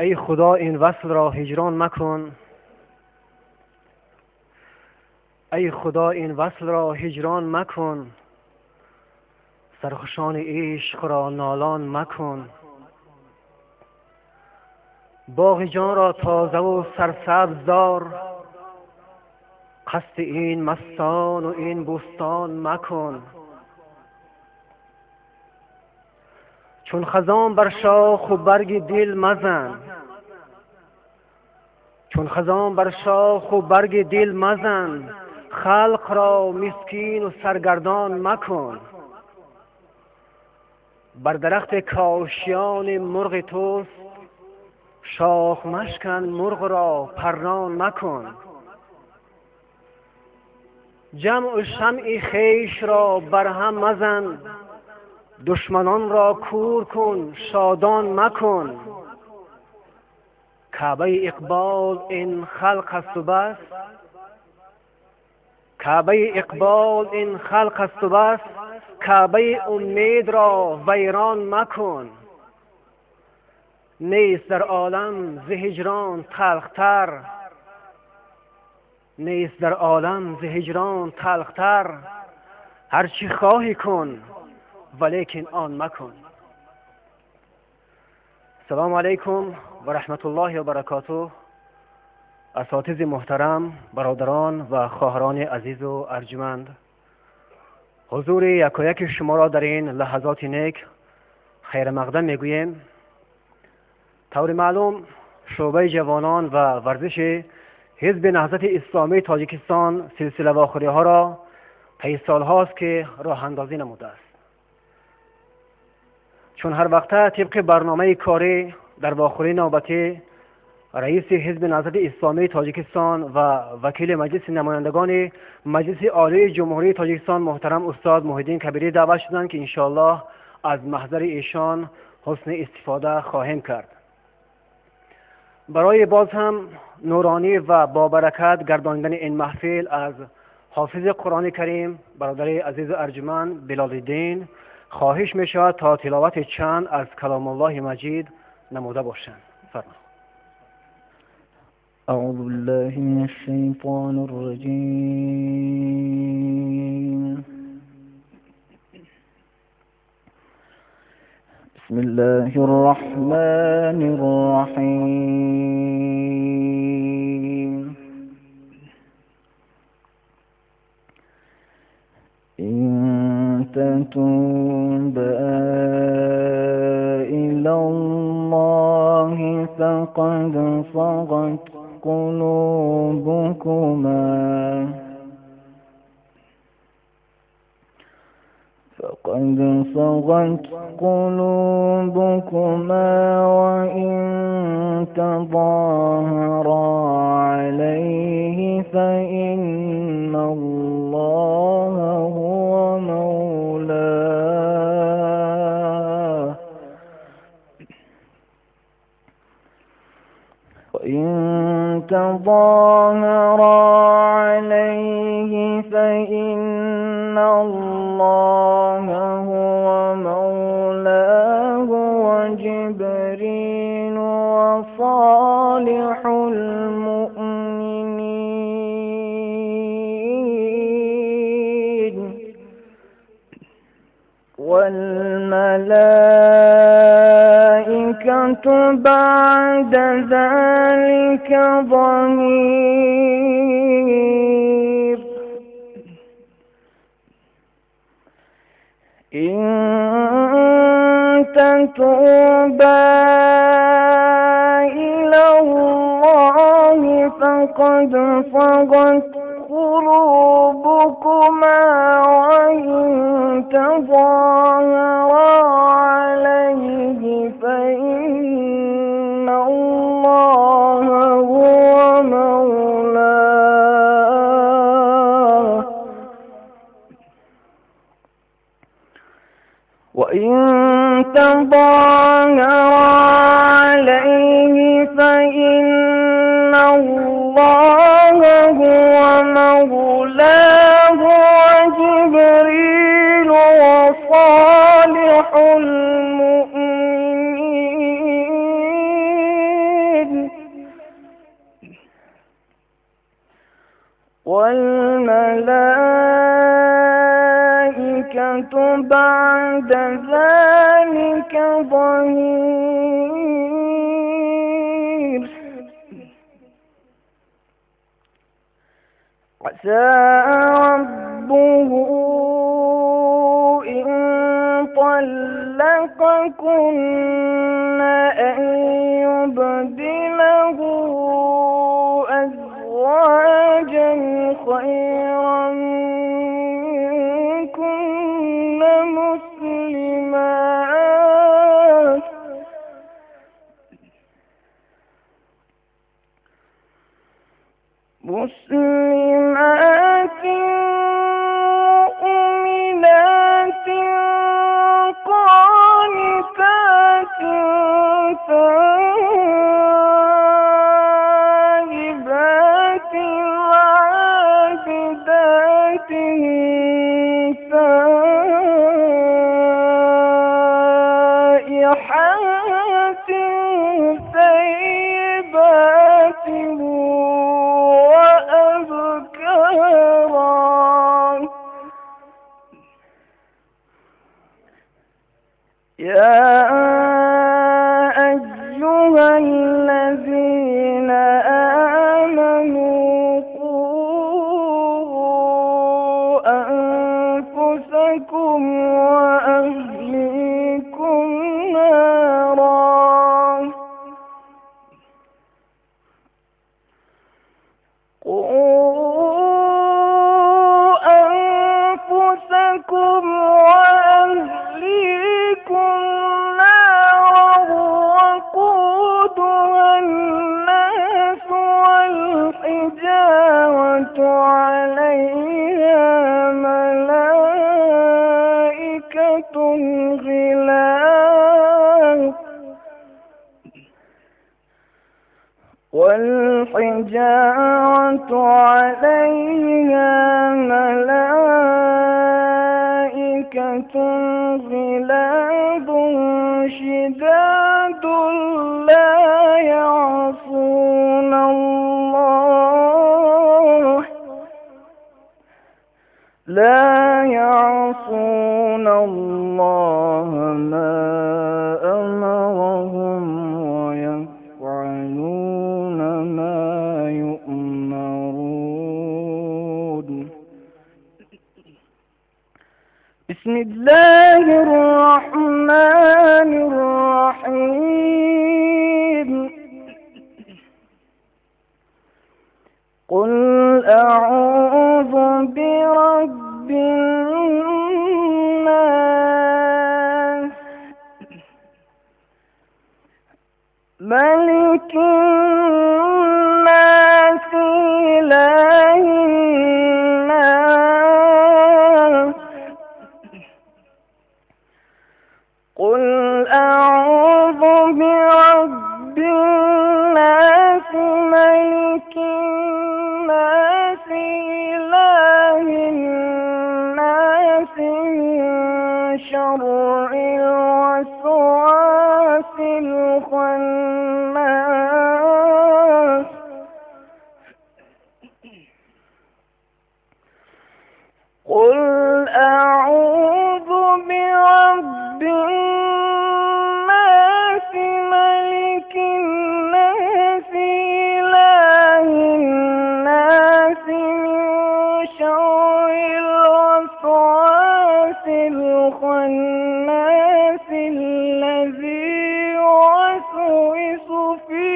ای خدا این وصل را هجران مکن، ای خدا این وصل را هجران مکن، سرخوشان عشق را نالان مکن. باغ جان را تازه و سرسبز دار، قصد این مستان و این بستان مکن. چون خزان بر شاخ و برگ دل مزن، چون خزان بر شاخ و برگ دل مزن، خلق را مسکین و سرگردان مکن. بر درخت کاشیان مرغ توست، شاخ مشکن مرغ را پران مکن. جمع شمع خویش را برهم مزن، دشمنان را کور کن شادان مکن. کعبه اقبال این خلق است و بس، کعبه اقبال این خلق است و بس، کعبه امید را ویران مکن. نیست در عالم ز هجران تلختر، نیست در عالم ز هجران تلختر. هر چی خواهی کن ولیکن آن مکن. السلام علیکم و رحمت الله و برکاته. اساتید محترم، برادران و خواهران عزیز و ارجمند، حضور یکایک شما را در این لحظات نیک خیر مقدم میگوییم. طور معلوم شعبه جوانان و ورزش حزب نهضت اسلامی تاجیکستان سلسله واخوری ها را طی سال هاست که راه اندازی نموده است. چون هر وقت طبق برنامه کاری در واخوری نوبتی رئیس حزب نهضت اسلامی تاجیکستان و وکیل مجلس نمایندگان مجلس عالی جمهوری تاجیکستان محترم استاد محیدین کبیری دعوت شدند که انشاءالله از محضر ایشان حسن استفاده خواهیم کرد. برای باز هم نورانی و با برکت گردانیدن این محفل از حافظ قرآن کریم برادر عزیز ارجمند بلال الدین خواهش می شود تا تلاوت چند از کلام الله مجید نموده باشند. فرمایید. اعوذ بالله من الشیطان الرجیم. بسم الله الرحمن الرحیم. إن تتوبا إلى الله فقد صغت قلوبكما وإن تظاهرا عليه فإن الله هو مولاه وجبريل وصالح المؤمنين والملائكة بعد ذلك ظهير. إن تتوبا إلى الله فقد صغت قلوبكما وإن تظاهرا عليه فإن الله هو مولاه وإن تظاهرا عليه فإن الله هو مولاه وجبريل وصالح المؤمنين والملائكة بعد ذلك ظهير. عسى ربه إن طلقكن أن يبدله أزواجا خيرا منكن مسلمات مؤمنات قانتات تائبات عابدات سائحات ثيبات وأبكارا. يا أيها الذين آمنوا قوا أنفسكم وأهليكم نارا. أنفسكم وأهليكم نارا وقودها الناس والحجارة عليها ملائكة غلاظ والحجارة عليها ملائكة غلاظ شداد لا يعصون الله ما أمرهم ويفعلون ما يؤمرون. بسم الله الرحمن الرحيم. قل أعوذ برب الناس ملك الناس إله الناس. قل أعوذ برب الناس ملك الناس إله الناس من شر الوسواس الخناس. قل أعوذ برب الناس ملك الناس إله الناس من شر الوسواس الخناس الذي يوسوس في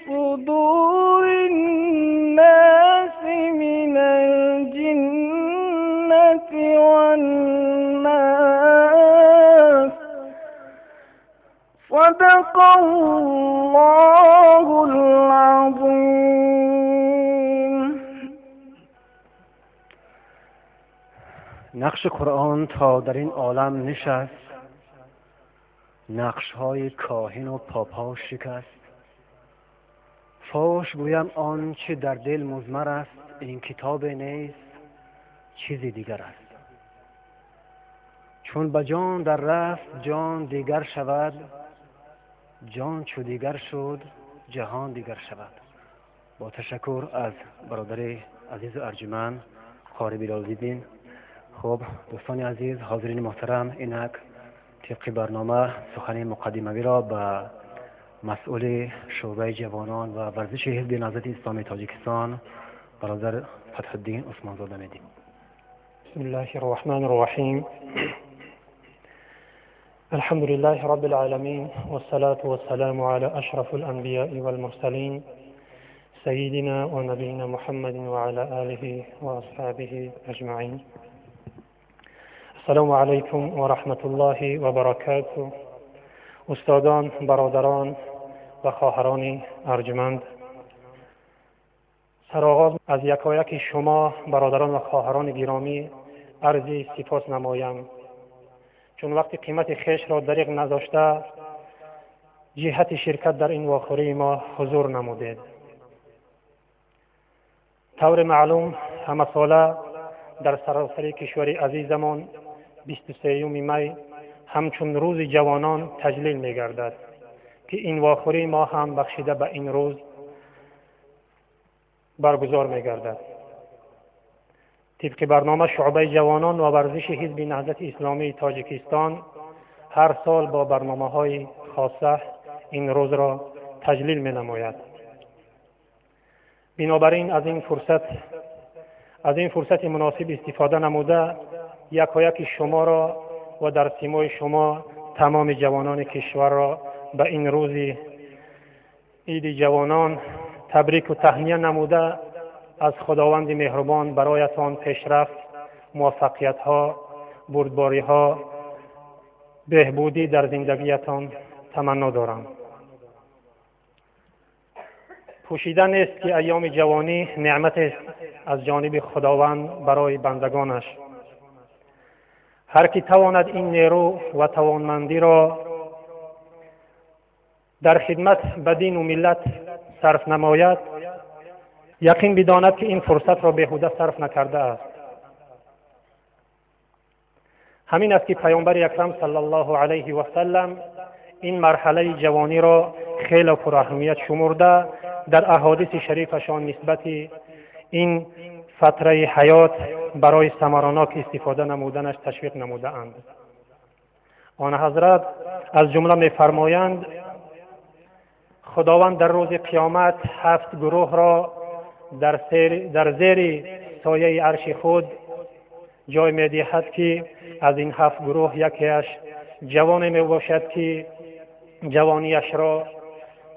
صدور الناس من الجنة والناس. صدق الله العظيم. نقش قرآن تا در این عالم نشست، نقش‌های کاهن و پاپا شکست. فاش گویم آن چه در دل مضمر است، این کتاب نیست چیزی دیگر است. چون به جان در رفت جان دیگر شود، جان چو دیگر شد جهان دیگر شود. با تشکر از برادر عزیز و ارجمند قاری بلالزیدین. خب دوستان عزیز، حاضرین محترم، اینک طبق برنامه سخن مقدمه‌ای را به مسئول شعبه جوانان و ورزش حزب نهضت اسلامی تاجیکستان برادر فتح الدین عثمان زاده میدیم. بسم الله الرحمن الرحیم. الحمد لله رب العالمين والصلاة والسلام على أشرف الأنبياء والمرسلين سيدنا ونبينا محمد وعلى آله وأصحابه أجمعين. السلام عليكم ورحمة الله وبركاته. استادان، برادران و خواهران ارجمند، سرآغاز از یکایک شما برادران و خواهران گرامی عرض سپاس نمایم، چون وقتی قیمت خویش را دریغ نذاشته جهت شرکت در این واخوری ما حضور نمودید. طور معلوم همه ساله در سراسر کشور عزیزمان 23 می همچون روز جوانان تجلیل می گردد که این واخوری ما هم بخشیده به این روز برگزار می گردد. طبق برنامه شعبه جوانان و ورزش حزب نهضت اسلامی تاجیکستان هر سال با برنامه‌های خاصه این روز را تجلیل می نماید. بنابراین از این فرصت مناسب استفاده نموده یکایک شما را و در سیمای شما تمام جوانان کشور را به این روز عید جوانان تبریک و تهنیه نموده از خداوند مهربان برایتان پیشرفت، موفقیت ها، بردباری ها، بهبودی در زندگیتان تمنا دارم. پوشیده نیست که ایام جوانی نعمت است از جانب خداوند برای بندگانش. هر کی تواند این نیرو و توانمندی را در خدمت به دین و ملت صرف نماید، یقین بداند که این فرصت را بیهوده صرف نکرده است. همین است که پیامبر اکرم صلی الله علیه و سلم این مرحله جوانی را خیلی پر اهمیت شمرده در احادیث شریفشان نسبت این فتره حیات برای ثمرناک استفاده نمودنش تشویق نموده اند. آن حضرت از جمله می‌فرمایند خداوند در روز قیامت 7 گروه را در زیر سایه عرش خود جای می‌دهد که از این 7 گروه یکیش جوانی میباشد که جوانیش را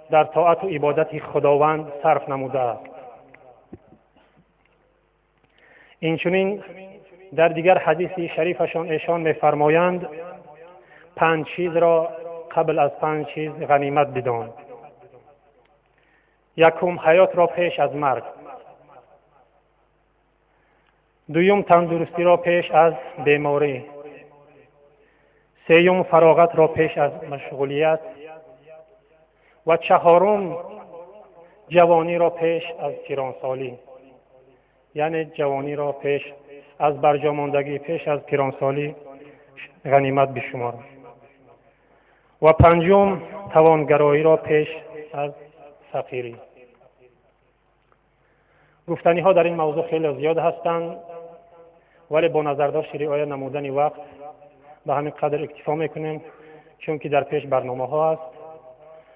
در طاعت و عبادت خداوند صرف نموده است. اینچنین در دیگر حدیث شریفشان ایشان می‌فرمایند 5 چیز را قبل از 5 چیز غنیمت بدان. یکم حیات را پیش از مرگ، دوم تندرستی را پیش از بیماری، سوم فراغت را پیش از مشغولیت و چهارم جوانی را پیش از پیرانسالی، یعنی جوانی را پیش از برجاماندگی پیش از پیرانسالی غنیمت بشمار و پنجم توانگرایی را پیش از فقیری. گفتنی ها در این موضوع خیلی زیاد هستند، ولی با نظر داشت رعایت نمودن وقت به همین قدر اکتفا میکنیم، چون که در پیش برنامه ها است.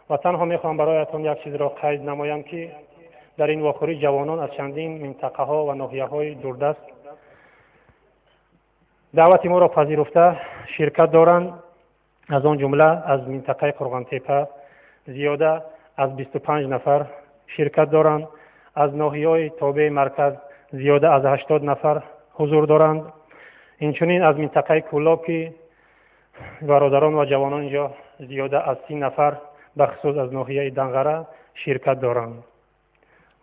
و تنها میخوام برایتان یک چیز را قید نمایم که در این واخوری جوانان از چندین منطقه ها و ناحیه های دوردست دعوت ما را پذیرفته شرکت دارند. از آن جمله از منطقه قرغنتیپه زیاده از 25 نفر شرکت دارند. از ناحیه‌های تابع مرکز زیاده از 80 نفر حضور دارند. اینچنین از منطقه کولاب که برادران و جوانان اینجا زیاده از 30 نفر به خصوص از ناحیه دنغره شرکت دارند.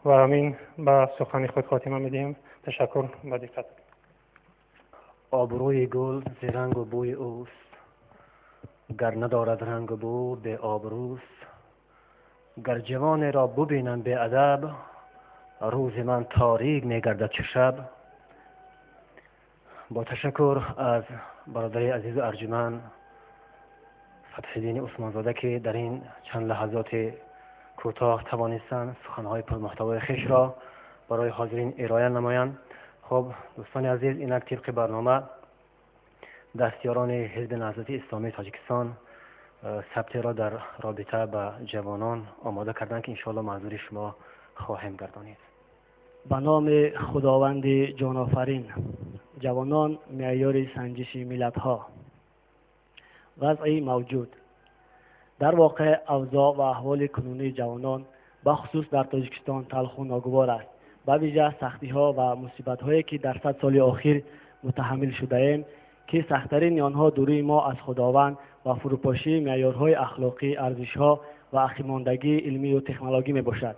و همین به سخن خود خاتمه میدیم. تشکر. با دقت. آبروی گل ز رنگ و بوی اوست، گر ندارد رنگ و بو به آبروست. گر جوان را ببینم به ادب، روز من تاریک میگردد چه شب. با تشکر از برادر عزیز و ارجمند فتح الدین عثمان زاده که در این چند لحظات کوتاه توانستند سخنهای پرمحتوای خویش را برای حاضرین ارائه نمایند. خب دوستان عزیز، اینک طبق برنامه دستیاران حزب نهضت اسلامی تاجیکستان ثبت را در رابطه با جوانان آماده کردند که انشاءالله منظور شما خواهیم گردانید. به نام خداوند جان آفرین. جوانان معیار سنجش ملت‌ها. وضعی موجود. در واقع اوضاع و احوال کنونی جوانان بخصوص در تاجیکستان تلخ و ناگوار است. به ویژه سختی‌ها و مصیبت‌هایی که در 100 سال اخیر متحمل شده‌ایم که سخت‌ترین آنها دوری ما از خداوند و فروپاشی معیارهای اخلاقی، ارزش‌ها و اخیماندگی علمی و تکنولوژی میباشد.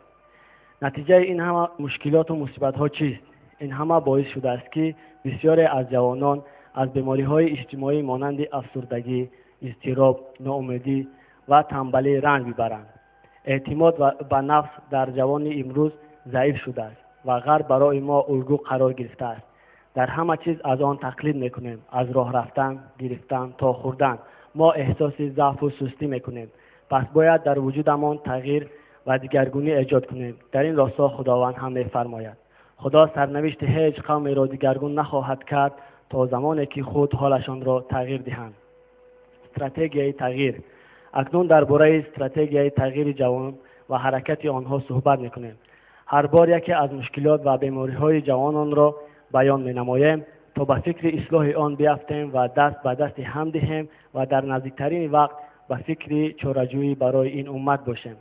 نتیجه این همه مشکلات و مصیبت‌ها چیست؟ این همه باعث شده است که بسیاری از جوانان از بیماری‌های اجتماعی مانند افسردگی، اضطراب، ناامیدی و تنبلی رنج ببرند. اعتماد به نفس در جوان امروز ضعیف شده است و غرب برای ما الگو قرار گرفته است. در همه چیز از آن تقلید میکنیم، از راه رفتن، گرفتن تا خوردن ما احساس ضعف و سستی میکنیم. پس باید در وجودمان تغییر و دیگرگونی ایجاد کنیم. در این راستا خداوند هم میفرماید خدا سرنوشت هیچ قومی را دیگرگون نخواهد کرد تا زمانی که خود حالشان را تغییر دهند. استراتژی تغییر. اکنون درباره استراتژی تغییر جوان و حرکت آنها صحبت میکنیم. هر بار یکی از مشکلات و بیماری‌های جوانان را بیان می‌نماییم تا به فکر اصلاح آن بیفتیم و دست به دست هم دهیم و در نزدیکترین وقت به فکر چاره‌جویی برای این امت باشیم.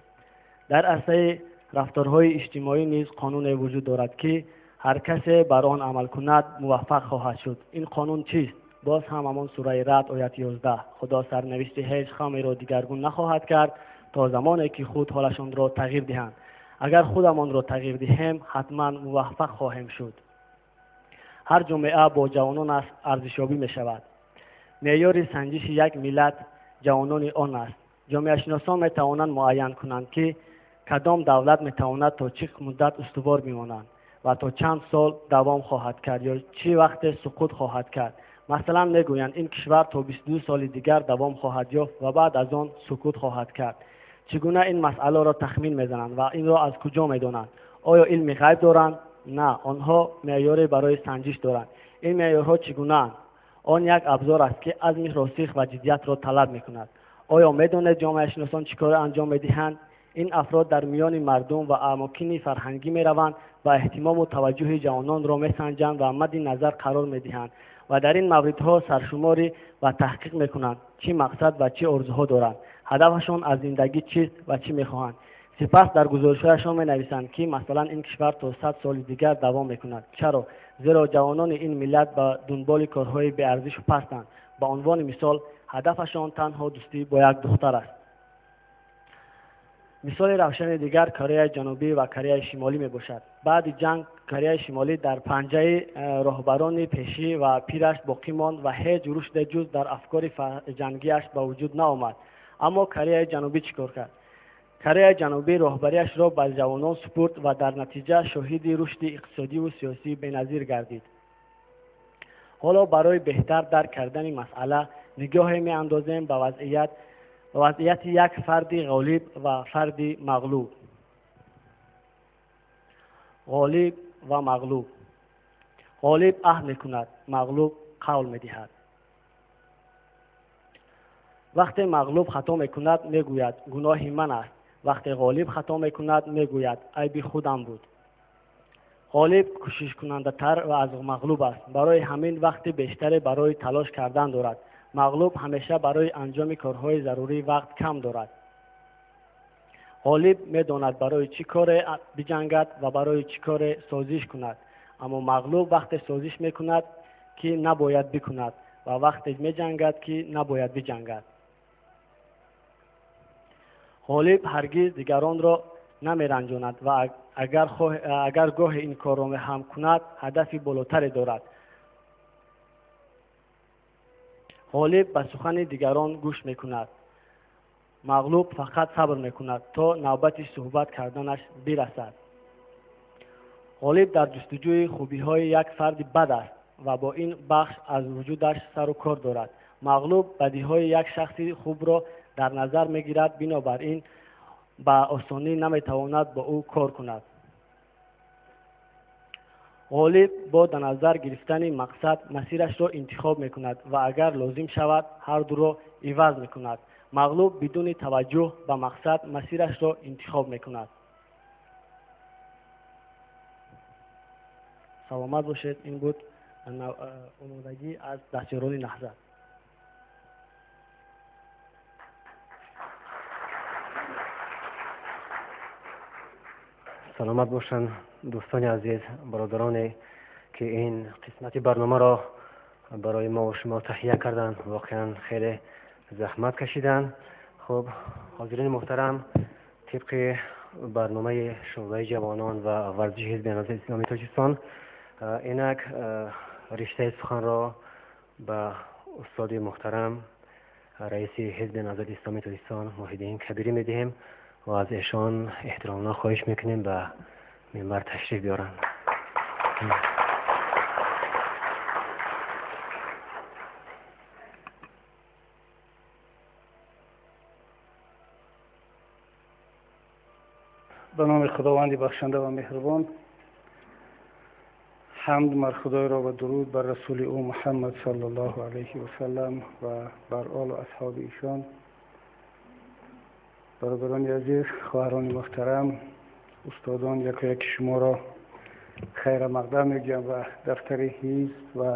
در عرصه رفتارهای اجتماعی نیز قانون وجود دارد که هر کسی بر آن عمل کند موفق خواهد شد. این قانون چیست؟ باز هم همان سوره رعد آیت 11. خدا سرنوشت هیچ قومی را دیگرگون نخواهد کرد تا زمانی که خود حالشان را تغییر دهند. اگر خودمان را تغییر دهیم حتما موفق خواهیم شد. هر جامعه با جوانان ارزشیابی می شود. معیار سنجش یک ملت جوانان آن است. جامعه شناسان می توانند معین کنند که کدام دولت می تواند تا چه مدت استوار بمانند و تا چند سال دوام خواهد کرد یا چه وقت سقوط خواهد کرد. مثلا میگویند این کشور تا 22 سال دیگر دوام خواهد یافت و بعد از آن سقوط خواهد کرد. چگونه این مسئله را تخمین میزنند و این را از کجا میدانند؟ آیا علم غیب دارند؟ نه، آنها معیاری برای سنجش دارند. این معیارها چگونه اند؟ آن یک ابزار است که عزم راسخ و جدیت را طلب میکند. آیا میدانید جامعه شناسان چیکار انجام میدهند؟ این افراد در میان مردم و اماکن فرهنگی میروند و اهتمام و توجه جوانان را میسنجند و مد نظر قرار میدهند و در این موردها سرشماری و تحقیق میکنند چه مقصد و چه آرزوها دارند، هدفشان از زندگی چیست و چه میخواهند. سپس در گزارش‌هایشان می‌نویسند که مثلا این کشور تا 100 سال دیگر دوام میکند. چرا؟ زیرا جوانان این ملت به دنبال کارهای بی ارزش و پستند. به عنوان مثال هدفشان تنها دوستی با یک دختر است. مثال روشن دیگر کره جنوبی و کره شمالی میباشد. بعد جنگ کره شمالی در پنجه راهبران پیشی و پیرش باقی ماند و هیچ رشد جز در افکار جنگیش به وجود نآمد. اما کره جنوبی چیکار کرد؟ کره جنوبی راهبریش را به جوانان سپرد و در نتیجه شاهد رشد اقتصادی و سیاسی بی‌نظیر گردید. حالا برای بهتر درک کردن مسئله نگاهی می‌اندازیم به وضعیت یک فرد غالب و فرد مغلوب. غالب و مغلوب. غالب عهد می‌کند، مغلوب قول می‌دهد. وقتی مغلوب خطا می‌کند می‌گوید گناه من است. وقتی غالب خطا می‌کند می‌گوید عیب خودم بود. غالب کوشش کننده تر و از مغلوب است. برای همین وقت بیشتری برای تلاش کردن دارد. مغلوب همیشه برای انجام کارهای ضروری وقت کم دارد. غالب می‌داند برای چی کار بجنگد و برای چی کار سازش کند. اما مغلوب وقت سازش می‌کند که نباید بکند و وقتی می‌جنگد که نباید بجنگد. غالب هرگز دیگران را نمی‌رنجاند و اگر گاه این کار را هم کند هدف بالاتری دارد. غالب به سخن دیگران گوش می‌کند. مغلوب فقط صبر می‌کند تا نوبت صحبت کردنش برسد. غالب در جستجوی خوبی‌های یک فرد بد است و با این بخش از وجودش سر و کار دارد. مغلوب بدیهای یک شخص خوب را در نظر می‌گیرد، بنابراین به آسانی نمی‌تواند با او کار کند. غالب با در نظر گرفتن مقصد مسیرش را انتخاب میکند و اگر لازم شود هر دو را عوض میکند. مغلوب بدون توجه به مقصد مسیرش را انتخاب میکند. سلامت باشید. این بود نمودگی از دستیاران نهضت. سلامت باشن دوستان عزیز، برادرانی که این قسمت برنامه را برای ما و شما تهیه کردن. واقعا خیلی زحمت کشیدن. خب حاضرین محترم، طبق برنامه شورای جوانان و ورزش حزب نهضت اسلامی تاجیکستان، اینک رشته سخن را به استاد محترم رئیس حزب نهضت اسلامی تاجیکستان محیدین کبیری میدهیم و از ایشان احتراماً خواهش میکنیم به منبر تشریف بیارن. به نام خداوند بخشنده و مهربان، حمد مر خدای را و درود بر رسول او محمد صلی الله علیه و سلم و بر آل و اصحاب ایشان. برادران عزیز، خواهران محترم، استادان، یک شما را خیر مقدم میگم و دفتر حزب و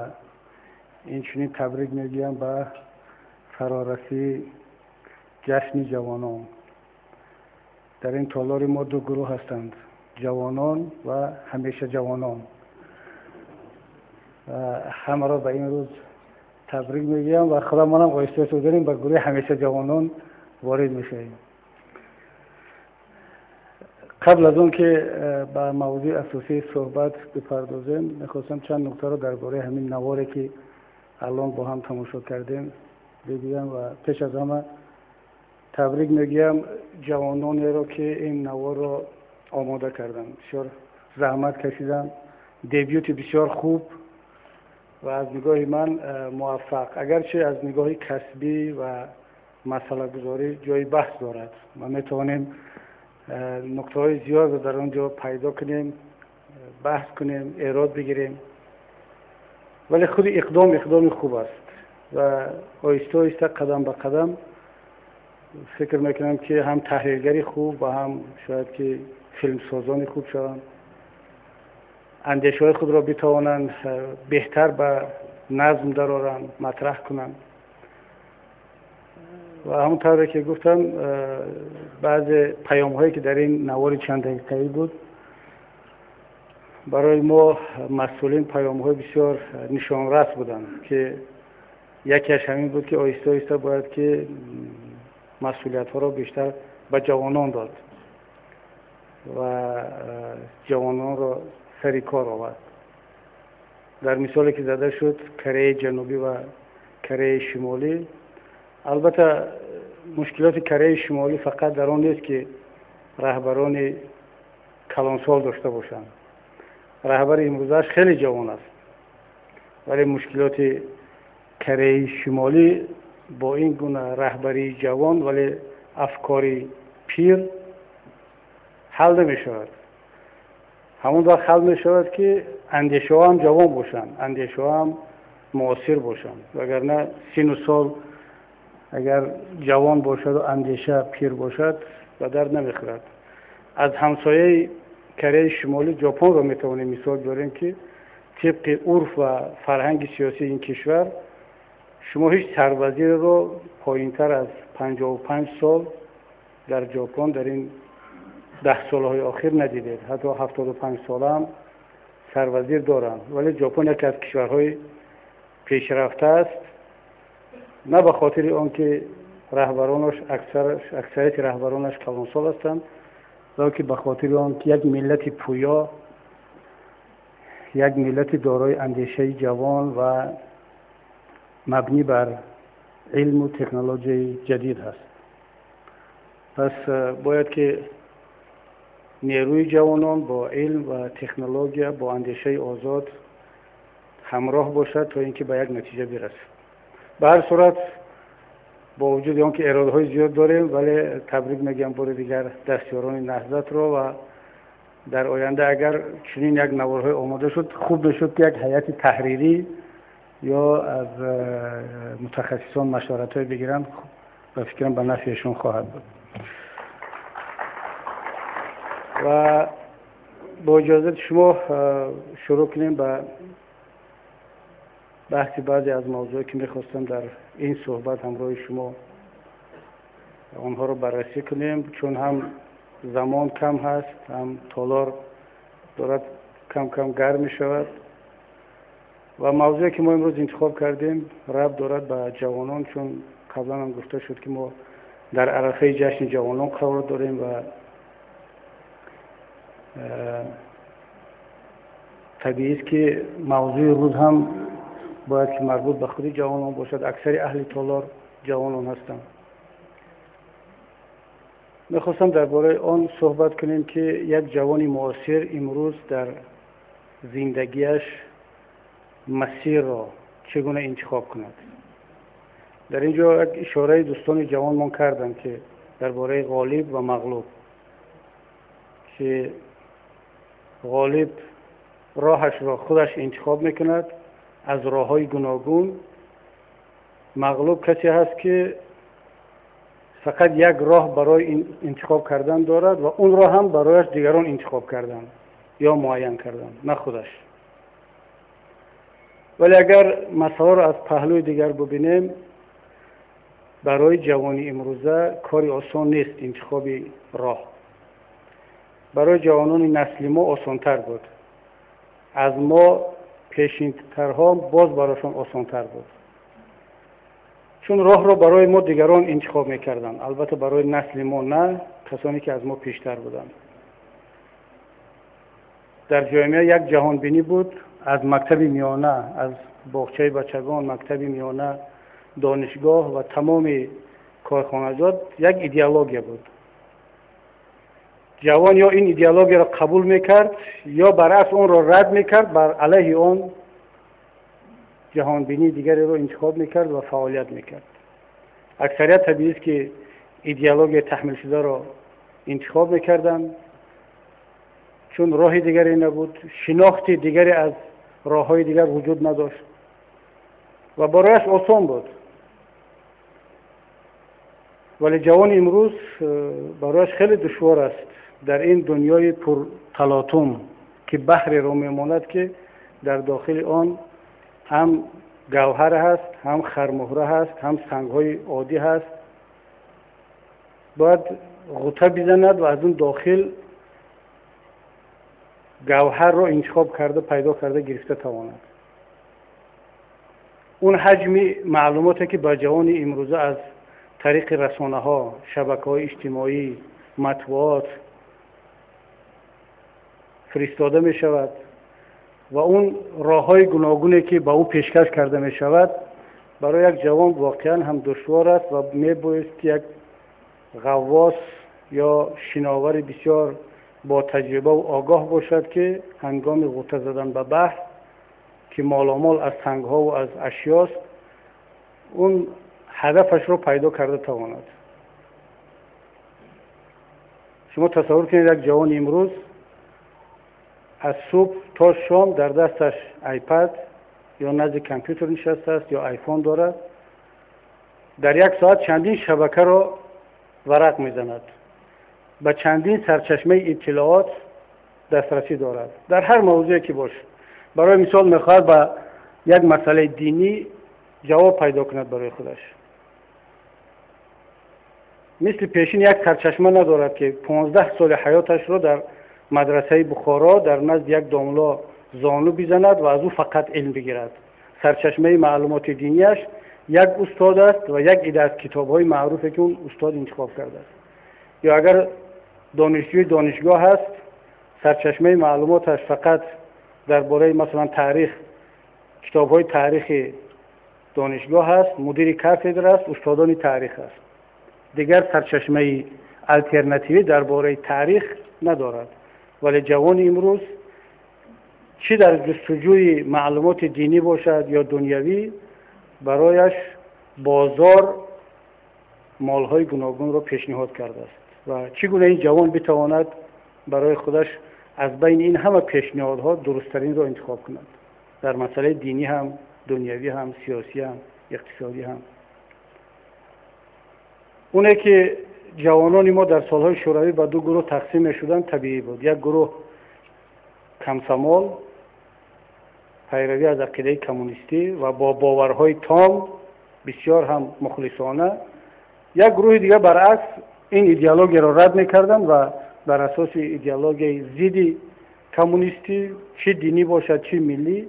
اینچنین تبریک میگم به فرارسی جشن جوانان. در این تالار ما دو گروه هستند، جوانان و همیشه جوانان. همه را به این روز تبریک میگم و خدا منم قایسته رو داریم به گروه همیشه جوانان وارد میشیم. قبل از اون که به موضوع اساسی صحبت بپردازیم، میخواستم چند نکته را درباره همین نواری که الان با هم تماشا کردیم بگویم و پیش از همه تبریک میگم جوانانی را که این نوار را آماده کردن. بسیار زحمت کشیدن، دیبیوت بسیار خوب و از نگاه من موفق، اگرچه از نگاه کسبی و مسئله گذاری جای بحث دارد. ما میتوانیم نکته های زیاد رو در آنجا پیدا کنیم، بحث کنیم، ایراد بگیریم، ولی خود اقدام خوب است و آهسته آهسته قدم به قدم فکر میکنم که هم تحلیلگری خوب و هم شاید که فیلم سازان خوب شوند، اندیشه های خود را بتوانند بهتر به نظم درآورند، مطرح کنند. و همونطور که گفتم بعض پیام هایی که در این نوار چند دقیقه‌ای بود برای ما مسئولین پیام های بسیار نشان رس بودند که یکیش همین بود که آهسته آهسته باید که مسئولیت ها را بیشتر به جوانان داد و جوانان را سر کار آورد. در مثالی که زده شد کره جنوبی و کره شمالی، البته مشکلات کره شمالی فقط در آن نیست که رهبران کلانسال داشته باشند. رهبر امروزش خیلی جوان است، ولی مشکلات کره شمالی با این گونه رهبری جوان ولی افکاری پیر حل نمی شود. همون وقت حل می شود که اندیشه ها هم جوان باشند، اندیشه ها هم معاصر باشند، وگرنه سن و سال اگر جوان باشد و اندیشه پیر باشد به درد نمیخورد. از همسایه کره شمالی ژاپن را میتوانیم مثال بیاریم که طبق عرف و فرهنگ سیاسی این کشور شما هیچ سروزیر رو پایینتر از 55 سال در ژاپن در این 10 سالهای آخر ندیدید. حتی 75 ساله هم سروزیر دارند، ولی ژاپن یکی از کشورهای پیشرفته است، نه به خاطر آنکه رهبرانش اکثریت رهبرانش کلانسال هستند، بلکه به خاطر آنکه یک ملت پویا، یک ملت دارای اندیشه جوان و مبنی بر علم و تکنولوژی جدید هست. پس باید که نیروی جوانان با علم و تکنولوژی، با اندیشه آزاد همراه باشد تا اینکه به یک نتیجه برسد. به هر صورت با وجود آنکه اراده‌های زیاد داریم، ولی تبریک میگم بار دیگر دستیاران نهضت را و در آینده اگر چنین یک نوارهای آماده شد خوب میشد که یک هیئت تحریری یا از متخصصان مشورت‌های بگیرن و فکرم به نفعشون خواهد بود. و با اجازه شما شروع کنیم به بحث بعضی از موضوعی که میخواستم در این صحبت همراه شما آنها رو بررسی کنیم، چون هم زمان کم هست، هم تالار دارد کم کم گرم می شود و موضوعی که ما امروز انتخاب کردیم ربط دارد به جوانان، چون قبلا هم گفته شد که ما در عرصه جشن جوانان قرار داریم و طبیعی است که موضوع روز هم باید که مربوط به خود جوانان باشد. اکثر اهل تالار جوانان هستند. میخواستم درباره آن صحبت کنیم که یک جوان معاصر امروز در زندگیش مسیر را چگونه انتخاب کند. در اینجا یک اشاره دوستان جوانمان کردند که درباره غالب و مغلوب، که غالب راهش را خودش انتخاب میکند از راههای گوناگون. مغلوب کسی هست که فقط یک راه برای انتخاب کردن دارد و اون راه هم برایش دیگران انتخاب کردن یا معین کردن، نه خودش. ولی اگر مسئله را از پهلوی دیگر ببینیم، برای جوانی امروزه کاری آسان نیست انتخاب راه. برای جوانان نسل ما آسانتر بود، از ما پیشین‌ترها باز برایشان آسانتر بود، چون راه را برای ما دیگران انتخاب میکردن. البته برای نسل ما نه، کسانی که از ما پیشتر بودند. در جامعه یک جهان بینی بود، از مکتب میانه، از باغچه بچگان، مکتب میانه، دانشگاه و تمام کارخانجات یک ایدئولوژی بود. جوان یا این ایدئولوژی را قبول میکرد یا برعکس اون را رد میکرد، بر علیه اون جهان بینی دیگری را انتخاب میکرد و فعالیت میکرد. اکثریت طبیعی است که ایدئولوژی تحمیل شده را انتخاب میکردند، چون راه دیگری نبود، شناخت دیگری از راههای دیگر وجود نداشت و برایش آسان بود. ولی جوان امروز برایش خیلی دشوار است در این دنیای پر تلاطم که بحر را میماند، که در داخل آن هم گوهر هست، هم خرمهره هست، هم سنگ‌های عادی هست. باید غوطه بزند و از اون داخل گوهر را انتخاب کرده، پیدا کرده، گرفته تواند. اون حجم معلوماتی که با جوان امروزه از طریق رسانه ها، شبکه‌های اجتماعی، مطبوعات فرستاده می شود و اون راه‌های گوناگونی که با او پیشکش کرده می شود، برای یک جوان واقعا هم دشوار است و می بایست که یک غواص یا شناور بسیار با تجربه و آگاه باشد که هنگام غوطه زدن به بحر که مالامال از سنگ‌ها و از اشیاست، اون هدفش رو پیدا کرده تواند. شما تصور کنید یک جوان امروز از صبح تا شام در دستش آیپد یا نزد کامپیوتر نشسته است یا آیفون دارد، در یک ساعت چندین شبکه را ورق میزند، به چندین سرچشمه اطلاعات دسترسی دارد در هر موضوعی که باشه. برای مثال میخواهد به یک مسئله دینی جواب پیدا کند برای خودش. مثل پیشین یک سرچشمه ندارد که 15 سال حیاتش را در مدرسه بخارا در نزد یک داملا زانو بزند و از او فقط علم بگیرد. سرچشمه معلومات دینیش یک استاد است و یک عده از کتاب‌های معروفی که اون استاد انتخاب کرده است. یا اگر دانشجوی دانشگاه هست، سرچشمه معلوماتش فقط درباره مثلا تاریخ، کتاب‌های تاریخ دانشگاه هست، مدیر کاتدر است، استادان تاریخ است. دیگر سرچشمه الटरनेटिव्ی درباره تاریخ ندارد. ولی جوان امروز چه در جستجوی معلومات دینی باشد یا دنیوی، برایش بازار مالهای گوناگون را پیشنهاد کرده است و چگونه این جوان بتواند برای خودش از بین این همه پیشنهادها درست‌ترین را انتخاب کنند، در مسئله دینی هم، دنیوی هم، سیاسی هم، اقتصادی هم. اونه که جوانان ما در سالهای شوروی به دو گروه تقسیم شدن طبیعی بود. یک گروه کمسمال، پیروی از عقیده کمونیستی و با باورهای تام، بسیار هم مخلصانه. یک گروه دیگه برعکس این ایدئولوژی را رد می‌کردند و بر اساس ایدئولوژی ضد کمونیستی، چه دینی باشد چه ملی،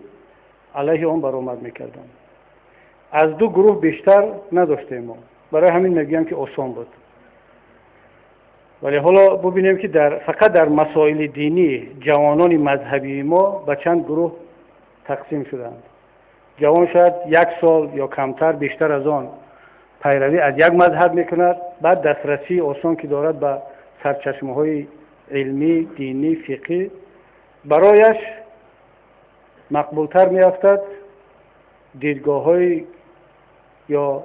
علیه آن برآمد می‌کردند. از دو گروه بیشتر نداشتیم ما، برای همین میگم که آسان بود. ولی حالا ببینیم که فقط در مسائل دینی جوانان مذهبی ما به چند گروه تقسیم شدند. جوان شاید 1 سال یا کمتر بیشتر از آن پیروی از یک مذهب میکند، بعد دسترسی آسان که دارد به سرچشمه‌های علمی، دینی، فقهی، برایش مقبولتر میافتد دیدگاه‌های یا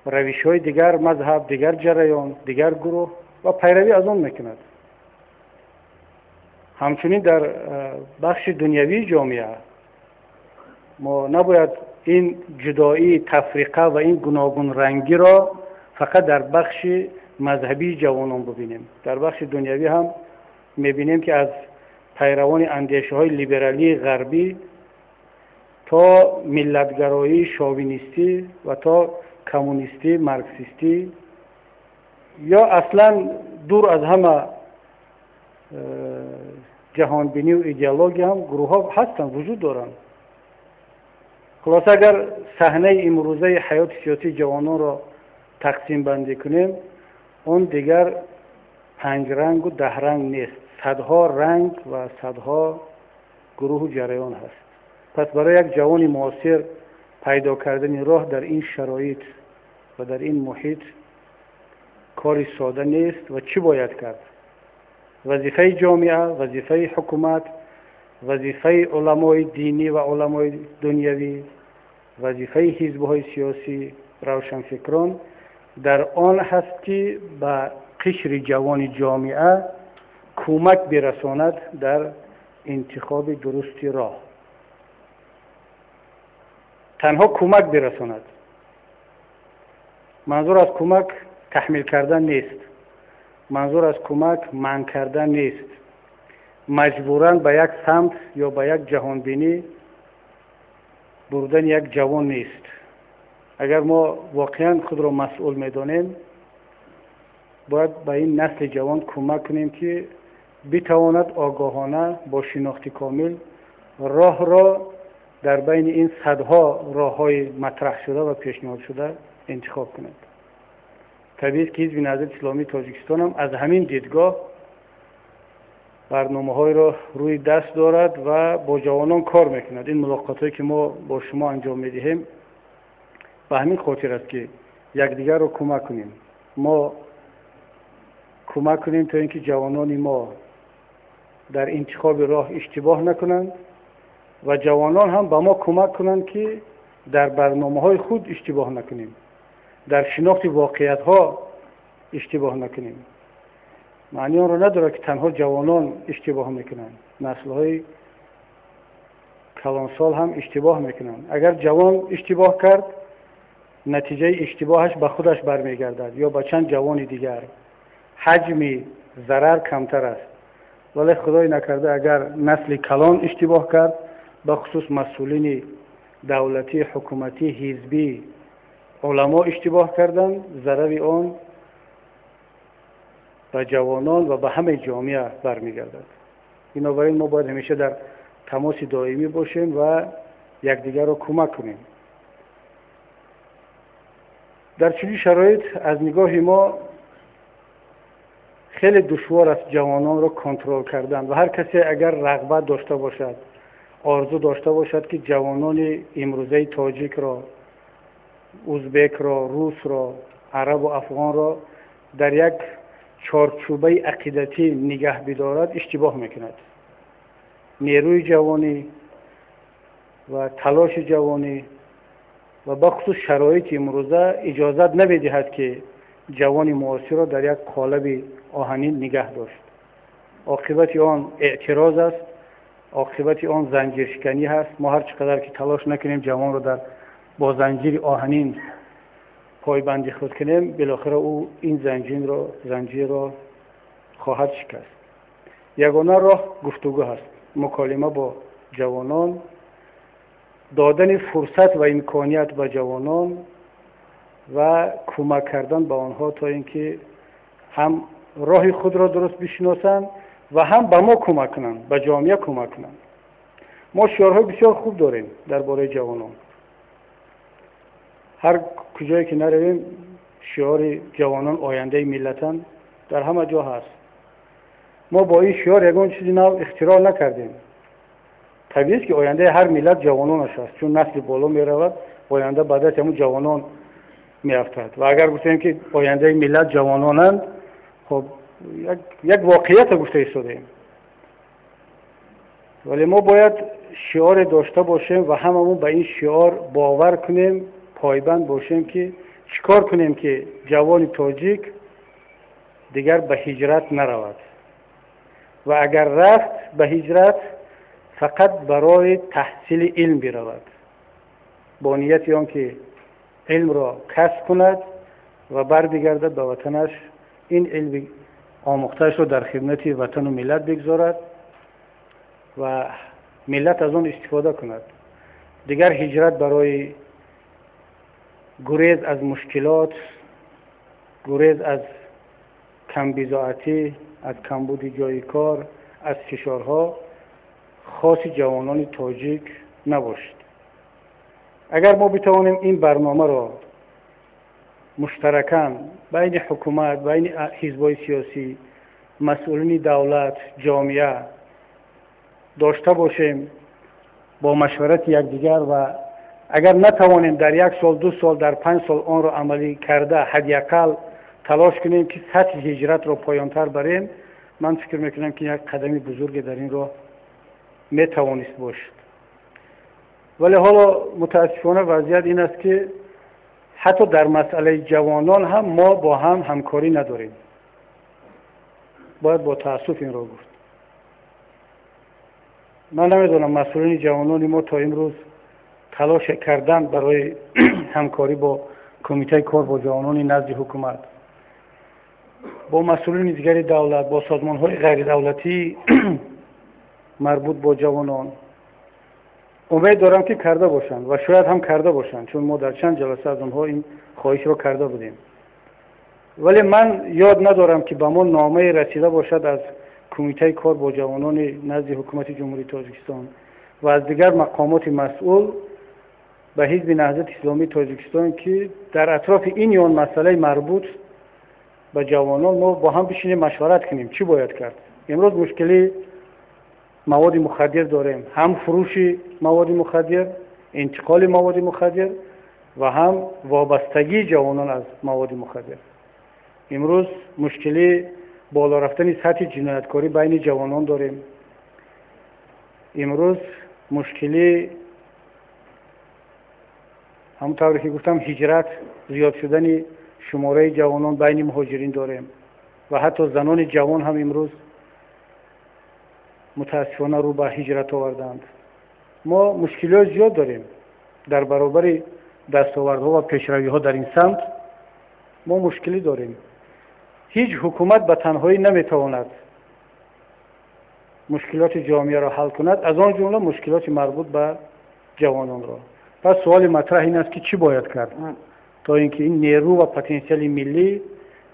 روش‌های دیگر مذهب، دیگر جریان، دیگر گروه و پیروی از آن میکند. همچنین در بخش دنیوی جامعه ما نباید این جدایی، تفریقه و این گوناگون رنگی را فقط در بخش مذهبی جوانان ببینیم. در بخش دنیوی هم میبینیم که از پیروان اندیشه‌های لیبرالی غربی تا ملتگرایی شاوینیستی و تا کمونیستی، مارکسیستی یا اصلا دور از همه جهانبینی و ایدئولوژی هم گروه ها هستن، وجود دارن. خلاصه اگر صحنه امروزه حیات سیاسی جوانان را تقسیم بندی کنیم، اون دیگر 5 رنگ و 10 رنگ نیست، صدها رنگ و صدها گروه و جریان هست. پس برای یک جوان معاصر پیدا کردن راه در این شرایط و در این محیط کاری ساده نیست. و چی باید کرد؟ وظیفه جامعه، وظیفه حکومت، وظیفه علمای دینی و علمای دنیوی، وظیفه حزب‌های سیاسی، روشنفکران در آن هست که به قشر جوان جامعه کمک برساند در انتخاب درست راه. تنها کمک برساند. منظور از کمک تحمیل کردن نیست. منظور از کمک منع کردن نیست. مجبوراً به یک سمت یا به یک جهانبینی بردن یک جوان نیست. اگر ما واقعاً خود را مسئول می‌دانیم، باید به این نسل جوان کمک کنیم که بتواند آگاهانه با شناخت کامل راه را در بین این صدها راه‌های مطرح شده و پیشنهاد شده انتخاب کند. طبیعی است که حزب نهضت اسلامی تاجیکستان هم از همین دیدگاه برنامه‌های را روی دست دارد و با جوانان کار میکند. این ملاقات‌هایی که ما با شما انجام میدهیم به همین خاطر است که یکدیگر را کمک کنیم. ما کمک کنیم تا اینکه جوانان ما در انتخاب راه اشتباه نکنند و جوانان هم به ما کمک کنند که در برنامه‌های خود اشتباه نکنیم، در شناخت واقعیت‌ها اشتباه نکنیم. معنی آن را نداره که تنها جوانان اشتباه میکنند، نسل‌های کلانسال هم اشتباه میکنند. اگر جوان اشتباه کرد، نتیجه اشتباهش به خودش برمیگردد یا به چند جوان دیگر. حجم ضرر کمتر است. ولی خدای نکرده اگر نسل کلان اشتباه کرد، به خصوص مسئولین دولتی، حکومتی، حزبی، علما اشتباه کردن، ضرر آن به جوانان و به همه جامعه برمیگردد. بنابراین ما باید همیشه در تماس دائمی باشیم و یکدیگر را کمک کنیم. در چنین شرایط از نگاه ما خیلی دشوار است جوانان را کنترل کردن و هر کسی اگر رغبت داشته باشد، آرزو داشته باشد که جوانان امروزه تاجیک را، ازبک را، روس را، عرب و افغان را در یک چارچوبه عقیدتی نگه بدارد، اشتباه میکند. نیروی جوانی و تلاش جوانی و بخصوص شرایط امروزه اجازت نمیدهد که جوان معاصر را در یک قالب آهنین نگه داشت. عاقبت آن اعتراض است، عاقبت آن زنجیر شکنی هست. ما هر چقدر که تلاش نکنیم جوان رو با زنجیر آهنین پایبندی خود کنیم، بالاخره او این زنجیر را خواهد شکست. یگانه راه گفتگو هست، مکالمه با جوانان، دادن فرصت و امکانیت به جوانان و کمک کردن به آنها تا اینکه هم راه خود را درست بشناسند و هم به ما کمک کنند، به جامعه کمک کنند. ما شعارهای بسیار خوب داریم درباره جوانان. هر کجایی که نرویم شعار جوانان آینده ملتند در همه جا هست. ما با این شعار یگان چیزی نو اختراع نکردیم. طبیعی است که آینده هر ملت جوانانش است، چون نسل بالا می رود، آینده بعد از همون جوانان می افتد. و اگر گفتیم که آینده ملت جوانانند، خب یک واقعیت گفته ایستادیم. ولی ما باید شعار داشته باشیم و هممون به این شعار باور کنیم، پایبند باشیم که چیکار کنیم که جوان تاجیک دیگر به هجرت نرود و اگر رفت به هجرت فقط برای تحصیل علم برود، با نیت آن که علم را کسب کند و برگردد به وطنش، این علم آموخته‌اش را در خدمت وطن و ملت بگذارد و ملت از آن استفاده کند. دیگر هجرت برای گریز از مشکلات، گریز از کمبزاعتی، از کمبود جای کار، از فشارها خاص جوانان تاجیک نباشد. اگر ما بتوانیم این برنامه را مشترکاً بین حکومت، بین حزب‌های سیاسی، مسئولین دولت، جامعه داشته باشیم با مشورت یکدیگر و اگر نتوانیم در 1 سال، 2 سال، در 5 سال آن را عملی کرده حداقل تلاش کنیم که سطح هجرت را پایان‌تر بریم، من فکر میکنم که یک قدم بزرگ در این راه میتوانست باشد. ولی حالا متاسفانه وضعیت این است که حتی در مسئله جوانان هم ما با هم همکاری نداریم. باید با تأسف این را گفت. من نمیدونم مسئولین جوانان ما تا امروز تلاش کردن برای همکاری با کمیته کار با جوانان نزد حکومت، با مسئولین دیگر دولت، با سازمان‌های غیر دولتی مربوط با جوانان. امید دارم که کرده باشند و شاید هم کرده باشند، چون ما در چند جلسه از اونها این خواهش را کرده بودیم. ولی من یاد ندارم که به ما نامه رسیده باشد از کمیته کار با جوانان نزد حکومت جمهوری تاجیکستان و از دیگر مقامات مسئول به حزب نهضت اسلامی تاجیکستان که در اطراف این یا آن مسئله مربوط به جوانان ما با هم بشینیم مشورت کنیم چی باید کرد. امروز مشکلی مواد مخدر داریم، هم فروش مواد مخدر، انتقال مواد مخدر و هم وابستگی جوانان از مواد مخدر. امروز مشکلی بالا رفتن سطح جنایتکاری بین جوانان داریم. امروز مشکلی همونطور که گفتم هجرت، زیاد شدن شماره جوانان بین مهاجرین داریم و حتی زنان جوان هم امروز متاسفانه رو به هجرت آوردند. ما مشکلات زیاد داریم در برابر دستاوردها و پیشروی‌ها در این سمت. ما مشکلی داریم. هیچ حکومت به تنهایی نمیتواند مشکلات جامعه را حل کند، از آن جمله مشکلات مربوط به جوانان را. پس سوال مطرح این است که چی باید کرد تا اینکه این نیرو و پتانسیل ملی،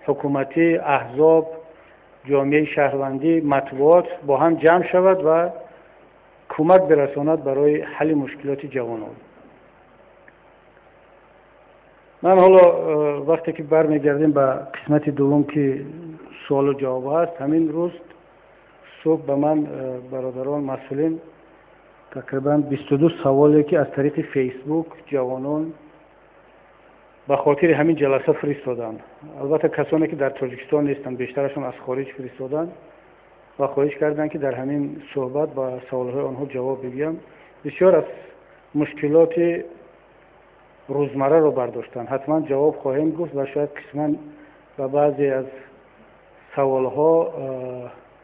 حکومتی، احزاب، جامعه شهروندی، مطبوعات با هم جمع شود و کمک برساند برای حل مشکلات جوانان. من حالا وقتی که برمیگردیم به قسمت دوم که سوال و جواب هست، همین روز صبح به من برادران مسئولین تقریبا 22 سوالی که از طریق فیسبوک جوانان به خاطر همین جلسه فرستادند. البته کسانی که در تاجیکستان نیستند بیشترشون از خارج فرستادند و خواهش کردند که در همین صحبت با سوالهای آنها جواب بگیم. بسیار از مشکلات روزمره رو برداشتن. حتما جواب خواهیم گفت و شاید قسما به بعضی از سوالها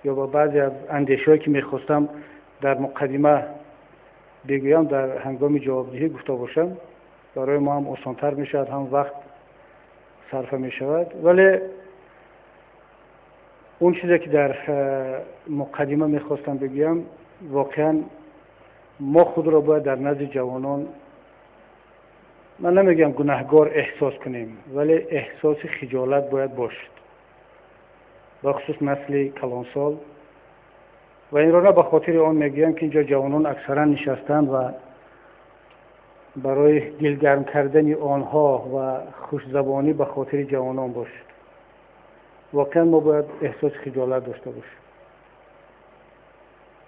یا با بعضی از اندیشه‌هایی که میخواستم در مقدمه بگویم در هنگام جوابدهی گفته باشم، برای ما هم آسان‌تر میشود، هم وقت صرف میشود. ولی اون چیزی که در مقدمه میخواستم بگویم، واقعا ما خود را باید در نزد جوانان، من نمیگم گناهکار احساس کنیم، ولی احساس خجالت باید باشد، بخصوص نسل کلانسال. و این را نه به خاطر آن میگویم که اینجا جوانان اکثرا نشستند و برای دلگرم کردن آنها و خوشزبانی به خاطر جوانان باشد. واقعا ما باید احساس خجالت داشته باشیم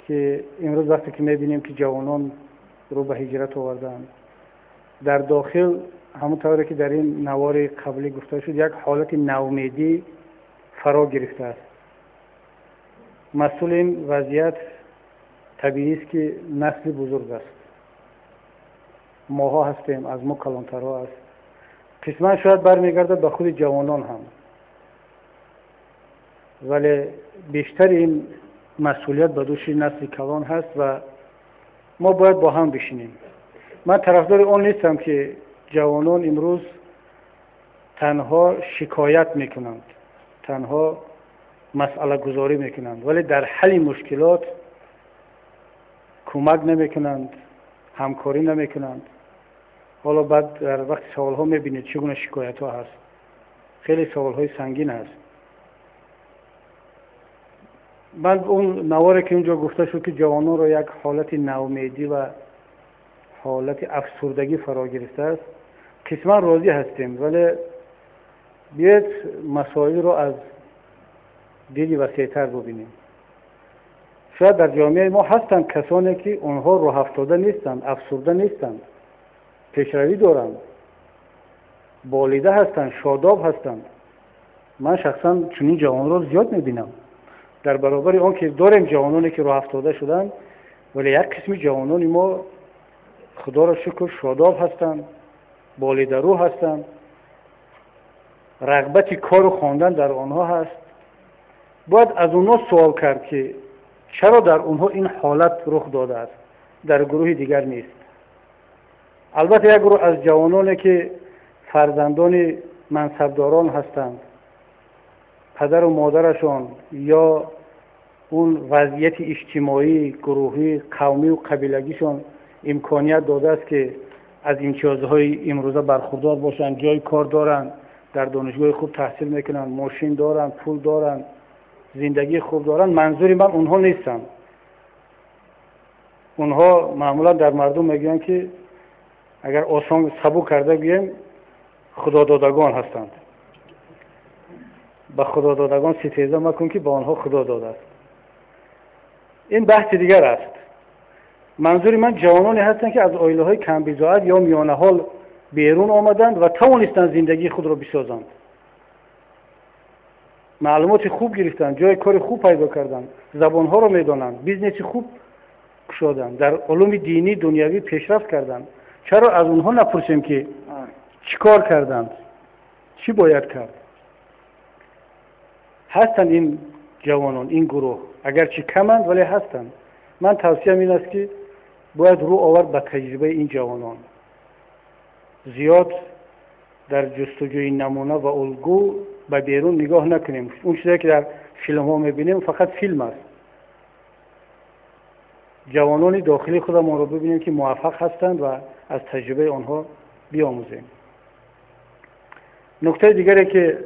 که امروز وقتی که میبینیم که جوانان رو به هجرت آوردن، در داخل همونطوری که در این نوار قبلی گفته شد یک حالت ناامیدی فرا گرفته است. مسئول این وضعیت طبیعی است که نسل بزرگ است. ماها هستیم، از ما کلانترها است. قسما شاید برمیگردد به خود جوانان هم، ولی بیشتر این مسئولیت به دوش نسل کلان هست و ما باید با هم بشینیم. من طرفدار آن نیستم که جوانان امروز تنها شکایت میکنند، تنها مسئله گذاری میکنند، ولی در حل مشکلات کمک نمیکنند، همکاری نمیکنند. حالا بعد در وقت سوال ها میبینید چگونه شکایت ها هست، خیلی سوال های سنگین هست. من اون نواری که اونجا گفته شد که جوانان را یک حالت ناامیدی و حالت افسردگی فرا گرفته است، قسما راضی هستیم، ولی بیاید مسائل رو از دیدی وسیع‌تر ببینیم. شاید در جامعه ما هستند کسانی که اونها راه افتاده نیستند، افسرده نیستند، پیشروی دارند، بالیده هستند، شاداب هستند. من شخصا چنین جوان را زیاد میبینم. در برابر آن که داریم جوانانی که راه افتاده شدند، ولی یک قسم جوانان ما خدا را شکر شاداب هستند، بالیده رو هستند، رغبت کار و خواندن در آنها هست. باید از اونها سوال کرد که چرا در اونها این حالت رخ داده است، در گروه دیگر نیست. البته یک گروه از جوانانی که فرزندان منصبداران هستند، پدر و مادرشان یا اون وضعیت اجتماعی، گروهی، قومی و قبیلگیشان امکانیت داده است که از امتیازهای امروزه برخوردار باشند، جای کار دارند، در دانشگاه خوب تحصیل میکنند، ماشین دارند، پول دارند، زندگی خوب دارند. منظوری من اونها نیستم. اونها معمولا در مردم میگن که اگر آسان سبو کرده بگیم خدا دادگان هستند. به خدا دادگان ستیزه مکن که با آنها خدا داده است. این بحث دیگر است. منظوری من جوانانی هستند که از عائله های کم بضاعت یا میانه حال بیرون آمدند و توانستند زندگی خود را بسازند. معلومات خوب گرفتند، جای کار خوب پیدا کردند، زبان ها را میدانند، بیزنس خوب کشادند، در علوم دینی دنیوی پیشرفت کردند. چرا از اونها نپرسیم که چی کار کردند، چی باید کرد؟ هستند این جوانان، این گروه، اگرچه کمند ولی هستند. من توصیهم این است که باید رو آورد به تجربه این جوانان. زیاد در جستجوی نمونه و الگو به بیرون نگاه نکنیم. اون چیزی که در فیلم ها میبینیم فقط فیلم است. جوانان داخلی خودمان رو ببینیم که موفق هستند و از تجربه آنها بیاموزیم. نکته دیگری که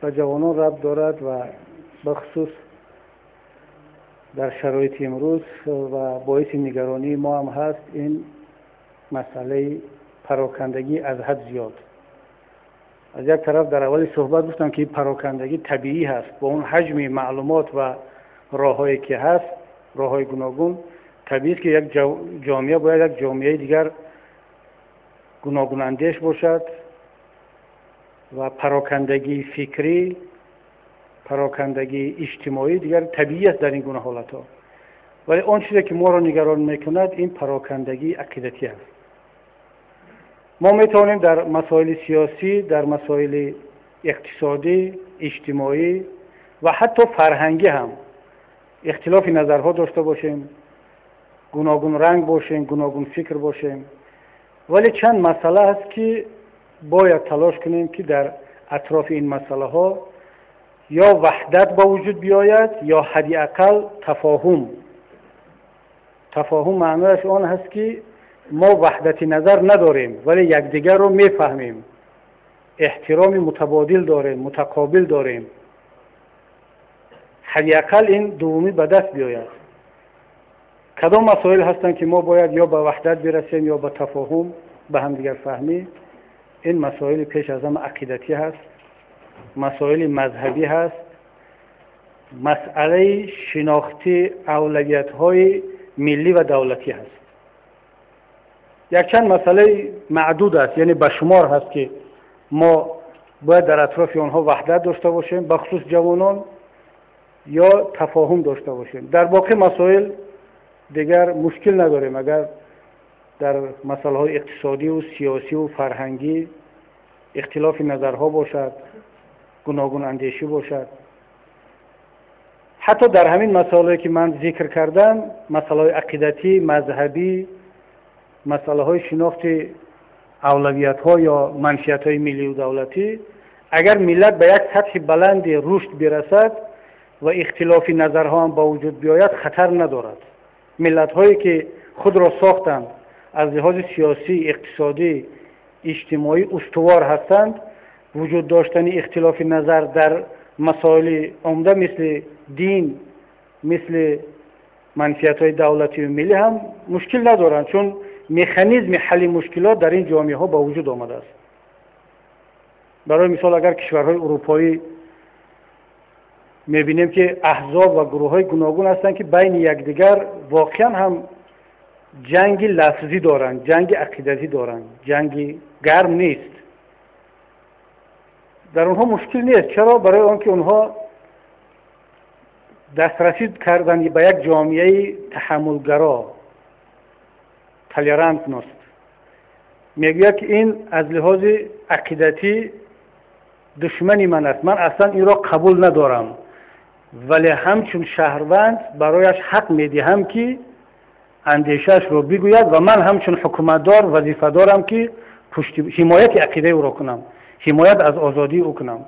به جوانان ربط دارد و بخصوص در شرایط امروز و باعث نگرانی ما هم هست، این مسئله پراکندگی از حد زیاد. از یک طرف در اولی صحبت گفتم که پراکندگی طبیعی هست، با اون حجم معلومات و راههایی که هست، راههای گوناگون، طبیعی است که یک جامعه باید یک جامعه دیگر گوناگون اندیش باشد و پراکندگی فکری، پراکندگی اجتماعی دیگر طبیعی است در این گونه حالتها. ولی آن چیزی که ما را نگران میکند این پراکندگی عقیدتی است. ما میتوانیم در مسائل سیاسی، در مسائل اقتصادی، اجتماعی و حتی فرهنگی هم اختلاف نظرها داشته باشیم، گوناگون رنگ باشیم، گوناگون فکر باشیم، ولی چند مسئله است که باید تلاش کنیم که در اطراف این مسئله ها یا وحدت با وجود بیاید یا حداقل تفاهم معنیش آن هست که ما وحدت نظر نداریم ولی یکدیگر رو میفهمیم، احترام متبادل داریم، متقابل داریم. حداقل این دومی به دست بیاید. کدام مسائل هستند که ما باید یا به وحدت برسیم یا به تفاهم، به هم دیگر فهمی؟ این مسائل پیش از همه عقیدتی هست، مسائل مذهبی هست، مسئله شناختی اولویت‌های ملی و دولتی هست. یک چند مسئله معدود است، یعنی به شمار هست که ما باید در اطراف آنها وحدت داشته باشیم، به خصوص جوانان، یا تفاهم داشته باشیم. در باقی مسائل دیگر مشکل نداریم. اگر در مسائل های اقتصادی و سیاسی و فرهنگی اختلاف نظرها باشد، گوناگون اندیشی باشد، حتی در همین مسائلی که من ذکر کردم، مسائل عقیدتی، مذهبی، مسائل های شناخت اولویت ها یا منشیت های ملی و دولتی، اگر ملت به یک سطح بلند رشد برسد و اختلاف نظرها هم با وجود بیاید، خطر ندارد. ملت هایی که خود را ساختند، از لحاظ سیاسی، اقتصادی، اجتماعی استوار هستند، وجود داشتن اختلاف نظر در مسائل عمده مثل دین، مثل منفعت های دولتی و ملی هم مشکل ندارند، چون مکانیزم حل مشکلات در این جامعه ها با وجود آمده است. برای مثال اگر کشورهای اروپایی میبینیم که احزاب و گروه های گوناگون هستند که بین یکدیگر واقعا هم جنگ لفظی دارند، جنگ عقیدتی دارند، جنگ گرم نیست. در اونها مشکل نیست. چرا؟ برای آنکه اونها دسترسی کردن به یک جامعه تحملگرا، تالرانت نیست. میگه که این از لحاظ عقیدتی دشمنی من است، من اصلا این را قبول ندارم، ولی همچون شهروند برایش حق میدهم که اندیشش رو بگوید و من همچون حکومتدار وظیفه دارم که حمایت عقیده او را کنم، حمایت از آزادی او کنم.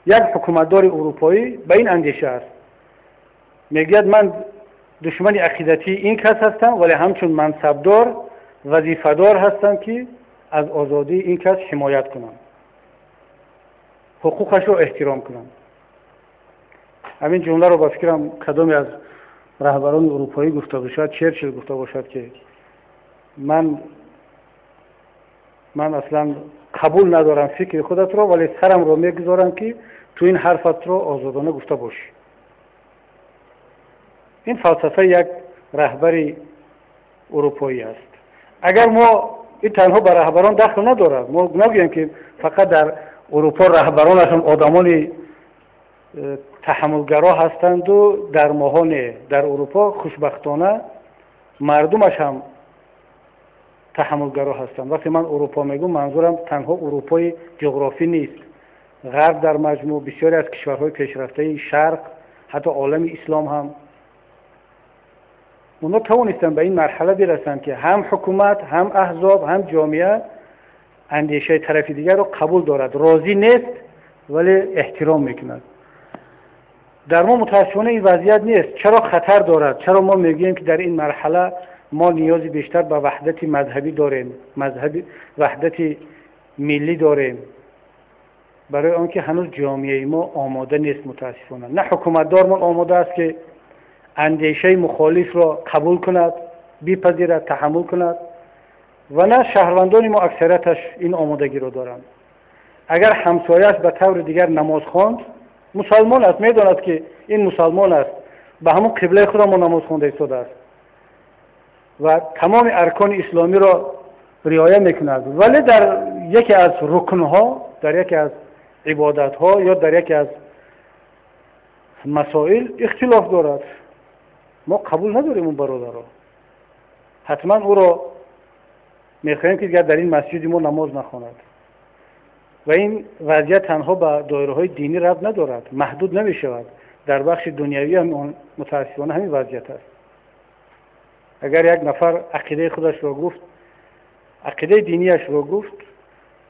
یک حکومتدار اروپایی به این اندیشه است، میگه من دشمن عقیدتی این کس هستم ولی همچون منصبدار وظیفه دار هستم که از آزادی این کس حمایت کنم، حقوقش رو احترام کنم. همین جمله رو با فکرم کدامی از رهبران اروپایی گفته باشد، چرچیل گفته باشد که من اصلا قبول ندارم فکر خودت رو، ولی سرم رو میگذارم که تو این حرفت رو آزادانه گفته باشی. این فلسفه یک رهبری اروپایی است. اگر ما این تنها به رهبران دخل ندارد، ما نگوییم که فقط در اروپا رهبرانشون آدمان تحملگرا هستند و در ماهان در اروپا خوشبختانه مردمش هم تحملگرا هستند. وقتی من اروپا میگم منظورم تنها اروپای جغرافی نیست، غرب در مجموع، بسیاری از کشورهای پیشرفته شرق، حتی عالم اسلام هم اونا توانستن به این مرحله برسند که هم حکومت، هم احزاب، هم جامعه اندیشه طرف دیگر رو قبول دارد، راضی نیست ولی احترام میکند. در ما متاسفانه این وضعیت نیست. چرا خطر دارد؟ چرا ما میگیم که در این مرحله ما نیاز بیشتر به وحدت مذهبی داریم، وحدت ملی داریم؟ برای آنکه هنوز جامعه ما آماده نیست متاسفانه. نه حکومتدار ما آماده است که اندیشه مخالف را قبول کند، بپذیرد، تحمل کند، و نه شهروندان ما اکثریتش این آمادگی را دارند. اگر همسایه‌اش به طور دیگر نماز خواند، مسلمان است، میداند که این مسلمان است، به همون قبله خود ما نماز خوانده ایستاده است و تمام ارکان اسلامی را رعایت میکند، ولی در یکی از رکنها، در یکی از عبادتها یا در یکی از مسائل اختلاف دارد، ما قبول نداریم اون برادر را. حتما او را میخواهیم که دیگر در این مسجد ما نماز نخواند. و این وضعیت تنها به دایره های دینی ربط ندارد، محدود نمی شود. در بخش دنیوی هم متاسفانه همین وضعیت است. اگر یک نفر عقیده خودش را گفت، عقیده دینیش را گفت،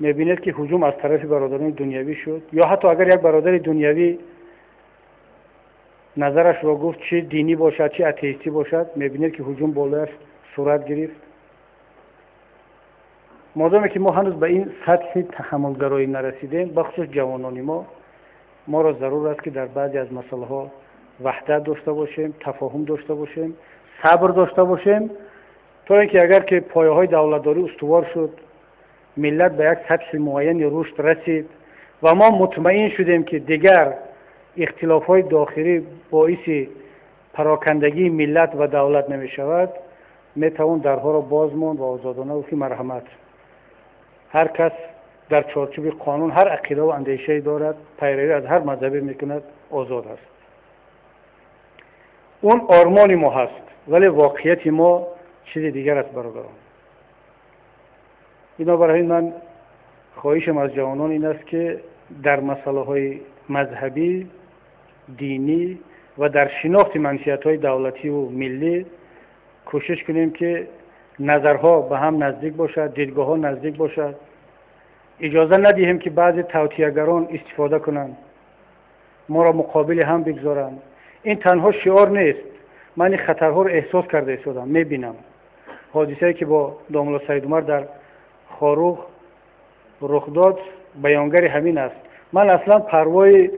می‌بینید که هجوم از طرف برادران دنیوی شد. یا حتی اگر یک برادر دنیوی نظرش را گفت، چه دینی باشد چه اتئیستی باشد، می‌بینید که هجوم بالایش صورت گرفت. مادامی که ما هنوز به این سطح تحملگرایی نرسیدیم، بخصوص جوانان ما را ضرور است که در بعضی از مسائل‌ها وحدت داشته باشیم، تفاهم داشته باشیم، صبر داشته باشیم، تا اینکه اگر که پایه‌های دولتداری استوار شد، ملت به یک سطح معین رشد رسید و ما مطمئن شدیم که دیگر اختلاف‌های داخلی باعث پراکندگی ملت و دولت نمی‌شود، می‌توان درها را باز ماند و آزادانه و که مرحمت هر کس در چارچوب قانون هر عقیده و اندیشه‌ای دارد، پیروی از هر مذهبی می‌کند، آزاد است. اون آرمان ما هست، ولی واقعیت ما چیز دیگر است برادران. بنابراین من خواهشم از جوانان این است که در مسائل‌های مذهبی، دینی و در شناخت منشأت‌های دولتی و ملی کوشش کنیم که نظرها به هم نزدیک باشد، دیدگاه‌ها نزدیک باشد. اجازه ندهیم که بعضی توطئه‌گران استفاده کنند، ما را مقابل هم بگذارند. این تنها شعار نیست. من این خطرها را احساس کرده ایستادم، می‌بینم. حادثه‌ای که با داملا سید عمر در خاروخ رخ داد بیانگر همین است. من اصلا پروای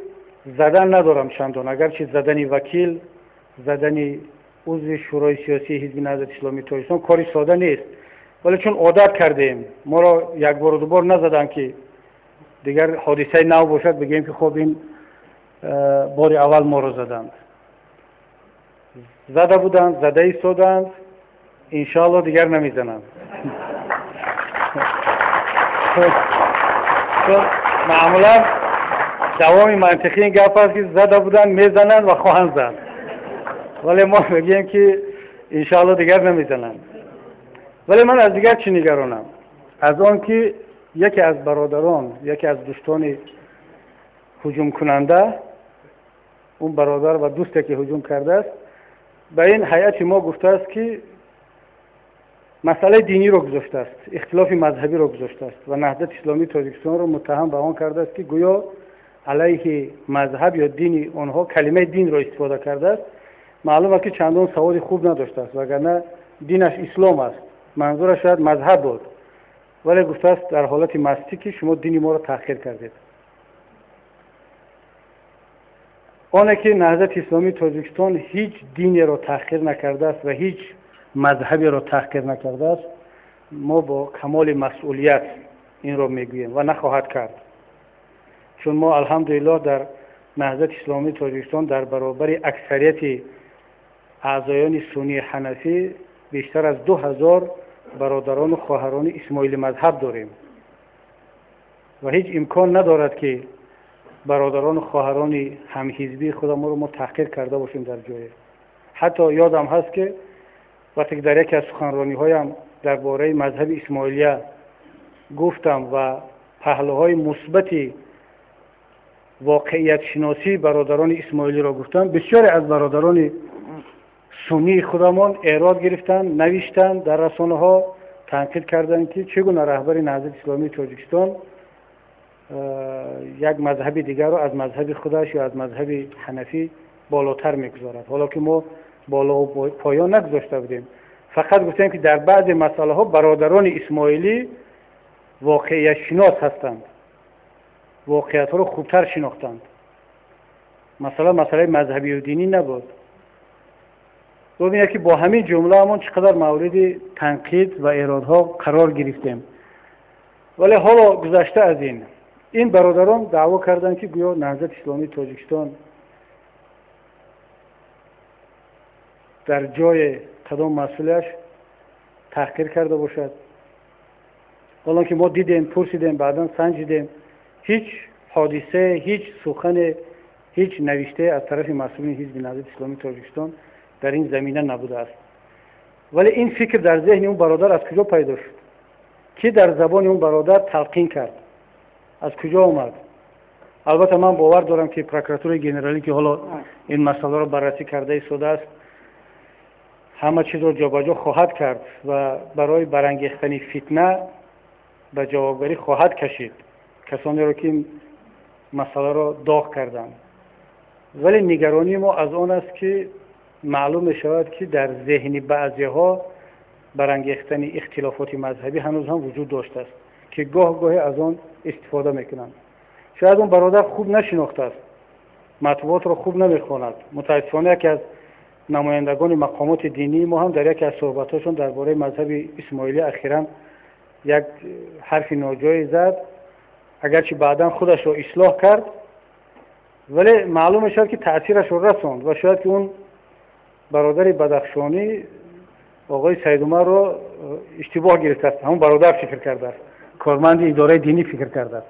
زدن ندارم چندان، اگرچه زدن وکیل، زدن عضو شورای سیاسی حزب نهضت اسلامی تاجیکستان کاری ساده نیست، ولی چون عادت کردیم، ما را یک بار و دو بار نزدن که دیگر حادثه نو باشد بگیم که خب این بار اول ما را زدند. زده بودند، زده ایستادند، انشاءالله دیگر نمیزنند. معمولا دوام منطقی این گپ است که زده بودند میزنند و خواهند زد، ولی ما میگیم که انشاءالله دیگر نمیزنند. ولی من از دیگر چی نگرانم؟ از آن که یکی از برادران، یکی از دوستان هجوم کننده، اون برادر و دوستی که هجوم کرده است، به این هیئت ما گفته است که مسئله دینی رو گذاشته است، اختلاف مذهبی رو گذاشته است و نهضت اسلامی تاجیکستان رو متهم به آن کرده است که گویا علیه مذهب یا دین آنها کلمه دین را استفاده کرده است. معلوم است که چندان سواد خوب نداشته است، وگرنه دینش اسلام است، منظورش شاید مذهب بود، ولی گفته است در حالت مستی که شما دین ما را تأخیر کردید. آنه که نهضت اسلامی تاجیکستان هیچ دینی را تأخیر نکرده است و هیچ مذهبی را تحقیر نکرده است، ما با کمال مسئولیت این را میگوییم و نخواهد کرد. چون ما الحمدلله در نهضت اسلامی تاجیکستان در برابر اکثریت اعضایان سنی حنفی بیشتر از 2000 برادران و خواهران اسماعیلی مذهب داریم و هیچ امکان ندارد که برادران و خواهران همحزبی خودمون رو ما تحقیر کرده باشیم در جای. حتی یادم هست که وقتی در یکی از سخنرانی‌هایم درباره مذهب اسماعیلیه گفتم و پهلوهای مثبت واقعیت شناسی برادران اسماعیلی را گفتم، بسیاری از برادران سنی خودمان اعراض گرفتن، نوشتن در رسانه‌ها، تنقید کردند که چگونه رهبر نهضت اسلامی تاجیکستان یک مذهب دیگر را از مذهب خودش یا از مذهب حنفی بالاتر می‌گذارد، حالا که ما بالا و پایان نگذاشته بودیم. فقط گفتیم که در بعض مسائل ها برادران اسماعیلی واقعیت شناس هستند، واقعیت ها رو خوبتر شناختند. مثلا مسئله مذهبی و دینی نبود. ببینید که با همین جمله همون چقدر مورد تنقید و ایرادها قرار گرفتیم. ولی حالا گذشته از این برادران دعوا کردند که گویا نهضت اسلامی تاجیکستان در جای قدم مسئولیش تحقیر کرده باشد. حالا که ما دیدیم، پرسیدیم، بعدا سنجیدیم، هیچ حادثه، هیچ سخن، هیچ نوشته از طرف مسئولین حزب نهضت اسلامی تاجیکستان در این زمینه نبوده است. ولی این فکر در ذهن اون برادر از کجا پیدا شد؟ کی در زبان اون برادر تلقین کرد؟ از کجا آمد؟ البته من باور دارم که پروکراتور گنرالی که حالا این مسئله را بررسی کرده ایستاده است همه چیز را جابجا خواهد کرد و برای برانگیختن فتنه به جوابگری خواهد کشید کسانی را که این مسئله را داغ کردند. ولی نگرانی ما از آن است که معلوم می شود که در ذهن بعضی ها برانگیختن اختلافات مذهبی هنوز هم وجود داشته است که گاه گاهی از آن استفاده میکنند. شاید اون برادر خوب نشناخته است، مطبوعات را خوب نمیخواند. متاسفانه یکی از نمایندگان مقامات دینی ما هم در یکی از صحبتاشون درباره مذهب اسماعیلی اخیراً یک حرف ناجایی زد، اگرچه بعدا خودش را اصلاح کرد ولی معلوم شد که تأثیرش را رساند و شاید که اون برادر بدخشانی آقای سید عمر را اشتباه گرفته است، همون برادر فکر کرده است، کارمند اداره دینی فکر کرده است،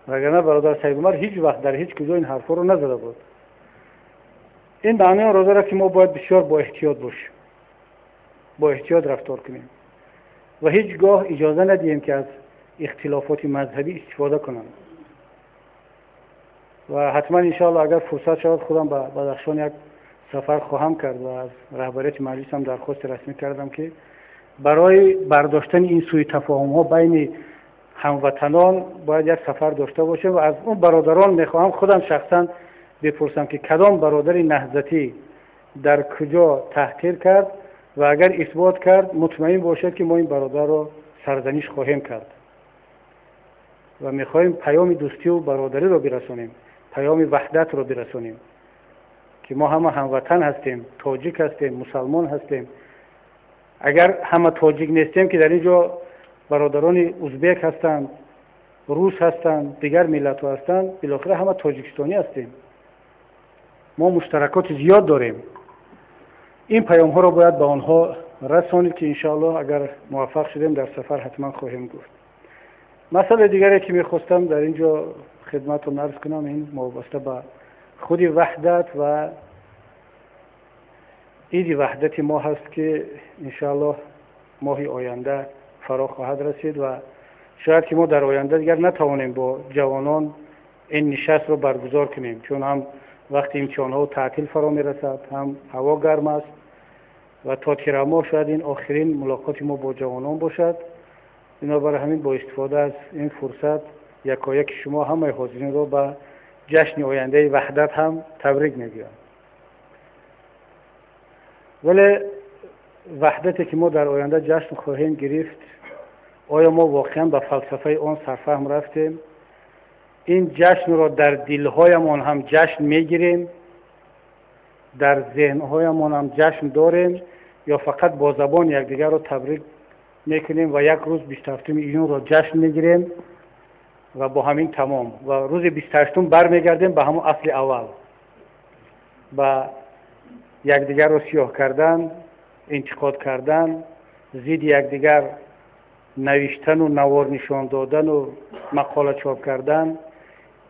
وگرنه برادر سید عمر هیچ وقت در هیچ کجا این حرفا رو نزده بود. این معنی آن را دارد که ما باید بسیار با احتیاط باشیم، با احتیاط رفتار کنیم و هیچگاه اجازه ندهیم که از اختلافات مذهبی استفاده کنند. و حتما انشاءالله اگر فرصت شود خودم به بدخشان یک سفر خواهم کرد و از رهبریت مجلس هم درخواست رسمی کردم که برای برداشتن این سوء تفاهم ها بین هموطنان باید یک سفر داشته باشه و از اون برادران میخواهم خودم شخصا بپرسم که کدام برادر نهضتی در کجا تحقیر کرد و اگر اثبات کرد مطمئن باشد که ما این برادر را سرزنش خواهیم کرد و میخواهیم پیام دوستی و برادری را برسانیم، پیام وحدت را برسانیم که ما همه هموطن هستیم، تاجیک هستیم، مسلمان هستیم. اگر همه تاجیک نیستیم که در اینجا برادران ازبک هستند، روس هستند، دیگر ملت ها هستند، بالاخره همه تاجیکستانی هستیم. ما مشترکات زیاد داریم. این پیام ها را باید به آنها رسانید که انشاءالله اگر موفق شدیم در سفر حتما خواهیم گفت. مسئله دیگری که میخواستم در اینجا خدمتتون عرض کنم این وابسته به خود وحدت و عید وحدت ما هست که انشاءالله ماه آینده فرا خواهد رسید و شاید که ما در آینده دیگر نتوانیم با جوانان این نشست رو برگزار کنیم، چون هم وقتی امتحان‌ها و تعطیل فرا میرسد، هم هوا گرم است و تا تیر ماه شاید این آخرین ملاقات ما با جوانان باشد. بنابراین همین با استفاده از این فرصت یکایک شما همه حاضرین رو به جشن آینده وحدت هم تبریک میگویم. ولی وحدتی که ما در آینده جشن خواهیم گرفت، آیا ما واقعا به فلسفه آن سرفهم رفتیم؟ این جشن را در دلهایمان هم جشن میگیریم، در ذهنهایمان هم جشن داریم، یا فقط با زبان یکدیگر را تبریک میکنیم و یک روز 27 ایون را جشن میگیریم و با همین تمام و روز 28 برمیگردیم به همون اصل اول، با یکدیگر را سیاه کردن، انتقاد کردن، ضد یکدیگر نوشتن و نوار نشان دادن و مقاله چاپ کردن،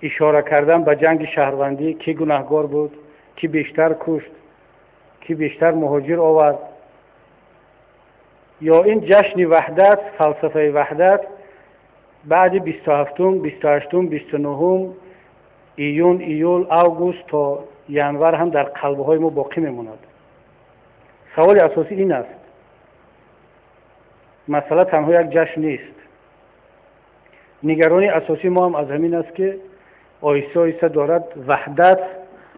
اشاره کردن به جنگ شهروندی، کی گناهکار بود، کی بیشتر کشت، کی بیشتر مهاجر آورد. یا این جشن وحدت، فلسفه وحدت بعد 27 28 29 ایون ایول آگوست تا ینور هم در قلب‌های ما باقی میماند. سوال اساسی این است، مسئله تنها یک جشن نیست. نگرانی اساسی ما هم از همین است که آیسته آیسته دارد وحدت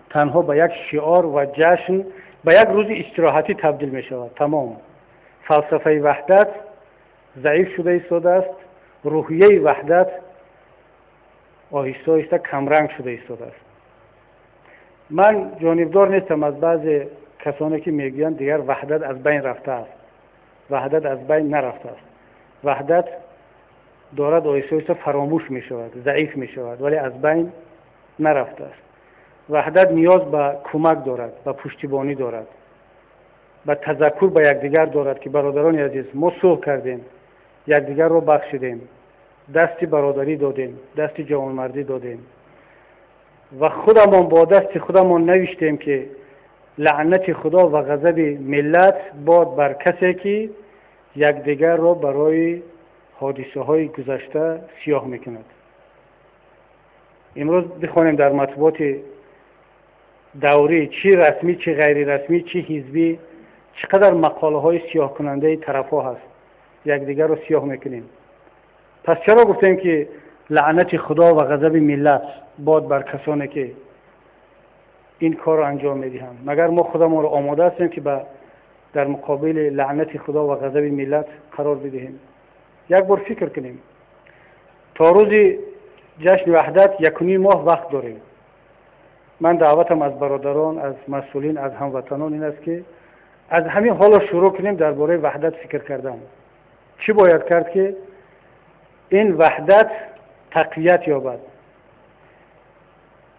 تنها به یک شعار و جشن، به یک روز استراحتی تبدیل می شود. تمام فلسفه وحدت ضعیف شده ایستاده است، روحیه وحدت آیسته آیسته کمرنگ شده ایستاده است. من جانبدار نیستم از بعضی کسانی که میگویند دیگر وحدت از بین رفته است. وحدت از بین نرفته است. وحدت دارد آیسته آیسته فراموش می شود، ضعیف می شود، ولی از بین نرفته است. وحدت نیاز به کمک دارد، به پشتیبانی دارد، به تذکر به یکدیگر دارد که برادران عزیز ما صلح کردیم، یکدیگر را بخشیدیم، دست برادری دادیم، دست جوانمردی دادیم و خودمان با دست خودمان نوشتیم که لعنت خدا و غضب ملت باد بر کسی که یکدیگر را برای حادثه های گذشته سیاه میکند. امروز بخوانیم در مطبوعات دوری، چی رسمی چی غیر رسمی چی حزبی، چقدر مقاله های سیاه کننده طرف ها هست، یکدیگر رو سیاه میکنیم. پس چرا گفتیم که لعنت خدا و غضب ملت باد بر کسانی که این کار رو انجام میدهند؟ مگر ما خودمون رو آماده هستیم که در مقابل لعنت خدا و غضب ملت قرار بدهیم؟ یک بار فکر کنیم. تا روز جشن وحدت 1.5 ماه وقت داریم. من دعوتم از برادران، از مسئولین، از هموطنان این است که از همین حالا شروع کنیم درباره وحدت فکر کردن. چی باید کرد که این وحدت تقویت یابد؟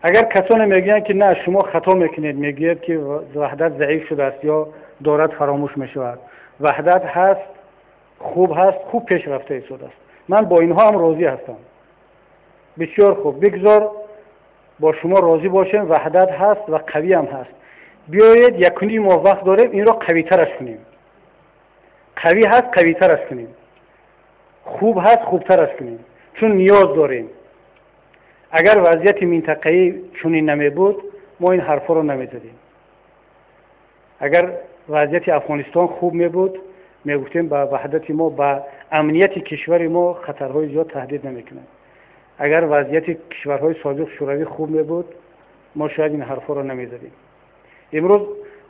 اگر کسانی میگن که نه شما خطا میکنید، میگید که وحدت ضعیف شده است یا دارد فراموش میشود، وحدت هست، خوب پیش رفته ایستاده است. من با اینها هم راضی هستم. بسیار خوب، بگذار با شما راضی باشیم. وحدت هست و قوی هم هست. بیایید 1.5 ماه وقت داریم این را قوی ترش کنیم. قوی هست قوی ترش کنیم. خوب هست خوبترش کنیم. چون نیاز داریم. اگر وضعیت منطقه‌ای چنین نمی بود ما این حرفا رو نمی‌زدیم. اگر وضعیت افغانستان خوب می بود میگفتیم با وحدت ما، با امنیت کشور ما خطرهای زیاد تهدید نمی‌کنه. اگر وضعیت کشورهای سابق شوروی خوب می بود ما شاید این حرفا رو نمی‌زدیم. امروز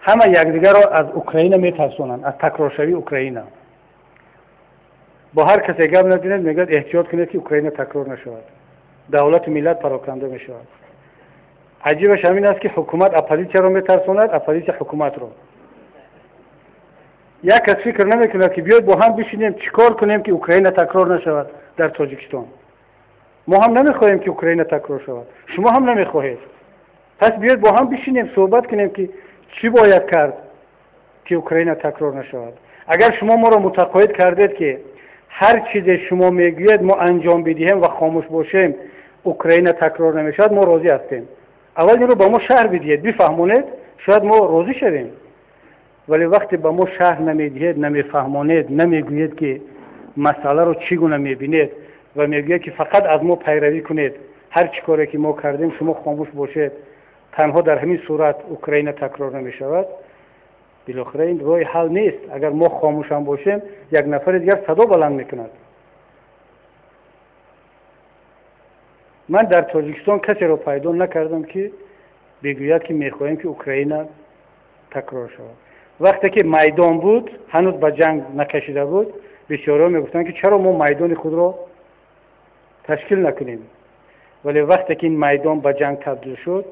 همه یکدیگر را از اوکراین میترسونند، از تکرارشوی اوکراین. با هر کسی گپ نزنید میگه احتیاط کنید که اوکراین تکرار نشود، دولت ملت پراکنده میشود. عجیبش همین است که حکومت اپوزیسیون رو میترسوند، اپوزیسیون حکومت رو. یک کس فکر نمیکنه که بیاید با هم بشینیم چیکار کنیم که اوکراین تکرار نشود در تاجیکستان. ما هم نمیخواهیم که اوکراین تکرار شود، شما هم نمیخواهید. پس بیاید با هم بشینیم صحبت کنیم که چی باید کرد که اوکراین تکرار نشود. اگر شما ما را متقاعد کردید که هر چیز شما میگوید ما انجام بدهیم و خاموش باشیم اوکراین تکرار نمیشود، ما راضی هستیم. اول این رو با ما شرح بدهید، بفهمونید، شاید ما راضی شویم. ولی وقتی با ما شرح نمیدهید، نمیفهمونید، نمیگویید که مسئله رو چگونه میبینید و میگویید که فقط از ما پیروی کنید، هر چی کاری که ما کردیم شما خاموش باشید، تنها در همین صورت اوکراین تکرار نمیشود، بالاخره این راه حل نیست. اگر ما خاموش هم باشیم یک نفر دیگر صدا بلند میکند. من در تاجیکستان کسی رو پیدا نکردم که بگوید که میخواهیم که اوکراین تکرار شود. وقتی که میدان بود، هنوز به جنگ نکشیده بود، بسیارا میگفتن که چرا ما میدان خود رو تشکیل نکنیم. ولی وقتی که این میدان به جنگ تبدیل شد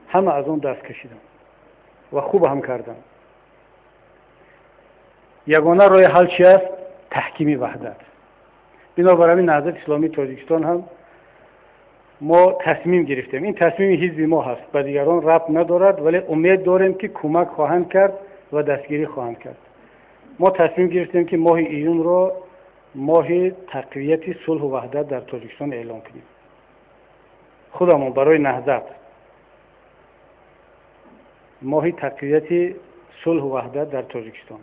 همه از اون دست کشیدن و خوب هم کردن. یگانه راه حل چی است؟ تحکیم وحدت. بنابراین نهضت اسلامی تاجیکستان هم ما تصمیم گرفتیم. این تصمیم حزب ما هست، به دیگران ربط ندارد، ولی امید داریم که کمک خواهند کرد و دستگیری خواهند کرد. ما تصمیم گرفتیم که ماه ایون را ماه تقویت صلح و وحدت در تاجیکستان اعلام کنیم. خودمون برای نهضت ماه تقویت صلح و وحدت در تاجیکستان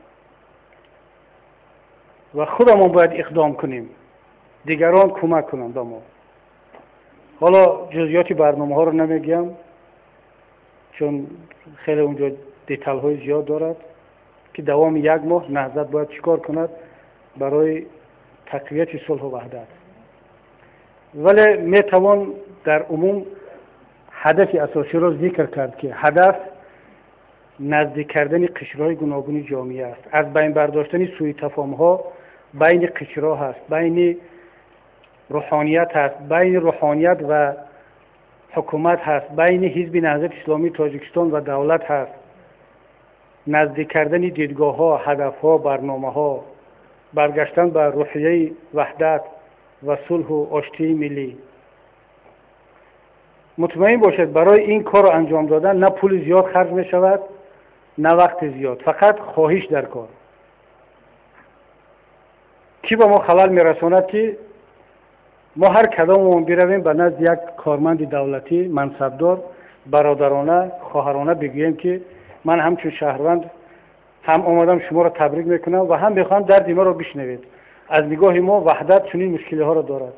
و خودمون باید اقدام کنیم، دیگران کمک کنند به ما. حالا جزئیات برنامه ها رو نمیگم چون خیلی اونجا دیتیل های زیاد دارد که دوام 1 ماه نهضت باید چیکار کند برای تقویت صلح و وحدت. ولی میتوان در عموم هدف اساسی را ذکر کرد که هدف نزدیک کردن قشرهای گوناگون جامعه است، از بین برداشتن سوء تفاهم‌ها بین قشرها هست، بین روحانیت هست، بین روحانیت و حکومت هست، بین حزب نهضت اسلامی تاجیکستان و دولت هست، نزدیک کردن دیدگاه‌ها، هدف‌ها، برنامه‌ها، برگشتن به روحیه وحدت و صلح و آشتی ملی. مطمئن باشید برای این کار انجام دادن نه پول زیاد خرج می شود نه وقت زیاد، فقط خواهش در کار. کی به ما خلل می رساند که ما هر کداممون برویم به نزد یک کارمند دولتی منصبدار برادرانه خواهرانه بگوییم که من همچون شهروند هم آمدم شما را تبریک میکنم و هم میخوام درد ما را بشنوید. از نگاه ما وحدت چنین مشکلی ها را دارد،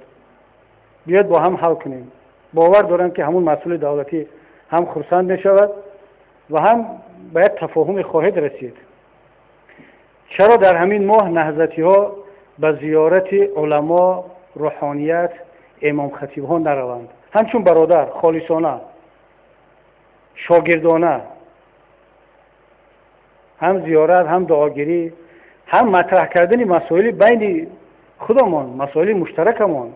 بیاید با هم حل کنیم. باور دارم که همون مسئول دولتی هم خرسند می شود و هم باید تفاهم خواهد رسید. چرا در همین ماه نهضتی ها به زیارت علما، روحانیت، امام خطیب ها نروند؟ همچون برادر خالصانه، شاگردانه، هم زیارت، هم دعاگیری، هم مطرح کردن مسائل بین خودمان، مسائل مشترکمان.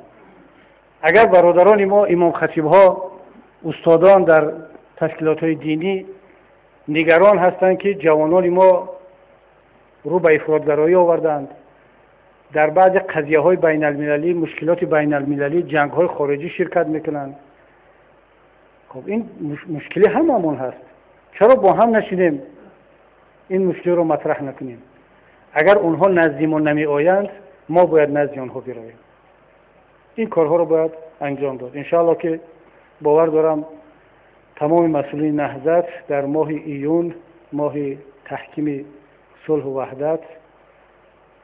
اگر برادران ما امام خطیب ها، استادان در تشکیلات های دینی نگران هستند که جوانان ما رو به افراطگرایی آوردند، در بعض قضیه های بین المللی، مشکلات بین المللی، جنگ های خارجی شرکت میکنند، خب این مشکلی هممون هست. چرا با هم نشینیم این مشکل رو مطرح نکنیم؟ اگر اونها نزدیمون نمی آیند ما باید نزد اونها برویم. این کارها رو باید انجام داد. انشاءالله که باور دارم تمام مسئولین نهضت در ماه ایون، ماه تحکیم صلح و وحدت،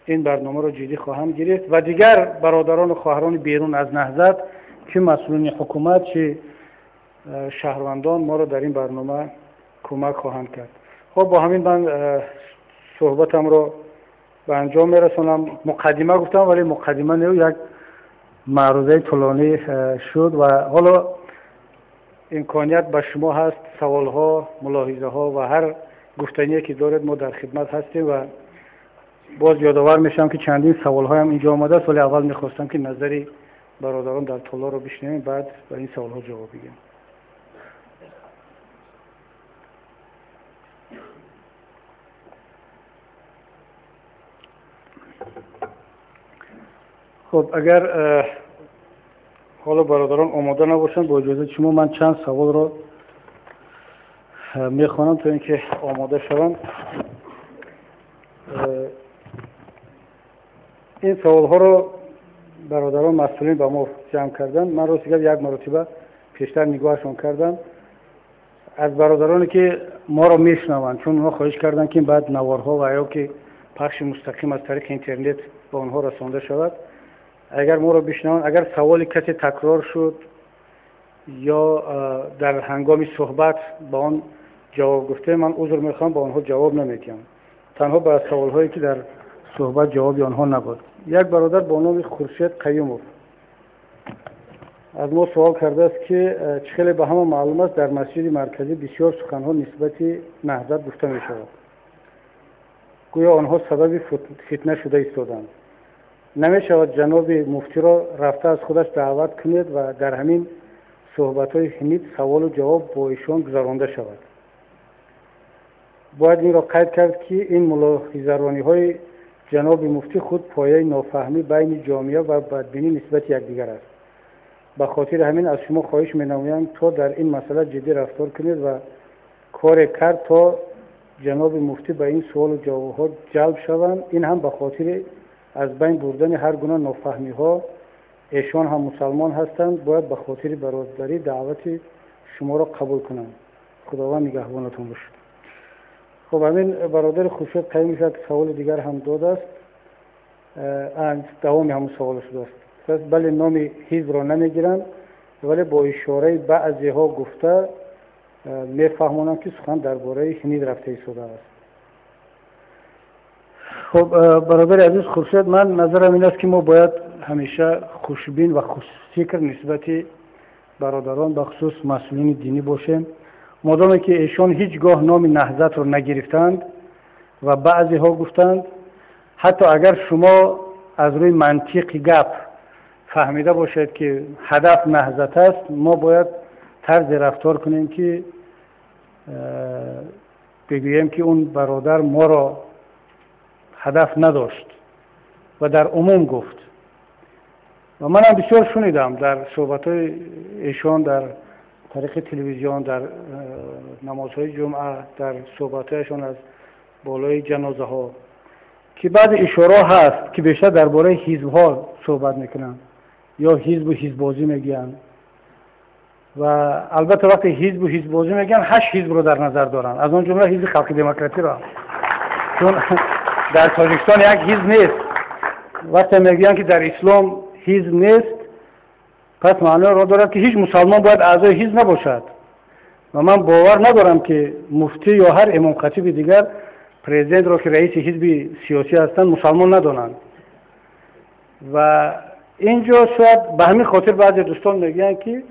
این برنامه رو جدی خواهم گرفت و دیگر برادران و خواهران بیرون از نهضت که مسئولین حکومت چه شهروندان ما رو در این برنامه کمک خواهند کرد. خب با همین من صحبتم رو به انجام میرسونم. مقدمه گفتم ولی مقدمه نه، یک معروضه طولانی شد و حالا امکانیت به شما هست سوال ها، ملاحظه ها و هر گفتنی که دارید ما در خدمت هستیم. و باز یادآور میشم که چندین سوال های هم اینجا آمده است ولی اول میخواستم که نظری برادران در طلا رو بشنویم، بعد به این سوال ها جواب بگیم. خب اگر حالا برادران آماده نباشن با اجازه شما من چند سوال رو میخوانم تا اینکه آماده شوند. این سوال ها رو برادران مسئولین به ما جمع کردن. من رو دیگر یک مرتبه پیشتر نگاهشون کردم. از برادرانی که ما رو میشنوند، چون ما خواهش کردن که بعد نوارها و یا که پخش مستقیم از طریق اینترنت به آنها رسانده شود، اگر ما رو بشنوند، اگر سوال کسی تکرار شد یا در هنگام صحبت با آن جواب گفته، من عذر میخوام با آنها جواب نمیدم، تنها به سوال هایی که در صحبت جوابی آنها نبود. یک برادر با نام خورشید قیوموف از ما سوال کرده است که خیلی به همه معلوم است در مسجد مرکزی بسیار سخنها نسبت نهضت گفته می شود، گویا آنها سبب فتنه شده ایستادند. نمی شود جناب مفتی را رفته از خودش دعوت کنید و در همین صحبت های حمید سوال و جواب با ایشان گذرانده شود؟ باید این را قید کرد که این ملاحظه‌رانی های جناب مفتی خود پایه نافهمی بین جامعه و بدبینی نسبت یکدیگر است. به خاطر همین از شما خواهش می‌نمایم تا در این مسئله جدی رفتار کنید و کار کرد تا جناب مفتی به این سوال و جواب‌ها جلب شوند. این هم به خاطر از بین بردن هر گونه نافهمی‌ها، ایشان هم مسلمان هستند، باید به خاطر برادری دعوت شما را قبول کنند. خداوند نگهبانتون باشد. خب همین برادر خورشید قیوموف یک سوال دیگر هم داده است، دوام همون سوال شده است. بله نام حزب را نمیگیرند ولی با اشاره بعضی ها گفته میفهمونند که سخن درباره حمید رفته ایستاده است. خب برادر عزیز خورشید، من نظرم این است که ما باید همیشه خوشبین و خوشفکر نسبت برادران به خصوص مسئولین دینی باشیم. مادامی که ایشان هیچگاه نام نهضت را نگرفتند و بعضی ها گفتند، حتی اگر شما از روی منطق گپ فهمیده باشید که هدف نهضت است، ما باید طرز رفتار کنیم که بگوییم که اون برادر ما را هدف نداشت و در عموم گفت. و من هم بسیار شنیدم در صحبت‌های ایشان در طریق تلویزیون، در نمازهای جمعه، در صحبت‌هایشان از بالای جنازه ها که بعض اشاره هست که بیشتر درباره حزب ها صحبت میکنن یا حزب و حزبازی میگن و البته وقتی حزب و حزبازی میگن 8 حزب رو در نظر دارن، از اون جمله حزب خلق دموکراتی را، چون در تاجیکستان یک حزب نیست. وقتی میگن که در اسلام حزب نیست، پس معنی را دارد که هیچ مسلمان باید اعضای حزب نباشد و من باور ندارم که مفتی یا هر امام خطیب دیگر پرزیدنت را که رئیس حزب سیاسی هستند مسلمان ندانند. و اینجا شاید به همین خاطر بعضی دوستان میگن که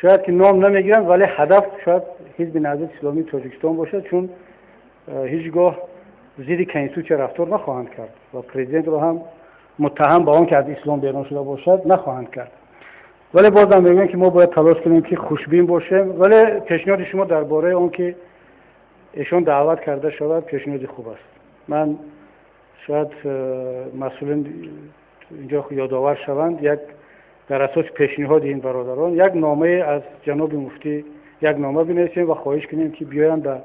شاید که نام نمیگیرن ولی هدف شاید حزب نهضت اسلامی تاجیکستان باشد، چون هیچگاه ضد کنستیتوسیون رفتار نخواهند کرد و پرزیدنت را هم متهم به آن که از اسلام بیرون شده باشد نخواهند کرد. ولی بازم میگن که ما باید تلاش کنیم که خوشبین باشیم. ولی پیشنهاد شما درباره اون که ایشان دعوت کرده شود پیشنهاد خوب است. من شاید مسئولین اینجا یادآور شوند، یک در اساس پیشنهاد این برادران یک نامه از جناب مفتی یک نامه بنویسیم و خواهش کنیم که بیایند به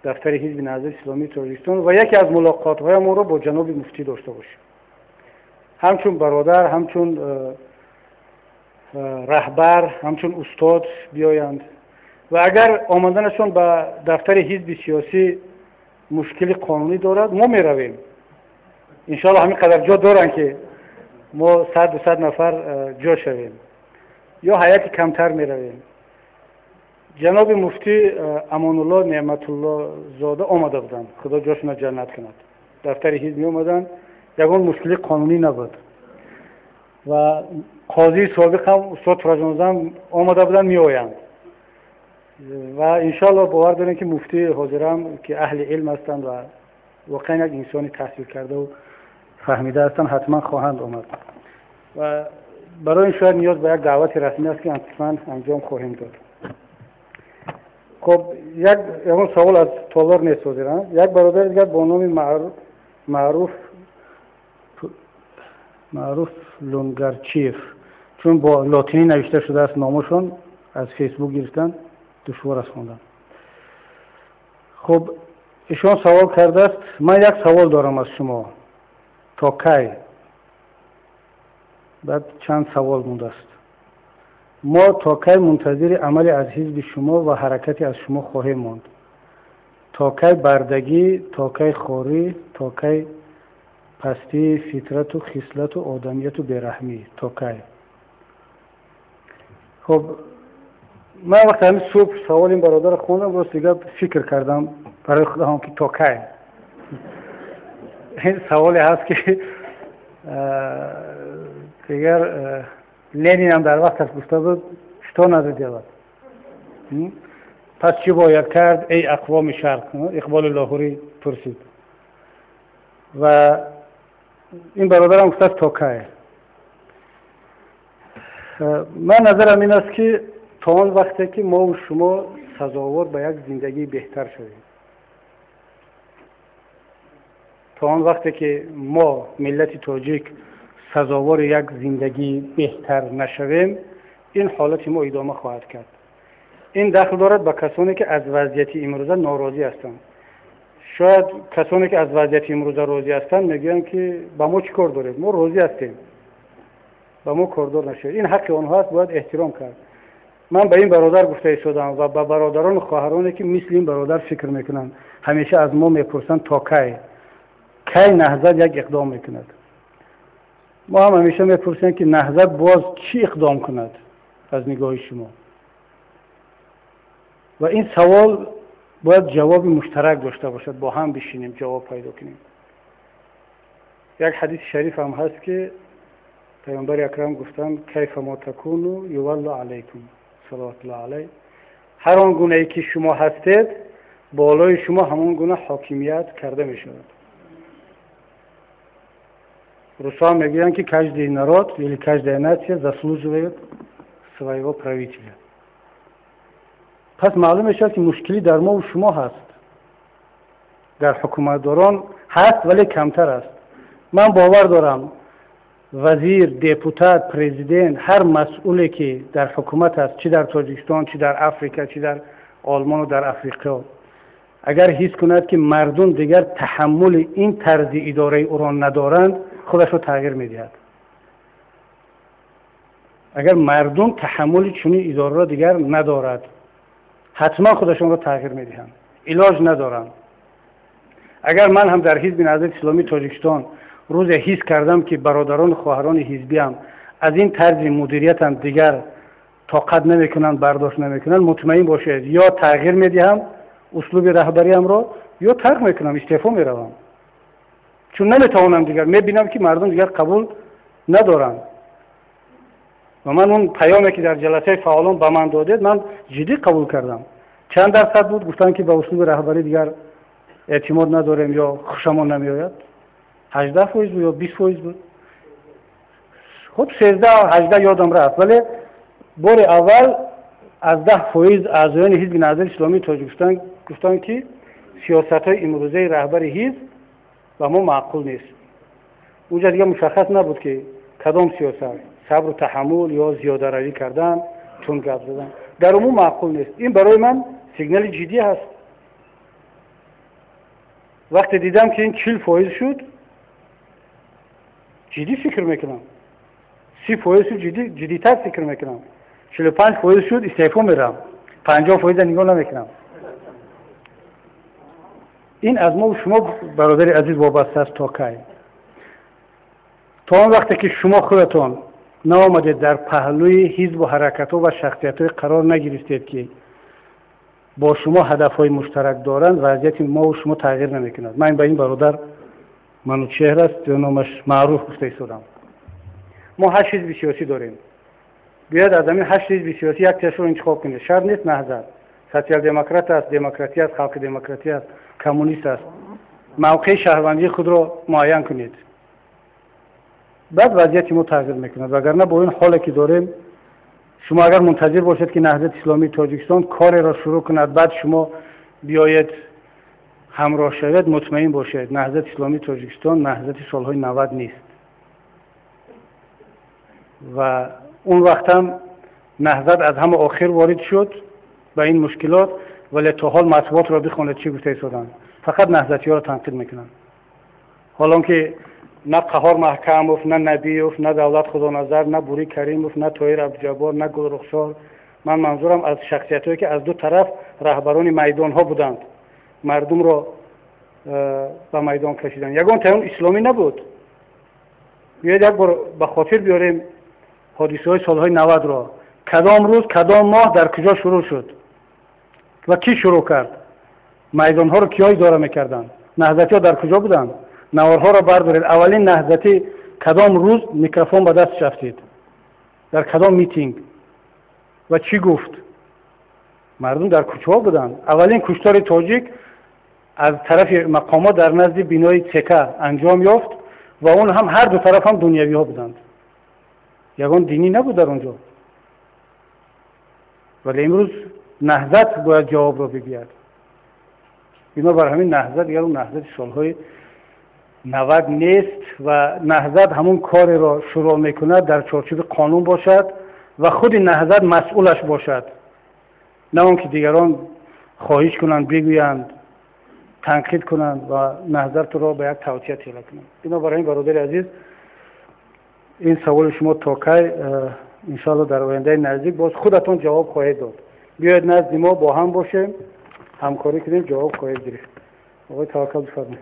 دفتر حزب نهضت اسلامی تاجیکستان و یکی از ملاقات‌های ما رو با جناب مفتی داشته باشیم، همچون برادر، همچون رهبر، همچون استاد بیایند و اگر آمدنشون به دفتر حزب سیاسی مشکل قانونی دارد ما میرویم. انشاءالله همین قدر جا دارن که ما 100-200 نفر جا شویم یا هیئت کمتر میرویم. جناب مفتی امان الله نعمت الله زاده آمده بودند، خدا جاشون جنت کند، دفتر حزب می آمدن، یگان مشکل قانونی نبود و قاضی سابق هم استاد فرجانزم آمده بودن می آیند و انشاءالله باور داریم که مفتی حاضرم که اهل علم هستند و واقعا یک انسانی تحصیل کرده و فهمیده هستند حتما خواهند آمد و برای این شاید نیاز به یک دعوت رسمی است که حتما انجام خواهیم داد. خب یک سوال از تالار نیست حاضرم. یک برادر دیگر با نام معروف لونگرچیف، چون با لاتینی نوشته شده است نامشون، از فیسبوک گرفتن، دشوار است خوندن. خب ایشون سوال کرده است، من یک سوال دارم از شما، تا کی؟ بعد چند سوال مونده است. ما تا کی منتظر عمل از حزب شما و حرکتی از شما خواهیم ماند؟ تا کی بردگی، تا کی خواری، تا کی پستی فطرت و خصلت و آدمیت و بیرحمی، تا کی؟ خب من وقتی همین صبح سوال این برادر خوندم راست دیگه فکر کردم برای خودم که تا کی. این سوالی هست که دیگر لنین هم در وقت گفته بود شتا ندارد. پس چی باید کرد ای اقوام شرق؟ اقبال لاهوری پرسید و این برادر هم گفته تا کی. من نظرم این است که تا آن وقتی که ما و شما سزاوار به یک زندگی بهتر شویم، تا آن وقتی که ما ملت تاجیک سزاوار یک زندگی بهتر نشویم، این حالت ما ادامه خواهد کرد. این دخل دارد به کسانی که از وضعیت امروزه ناراضی هستند. شاید کسانی که از وضعیت امروزه راضی هستند میگن که با ما چی کار دارید؟ ما راضی هستیم، با ما کاردار نشید. این حق آنها است، باید احترام کرد. من به این برادر گفته ایستادم و به برادران و خواهرانی که مثل این برادر فکر میکنند، همیشه از ما میپرسند تا کی نهضت یک اقدام میکند. ما هم همیشه میپرسیم که نهضت باز چی اقدام کند از نگاه شما؟ و این سوال باید جواب مشترک داشته باشد، با هم بشینیم جواب پیدا کنیم. یک حدیث شریف هم هست که پیامبر اکرم گفتن کیف ما تکونوا یولی علیکم صلوات الله علیه، هر آن گونه ای که شما هستید بالای شما همون گونه حاکمیت کرده می شود. Руса میگن که каждый народ или каждая нация заслуживает своего правителя. پس معلوم میشه که مشکلی در ما و شما هست، در حکومتداران هست ولی کمتر است. من باور دارم وزیر، دپوتات، پرزیدنت، هر مسئولی که در حکومت است، چی در تاجیکستان، چی در افریقا، چی در آلمان و در افریقا، اگر حس کند که مردم دیگر تحمل این طرز اداره او را ندارند، خودش را تغییر میدهد. اگر مردم تحمل چنین اداره را دیگر ندارد، حتما خودشون را تغییر میدهند، علاج ندارند. اگر من هم در حزب نهضت اسلامی تاجیکستان روز حس کردم که برادران و خواهران حزبی هم از این طرز مدیریت هم دیگر طاقت نمیکنن، برداشت نمیکنن، مطمئن باشید یا تغییر میدهم اسلوب رهبری هم رو یا ترک میکنم، استعفا میروم. چون نمیتوانم دیگر، میبینم که مردم دیگر قبول ندارن. و من اون پیامی که در جلسه فعالان به من دادید من جدی قبول کردم. چند درصد بود؟ گفتن که به اسلوب رهبری دیگر اعتماد نداریم یا خوشمون نمیآید. 18% بود یا 20% بود. خود 13 و 18 یادم رفت، ولی بار اول از 10% اعضایان حزب نهضت اسلامی تاجیکستان گفتن که سیاست‌های امروزه رهبر حزب و ما معقول نیست. اونجا دیگه مشخص نبود که کدام سیاست، صبر و تحمل یا زیاده روی کردن، چون گپ زدن. در عموم معقول نیست. این برای من سیگنال جدی هست. وقتی دیدم که این 40% شد جدی فکر میکنم، 30% شد جدی‌تر فکر میکنم، 45% شد استعفا میرم، 50% نگاه نمیکنم. این از ما و شما برادر عزیز وابسته است. تا کی؟ تا اون وقتی که شما خودتون نآمدید در پهلوی حزب و حرکت‌ها و شخصیت‌های قرار نگرفتید که با شما هدف‌های مشترک دارند، وضعیت ما و شما تغییر نمی‌کند. من به این برادر منوچهر است، نامش معروف گفته ایستادم. ما 8 حزب سیاسی داریم. بیاید از همین 8 حزب سیاسی یک تاشو انتخاب کنید. شرط نیست نهضت، سوسیال دموکرات است، دموکراتی است، خلق دموکراتی است، کمونیست است. موقع شهروندی خود را معین کنید. بعد وضعیت ما تغییر میکند. وگرنه با این حالی که داریم، شما اگر منتظر باشید که نهضت اسلامی تاجیکستان کار را شروع کند بعد شما بیایید همراه شوید، مطمئن باشید نهضت اسلامی تاجیکستان نهضت سالهای 90 نیست. و اون وقت هم نهضت از همه آخر وارد شد به این مشکلات، ولی تا حال مطبوعات را بخونید چی گفته ایستادن. فقط نهضتی ها را تنقید میکنن. حالا که نه قهار محکموف، نه نبیوف، نه دولت خدا نظر، نه بوری کریموف، نه طاهر عبدالجبار، نه گل رخسار. من منظورم از شخصیت هایی که از دو طرف رهبران میدان ها بودند، مردم را به میدان کشیدند. یگان تیم اسلامی نبود. بیاید یک بار به خاطر بیاریم حادثه های سالهای 90 را. کدام روز، کدام ماه، در کجا شروع شد و کی شروع کرد؟ میدان ها رو کیای اداره میکردند؟ نهضتی ها در کجا بودند؟ نوارها را بردارید. اولین نهضتی کدام روز میکروفون به دست گرفتید؟ در کدام میتینگ و چی گفت؟ مردم در کوچه ها بودند. اولین کشتار تاجیک از طرف مقامات در نزد بینای تکه انجام یافت و اون هم هر دو طرف هم دنیوی ها بودند. یگان دینی نبود در اونجا. ولی امروز نهضت باید جواب را بگیرد. اینا بر همین نهضت دیگر اون نهضت سالهای 90 نیست و نهضت همون کار را شروع میکند در چارچوب قانون باشد و خود نهضت مسئولش باشد، نه اون که دیگران خواهش کنند، بگویند، تنقید کنند و نهضت را به یک توطئه تبدیل کنند. اینا برای این برادر عزیز این سوال شما تا کی انشاءالله در آینده نزدیک باز خودتون جواب خواهید داد. بیاید نزد ما با هم باشیم، همکاری کنیم، جواب خواهید گرفت. آقای توکل بفرمایید.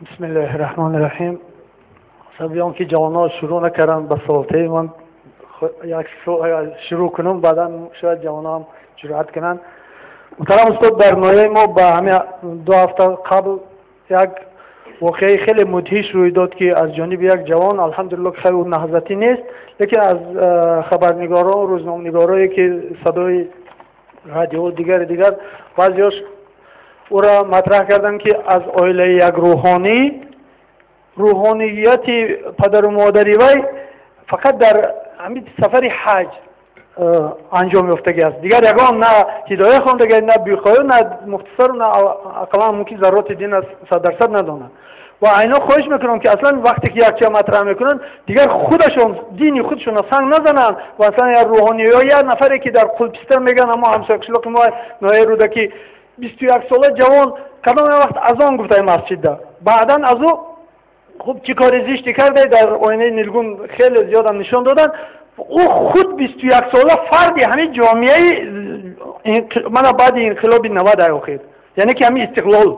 بسم الله الرحمن الرحیم. سبیان که جوانان شروع نکردن به سلطه، من یک شروع کنم، بعدا شاید جوانان هم جرأت کنن. محترم استاد، در نایه ما به همین 2 هفته قبل یک واقعی خیلی مدهش روی داد که از جانب یک جوان، الحمدلله که خیلی اون نهضتی نیست، لیکن از خبرنگاران و روزنامه‌نگارایی که صدای رادیو دیگر بعضیاش او را مطرح کردن که از عائله یک روحانیت پدر و مادری وی فقط در همین سفر حج انجام یافتگی است. دیگر یگان نه هدایه خواندگی، نه بیخواهی، نه مختصر، نه اقلا ممکن ضرورت دین از 100% ندانند. و اینا خواهش میکنم که اصلا وقتی که یک چیز مطرح میکنن دیگر خودشون دینی خودشون را سنگ نزنن و اصلا یا روحانی یا یک نفری که در قلپستر میگن اما همسایه‌قشلاق ما نایه رودکی 21 ساله جوان کدام وقت اذان گفته مسجد ده، بعدا از او خوب چی کار زشتی کرده در آینه نیلگون خیلی زیاد هم نشان دادن. او خود 21 ساله فردی همین جامعه من بعد انقلاب 90 اخیر، یعنی که همین استقلال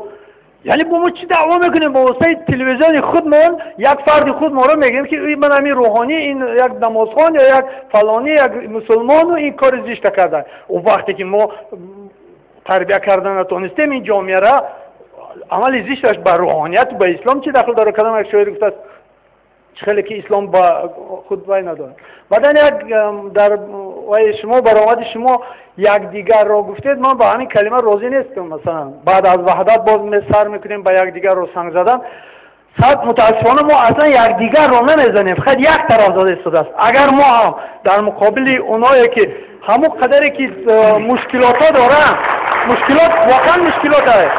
یعنی با ما چی دعوا میکنیم؟ با واسطه تلویزیون خودمون یک فرد خود ما رو میگیم که من همین روحانی، این یک نمازخوان یا یک فلانی، یک مسلمان و این کار زشت کردن. و وقتی که ما تربیت کردن نتونستیم این جامعه را، عمل زشتش به روحانیت و به اسلام چی دخل داره؟ کلام یک شاعر گفته است خیلی که اسلام با خود وای نداره. بعدن یک در شما برآمد شما یک دیگر را گفتید، من با همین کلمه راضی نیستم. مثلا بعد از وحدت باز سر میکنیم به یک دیگر رو سنگ زدن. صد متاسفانه ما اصلا یک دیگر رو نمیزنیم، فقط یک طرف زده شده است. اگر ما هم در مقابل اونایی که همون قدری که مشکلات ها دارن، مشکلات واقعا مشکلات هست،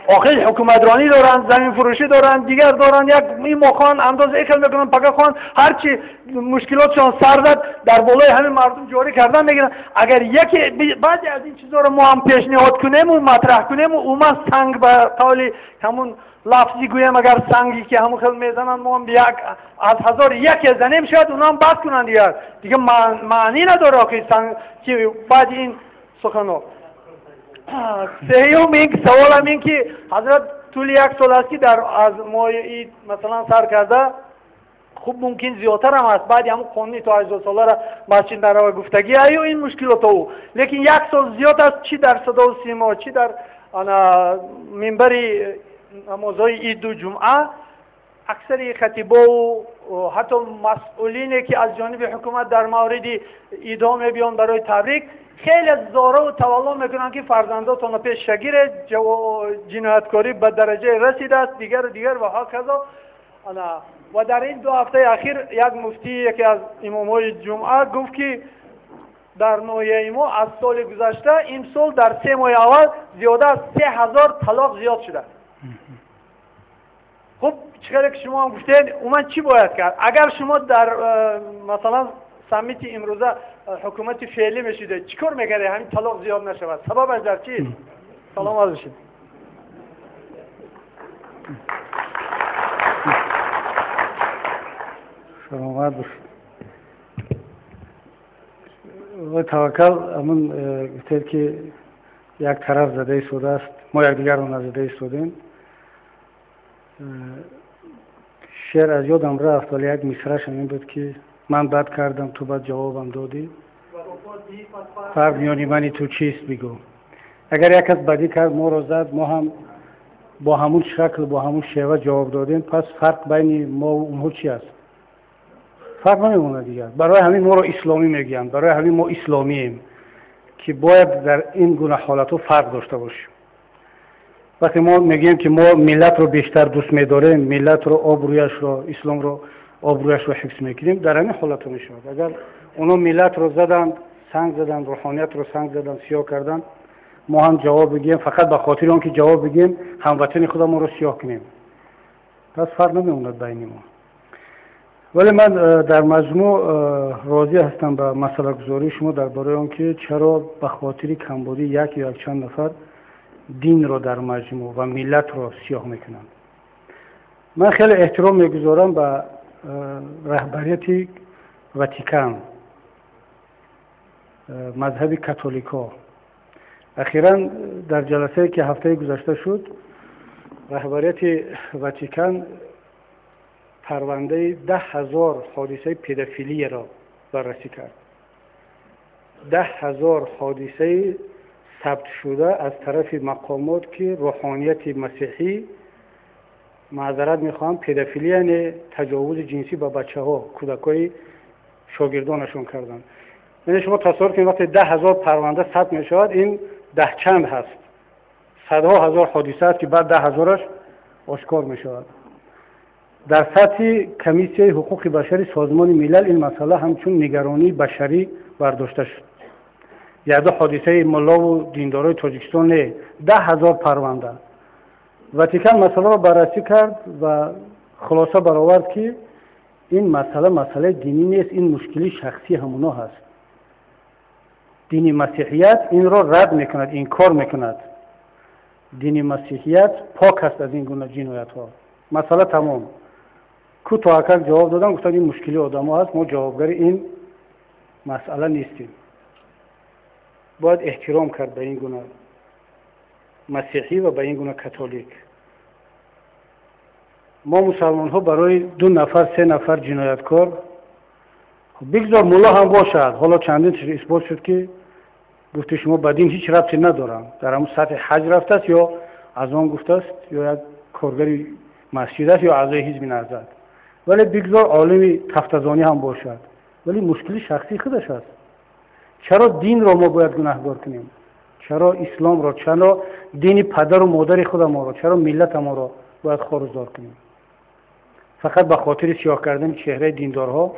آخر حکومترانی دارن، زمین فروشی دارن، دیگر دارن، یک این مکان انداز اکل میکنن، پکا خان هرچی مشکلاتشون سر زد در بالای همین مردم جاری کردن میگیرن. اگر یکی بعضی از این چیزا رو ما هم پیشنهاد کنیم و مطرح کنیم و اومد سنگ به قول همون لفظی گویم، اگر سنگی که همون خیلی میزنن ما هم یک از هزار یکی زنیم، شاید اونا هم بس کنن دیگه معنی نداره که سنگ که بعد این سخنو سهیوم این سوالم این که حضرت طول یک سال است که در از ماه عید مثلا سر کرده، خوب ممکن زیادتر هم است، بعد همون قانونی تا 80 ساله را مسجد در روی گفتگی ایو این مشکلات او، لیکن یک سال زیاد است، چی در صدا و سیما، چی در منبر نمازهای عید و جمعه، اکثر خطیبا و حتی مسئولینی که از جانب حکومت در مورد ایدها میبیان برای تبریک، خیلی زاره و تولا میکنن که فرزنداتون پیش شگیر جنایتکاری به درجه رسیده است، دیگر و هاکذا. و در این 2 هفته اخیر یک مفتی یکی از امامای جمعه گفت که در ناحیه ما از سال گذشته این سال در 3 ماه اول زیاده از 3000 طلاق زیاد شده. خب چقدر که شما هم گفتید اومن چی باید کرد؟ اگر شما در مثلا سمیت امروزه حکومت فعلی میشیده چیکار میکرده همین طلاق زیاد نشود؟ سببش در چی؟ سلام عرض بشید. سلامت باشید. و توکل همون گفتید که یک طرف زده شده است، ما یک دیگر رو نزده ایستادیم. شعر از یادم رفت ولی یک مصرعش همین بود که من بد کردم تو بد جوابم دادی، فرق میان من تو چیست بگو. اگر یک کس بدی کرد ما رو زد، ما هم با همون شکل با همون شیوه جواب دادیم، پس فرق بین ما و اونها چی است؟ فرق نمیمونه دیگر. برای همین ما رو اسلامی میگن، برای همین ما اسلامیم که باید در این گونه حالتو فرق داشته باشیم. وقتی ما میگیم که ما ملت رو بیشتر دوست می‌داریم، ملت رو آبرویش رو، اسلام رو آبرویش رو حفظ می‌کنیم، در این حالت میشه. اگر اونا ملت رو زدن، سنگ زدن، روحانیت رو سنگ زدن، سیاه کردن، ما هم جواب بگیم فقط به خاطر اون که جواب بگیم هموطن خودمون رو سیاه کنیم، پس فرق نمیمونه بین ما. ولی من در مجموع راضی هستم به مسئله گذاری شما درباره اون که چرا به خاطر کمبودی یک یا چند نفر دین رو در مجموع و ملت رو سیاه میکنند. من خیلی احترام میگذارم به رهبریت واتیکان، مذهب کاتولیکا. اخیراً در جلسه که هفته گذشته شد، رهبریت واتیکان پرونده 10,000 حادثه پدافیلی را بررسی کرد. 10,000 حادثه ثبت شده از طرف مقامات که روحانیت مسیحی، معذرت میخوام، پدافیلی یعنی تجاوز جنسی به بچه ها، کودکای شاگردانشون کردن. یعنی شما تصور کنید وقتی 10,000 پرونده ثبت میشود، این 10 چند هست، صدها هزار حادثه است که بعد 10,000ش آشکار میشود. در سطح کمیسیون حقوق بشری سازمان ملل این مسئله همچون نگرانی بشری برداشته شد. یاد حادثه ملا و دیندارای تاجیکستان نه، 10,000 پرونده. واتیکان مسئله را بررسی کرد و خلاصه برآورد که این مسئله دینی نیست، این مشکلی شخصی همونا هست. دین مسیحیت این را رد میکند، انکار میکند. دین مسیحیت پاک است از این گونه جنایت ها. مسئله تمام. کو تا اکر جواب دادن، گفتن این مشکلی آدم ها هست، ما جوابگر این مسئله نیستیم. باید احترام کرد به این گونه مسیحی و به این گونه کاتولیک. ما مسلمان ها برای 2 نفر 3 نفر جنایتکار بگذار مولا هم باشد، حالا چندین اثبات شد که گفته شما به دین هیچ ربطی ندارم، در همون سطح حج رفته است یا از آن گفته است یا یک کارگری مسجد است یا اعضای حزب نهضت، ولی بگذار عالم تفتزانی هم باشد، ولی مشکلی شخصی خودش است. چرا دین را ما باید گناهکار کنیم؟ چرا اسلام را، چرا دین پدر و مادر خود ما را، چرا ملت ما را باید خارزار کنیم؟ فقط به خاطر سیاه کردن چهره دیندارها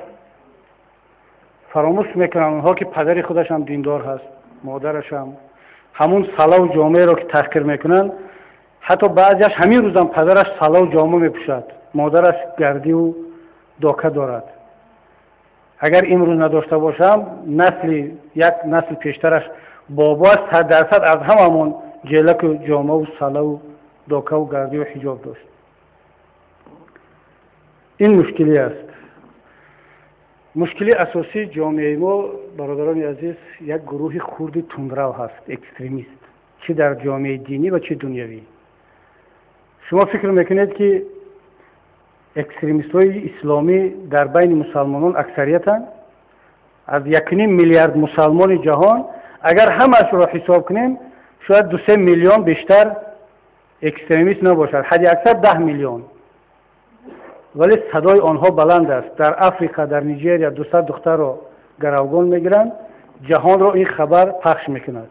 فراموش میکنن اونها که پدر خودش هم دیندار هست، مادرش هم. همون سلا و جامعه را که تحقیر میکنن، حتی بعضیش همین روز هم پدرش سلا و جامعه میپوشد، مادرش گردی و داکه دارد. اگر امروز نداشته باشم یک نسل پیشترش بابا 100% از همون جلک و جامعه و سلا و داکه و گردی و حجاب داشت. این مشکلی است. مشکلی اساسی جامعه ما برادران عزیز یک گروه خرد تندرو هست، اکستریمیست، چه در جامعه دینی و چه دنیوی. شما فکر میکنید که اکستریمیست های اسلامی در بین مسلمانان اکثریتن؟ از 1.5 میلیارد مسلمان جهان اگر همش را حساب کنیم شاید 2-3 میلیون بیشتر اکستریمیست نباشد، حد اکثر 10 میلیون. ولی صدای آنها بلند است. در افریقا، در نیجریه 200 دختر را گروگان میگیرند، جهان را این خبر پخش میکند.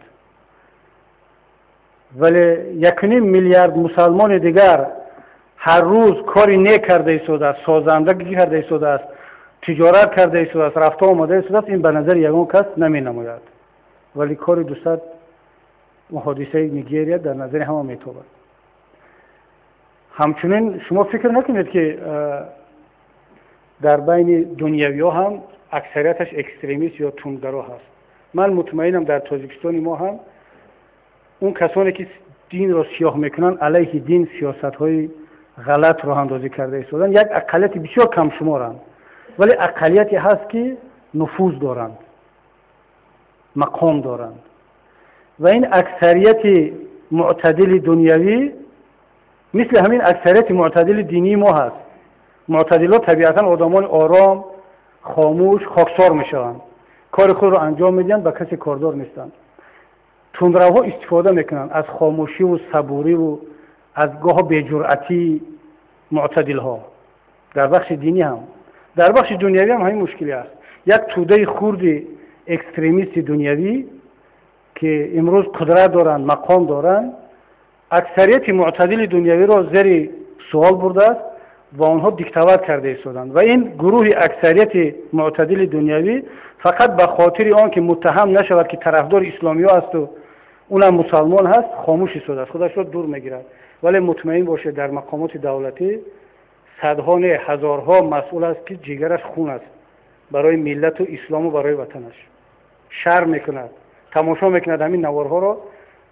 ولی 1.5 میلیارد مسلمان دیگر هر روز کاری نیک کرده ایستاده است، سازندگی کرده ایستاده است، تجارت کرده ایستاده است، رفته آمده ایستاده است، این به نظر یگان کس نمی نماید. ولی کار 200 حادثه نیجریه در نظر همه میتابد. همچنین شما فکر نکنید که در بین دنیوی ها هم اکثریتش اکستریمیست یا تندرو هست. من مطمئنم در تاجیکستان ما هم اون کسانی که دین را سیاه میکنن علیه دین سیاست های غلط راه اندازی کرده ایستادن، یک اقلیت بسیار کم شمارند، ولی اقلیتی هست که نفوذ دارند، مقام دارند. و این اکثریت معتدل دنیوی مثل همین اکثریت معتدل دینی ما هست. معتدلات طبیعتا آدمان آرام، خاموش، خاکسار میشوند، کار خود را انجام میدن، با کسی کاردار نیستند. تندروها استفاده میکنن از خاموشی و صبوری و از گاه بی‌جرأتی معتدلها. در بخش دینی هم، در بخش دنیوی هم همین مشکلی است. یک توده خرد اکستریمیست دنیوی که امروز قدرت دارند، مقام دارند، اکثریت معتدل دنیوی را زیر سوال برده است و آنها دیکتاتور کرده ایستادند. و این گروه اکثریت معتدل دنیوی فقط به خاطر آن که متهم نشود که طرفدار اسلامی ها است و اونم مسلمان هست خاموش ایستاده است، خودش را دور میگیرد. ولی مطمئن باشه در مقامات دولتی صدها نه هزارها مسئول است که جگرش خون است برای ملت و اسلام و برای وطنش. شرم میکند، تماشا میکند همین نوارها را،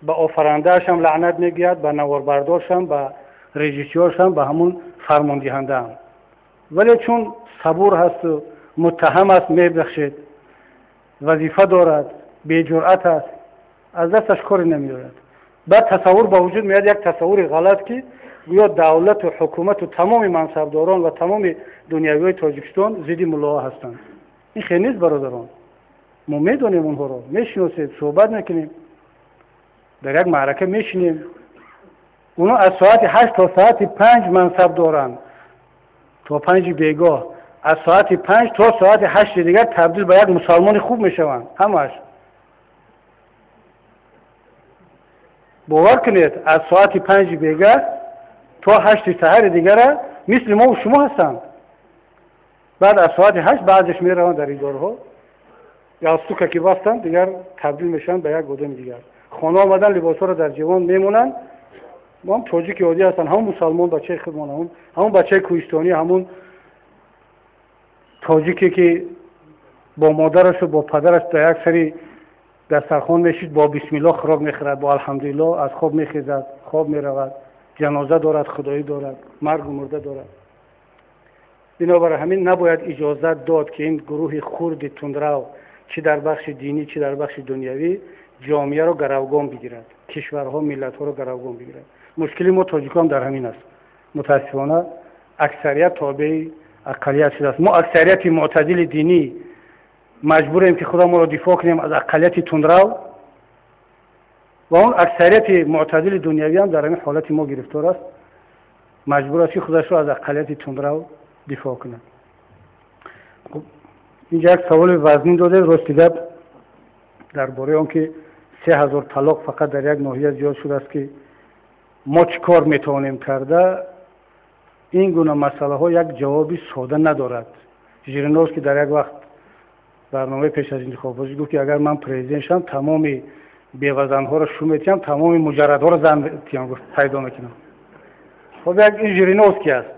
به آفرنده‌اش هم لعنت میگوید، به نواربردارش هم، به رژیسورش هم، به همون فرماندهنده هم. ولی چون صبور هست و متهم است میبخشید، وظیفه دارد، بی جرأت است، از دستش کاری نمیآید. بعد تصور با وجود میاد، یک تصور غلط که گویا دولت و حکومت و تمام منصبداران و تمام دنیوی تاجیکستان ضد ملاها هستند. این خیلی نیست برادران. ما میدونیم اونها رو، میشناسیم، صحبت میکنیم، در یک معرکه میشینیم. اونا از ساعت 8 تا ساعت 5 منصب دارند، تا 5 بیگاه. از ساعت 5 تا ساعت 8 دیگر تبدیل به یک مسلمان خوب میشوند همش. باور کنید از ساعت 5 بیگاه تا 8 سحر دیگر مثل ما و شما هستند. بعد از ساعت 8 بعدش میروند در اداره‌ها یا سوکا که بستند دیگر تبدیل میشن به یک گودم دیگر. خانه آمدن لباسا رو در جوان میمونن. ما هم تاجیک عادی هستن، همون مسلمان بچه خودمان، همون بچه کوهستانی، همون تاجیکی که با مادرش و با پدرش در یک سری دسترخوان میشید، با بسم الله خوراک میخورد، با الحمدلله از خواب میخیزد، خواب میرود، جنازه دارد، خدایی دارد، مرگ و مرده دارد. بنابراین همین نباید اجازت داد که این گروه خرد تندرو چه در بخش دینی چه در بخش دنیوی جامعه را گروگان بگیرد. کشورها ملت‌ها رو گروگان بگیره. مشکلی ما تاجیکان در همین است. متاسفانه اکثریت تابع اقلیت شده است. ما اکثریت معتدل دینی مجبوریم که خودمون رو دفاع کنیم از اقلیت تندرو و اون اکثریت معتدل دنیوی هم در همین حالت ما گرفتار است، مجبور است که خودش رو از اقلیت تندرو دفاع کنه. خب اینجا یک سوال وزنی داده راستی درباره آن که 3000 طلاق فقط در یک ناحیه زیاد شده است که ما چی کار میتوانیم کرده. این گونه مسئله ها یک جوابی ساده ندارد. ژیرینوف که در یک وقت برنامه پیش از انتخابات گفت که اگر من پرزیدنت شدم تمام بیوزن ها رو شو میتیم، تمام مجرد ها رو زن پیدا میکنم. خب یک این ژیرینوف کی است؟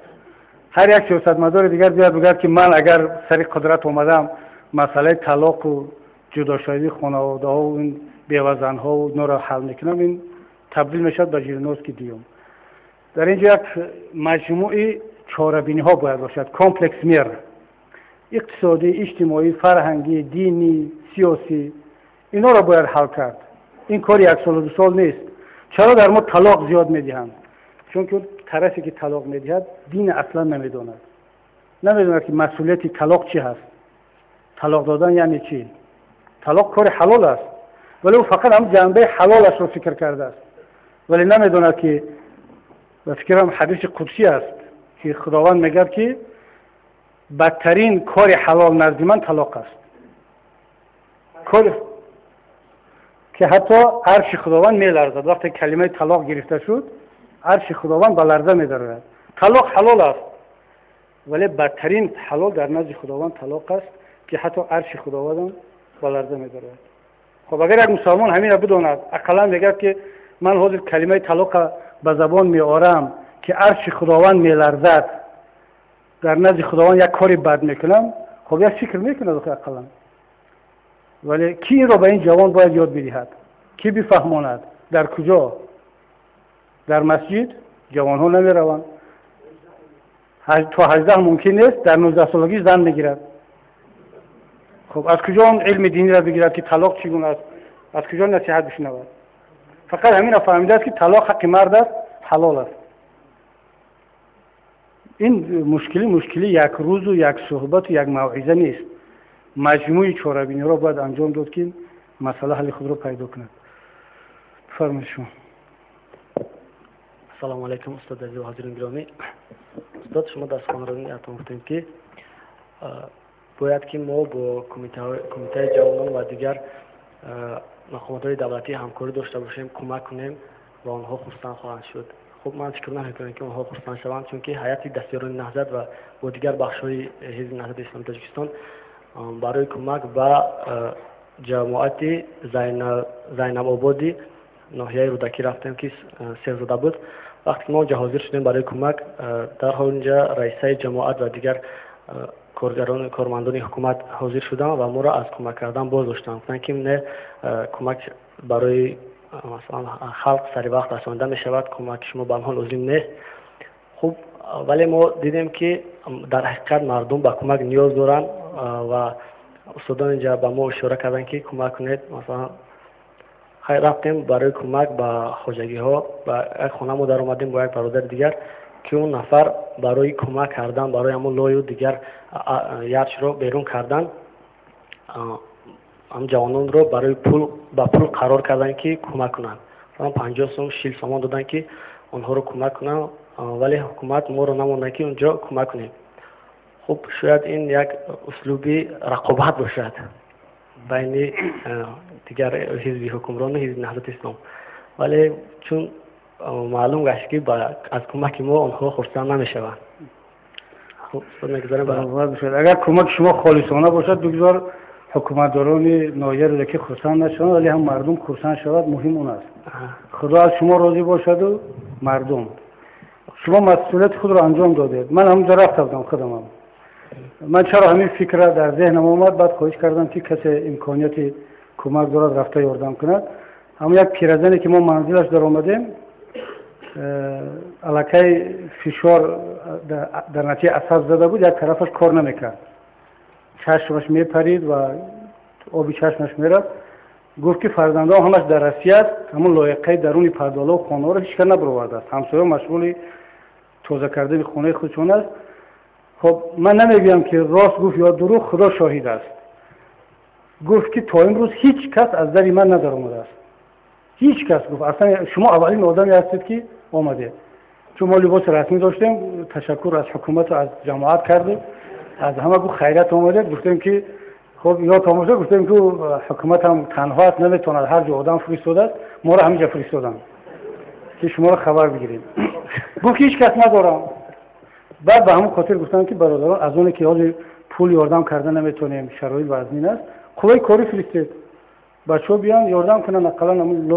هر یک سیاستمدار دیگر بیاد بگه که من اگر سر قدرت اومدم مسئله طلاق و جداشدگی خانواده ها و این بیوزن ها و اینا رو حل میکنم، این تبدیل میشد به ژیرینوفسکی دیوم. در اینجا یک مجموعه چاره‌بینی ها باید باشد، کامپلکس میر، اقتصادی، اجتماعی، فرهنگی، دینی، سیاسی، اینا را باید حل کرد. این کار یک سال و 2 سال نیست. چرا در ما طلاق زیاد میدهند؟ چون که طرفی که طلاق میدهد دین اصلا نمیداند که مسئولیت طلاق چی هست. طلاق دادن یعنی چی؟ طلاق کار حلال است، ولی او فقط هم جنبه حلالش رو فکر کرده است، ولی نمیداند که و فکرم حدیث قدسی است که خداوند میگه که بدترین کار حلال نزد من طلاق است. کار که حتی عرش خداوند میلرزد. وقتی کلمه طلاق گرفته شد عرش خداوند به لرزه میدرد. طلاق حلال است، ولی بدترین حلال در نزد خداوند طلاق است که حتی عرش خداوند به لرزه میدرد. خب اگر یک مسلمان همین را بداند، اقلا میگه که من حاضر کلمه طلاق به زبان میآورم که عرش خداوند میلرزد، در نزد خداوند یک کاری بد میکنم، خب یک فکر میکنه اقلا. ولی کی این را به این جوان باید یاد بدهد؟ کی بفهماند؟ در کجا؟ در مسجد جوان ها نمی روند. تا 18 ممکن نیست، در 19 سالگی زن میگیرد. خب از کجا اون علم دینی را بگیرد که طلاق چگونه است؟ از کجا نصیحت بشنود؟ فقط همین را فهمیده است که طلاق حق مرد است، حلال است. این مشکلی یک روز و یک صحبت و یک موعظه نیست. مجموعی چاره‌بینی را باید انجام داد که مسئله حل خود را پیدا کند. بفرمایید شما. سلام علیکم استاد عزیز و حاضرین گرامی. استاد شما در سخنرانی گفتید که باید که ما با کمیته جوانان و دیگر مقامات دولتی همکاری داشته باشیم، کمک کنیم و آنها خرسند خواهند شد. خب من فکر نمی‌کنم که آنها خرسند شوند، چون که هیئت دستیاران نهضت و با دیگر بخش‌های حزب نهضت اسلامی تاجیکستان برای کمک به جماعت زینب آبادی ناحیه رودکی رفتیم که سرزده بود. وقتی ما اونجا حاضر شدیم برای کمک، در حال اونجا رئیسای جماعت و دیگر کارمندان حکومت حاضر شدن و ما را از کمک کردن باز داشتن، گفتن که نه کمک برای مثلا خلق سری وقت رسانده می شود، کمک شما به آنها لازم نه. خب ولی ما دیدیم که در حقیقت مردم به کمک نیاز دارن و استادان اینجا به ما اشاره کردن که کمک کنید. مثلا خیلی رفتیم برای کمک به خواجگی ها و یک خانه ما در اومدیم با یک برادر دیگر که اون نفر برای کمک کردن برای همون لای و دیگر یارچ رو بیرون کردن، هم جوانان رو برای پول قرار کردن که کمک کنند. مثلا 50 سوم شیل سامان دادن که اونها رو کمک کنن، ولی حکومت ما رو نموندن که اونجا کمک کنیم. خب شاید این یک اسلوبی رقابت باشد بین دیگر حزب حکمران و حزب نهضت اسلام، ولی چون معلوم گشت که از کمک ما آنها خرسند نمیشوند. خب اگر کمک شما خالصانه باشد بگذار حکومتداران ناحیه رو که خرسند نشوند، ولی هم مردم خرسند شود. مهم اون است. خدا از شما راضی باشد و مردم. شما مسئولیت خود رو انجام دادید. من همونجا رفتم خودم. من چرا همین فکر در ذهنم اومد، بعد خواهش کردم که کسی امکانیت کمک دارد رفته یاردم کند. همون یک پیرزنی که ما منزلش در آمدیم، علاقه فشار در نتیجه عصب زده بود، یک طرفش کار نمیکرد، چشمش میپرید و آبی چشمش میرفت. گفت که فرزندان همش در روسیه است، همون لایقه درون پرداله و خانه را هیچ کس نبرآورده است، همسایه مشغول توزیع کردن خونه خودشون است. خب من نمیگم که راست گفت یا دروغ، خدا شاهد است. گفت که تا امروز هیچ کس از در من ندار اومده است، هیچ کس. گفت اصلا شما اولین آدمی هستید که آمده، چون ما لباس رسمی داشتیم، تشکر از حکومت و از جماعت کردیم، از همه گفت خیرت آمده. گفتیم که خب یا تماشا، گفتیم که حکومت هم تنها است، نمیتونه هر جا آدم فرستاده است، ما را همینجا فرستادن که شما را خبر بگیریم. گفت هیچ کس ندارم. بعد به همون خاطر گفتن که برادران از اون که حاضر پول یاردم کردن نمیتونیم، شرایط وزنی است، خوبه کاری فرستید بچه‌ها بیان یاردم کنن، اقلا همون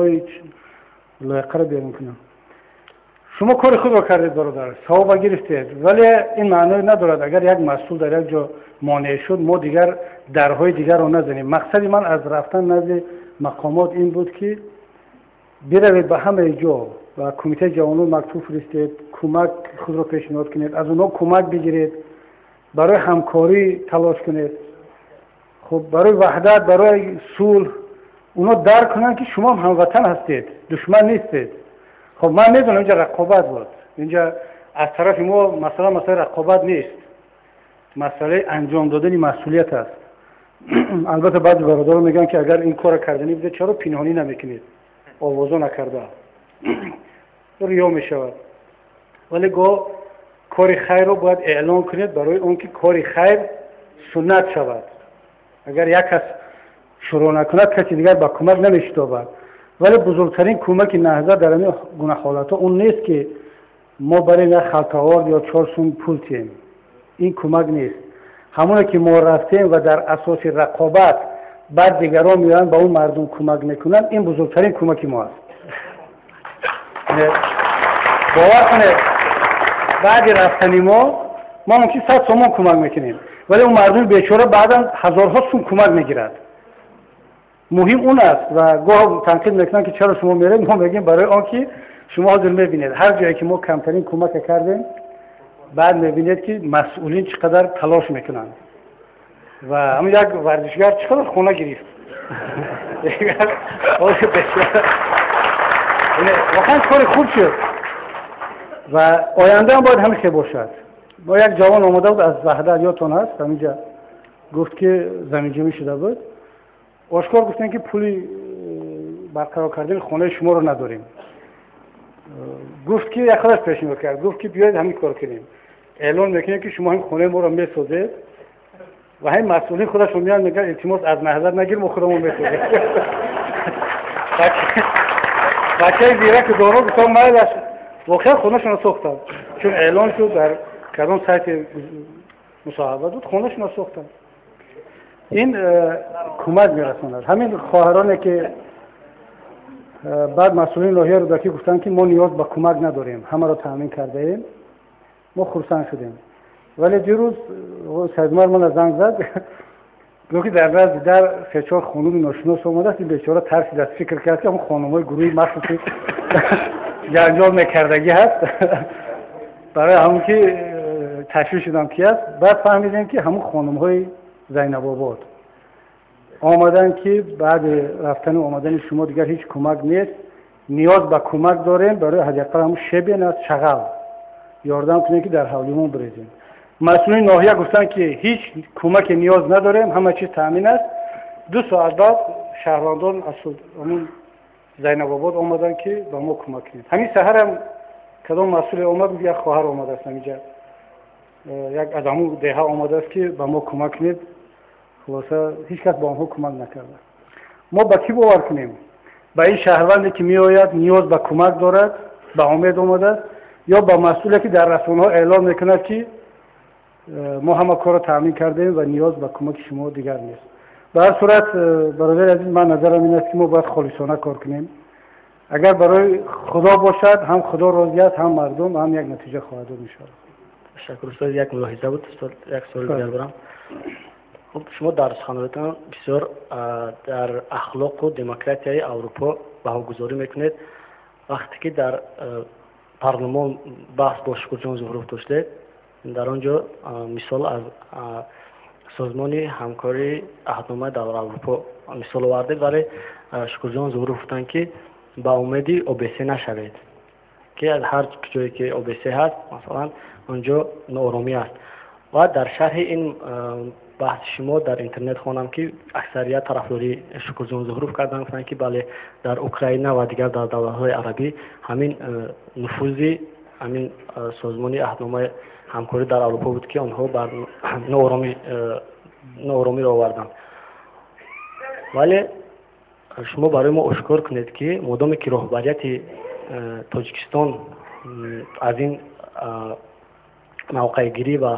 لایقه را بیاریم کنن. شما کار خود را کردید برادر، ثواب گرفتید، ولی این معنی ندارد اگر یک مسئول در یک جا مانع شد ما دیگر درهای دیگر را نزنیم. مقصد من از رفتن نزد مقامات این بود که بروید به همه جا و کمیته جوانان مکتوب فرستید، کمک خود را پیشنهاد کنید، از اونها کمک بگیرید، برای همکاری تلاش کنید، خب برای وحدت، برای صلح اونا درک کنن که شما هم هموطن هستید، دشمن نیستید. خب من میدونم اینجا رقابت بود، اینجا از طرف ما مسئله رقابت نیست، مسئله انجام دادن مسئولیت است. البته بعضی برادران میگن که اگر این کار کردنی بوده چرا پنهانی نمیکنید، آوازو نکرده، ریا میشود. ولی گاه کار خیر رو باید اعلان کنید برای اون که کار خیر سنت شود. اگر یک کس شروع نکند کسی دیگر با کمک نمیشتابد. ولی بزرگترین کمک نهضت در این گونه حالات اون نیست که ما برای یک خلطه‌آورد یا 4 سوم پول تیم، این کمک نیست. همونه که ما رفتیم و در اساس رقابت بعد دیگران میان با اون مردم کمک میکنن، این بزرگترین کمک ما است. باور کنید بعد رفتنی ما ممکن 100 تومان کمک میکنیم، ولی اون مردم بیچاره بعدا هزارها سوم کمک میگیرد. مهم اون است و گاه تنقید میکنن که چرا شما میرید، ما میگیم برای آنکه شما حاضر میبینید هر جایی که ما کمترین کمک کردیم بعد میبینید که مسئولین چقدر تلاش میکنن و همون یک ورزشگر چقدر خونه گرفت. واقعا کار خوب شد و آینده هم باید همیشه باشد. با یک جوان آمده بود از وحدت، یادتون هست همینجا گفت که زمین جمعی شده بود، آشکار گفتن که پولی برقرار کردن خانه شما رو نداریم. گفت که یک خودش پیشنهاد کرد، گفت که بیاید همین کار کنیم، اعلان میکنیم که شما این خانه ما رو میسازید و همین مسئولین خودشون میان میگن التماس از نهضت نگیر، ما خودمون میسازیم. بچه زیرک که دارو گفتم من واقعا خونهشون رو ساختن، چون اعلان شد در کدام سایت مصاحبه بود، خونهشون رو ساختن. این کمک میرساند. همین خواهرانه که بعد مسئولین ناحیه رودکی گفتن که ما نیاز به کمک نداریم، همه رو تامین کرده ایم، ما خرسند شدیم. ولی دیروز سیدمر من زنگ زد گفت در راز در فشار خانوم ناشناس اومده است، این بیچاره ترسید، از فکر کرد که همون خانم‌های گروهی مخصوصی جنجال میکردگی هست. برای همون که تشویش شدم کی است، بعد فهمیدیم که همون خانم‌های زینب آباد آمدن که بعد رفتن و آمدن شما دیگر هیچ کمک نیست، نیاز به کمک داریم، برای حداقل همون شبیه از شغل یاردم کنیم که در حولیمون بریزیم. مسئولین ناحیه گفتن که هیچ کمک نیاز نداریم، همه چیز تامین است. 2 ساعت بعد شهروندان از همون زینب آباد آمدن که به ما کمک کنید. همین سحر هم کدام مسئول اومد، یک خواهر اومده است اینجا، یک از همون دهه آمده است که به ما کمک کنید. خلاصه هیچ کس با آنها کمک نکرده. ما با کی باور کنیم؟ با این شهروندی که می آید نیاز به کمک دارد، به امید آمده است، یا با مسئولی که در رسانه‌ها اعلام میکند که ما همه کار را تامین کردیم و نیاز به کمک شما دیگر نیست. به هر صورت برادر عزیز، من نظرم این است که ما باید خالصانه کار کنیم. اگر برای خدا باشد هم خدا راضی است، هم مردم، هم یک نتیجه خواهد بود ان شاء الله. تشکر استاد. یک ملاحظه بود استاد، یک سوال دیگر برام. خب شما در سخنرانیتان بسیار در اخلاق و دموکراسی اروپا بهاگذاری میکنید. وقتی که در پارلمان بحث با شکر جان ظهور داشته، در آنجا مثال از سازمان همکاری عهدنامه در اروپا مثال آوردید، ولی شکرجان ظهور گفتن که با امیدی OBC نشوید، که از هر جایی که OBC هست مثلا اونجا ناآرامی است. و در شرح این بحث شما در اینترنت خوانم که اکثریت طرفداری شکرجان ظهور کردن، گفتن که بله در اوکراین و دیگر در دولت‌های عربی همین نفوذ همین سازمان عهدنامه همکاری در اروپا بود که آنها بر ناآرامی را آوردند. ولی شما برای ما اشکار کنید که مادامی که رهبریت تاجیکستان از این موقع گیری و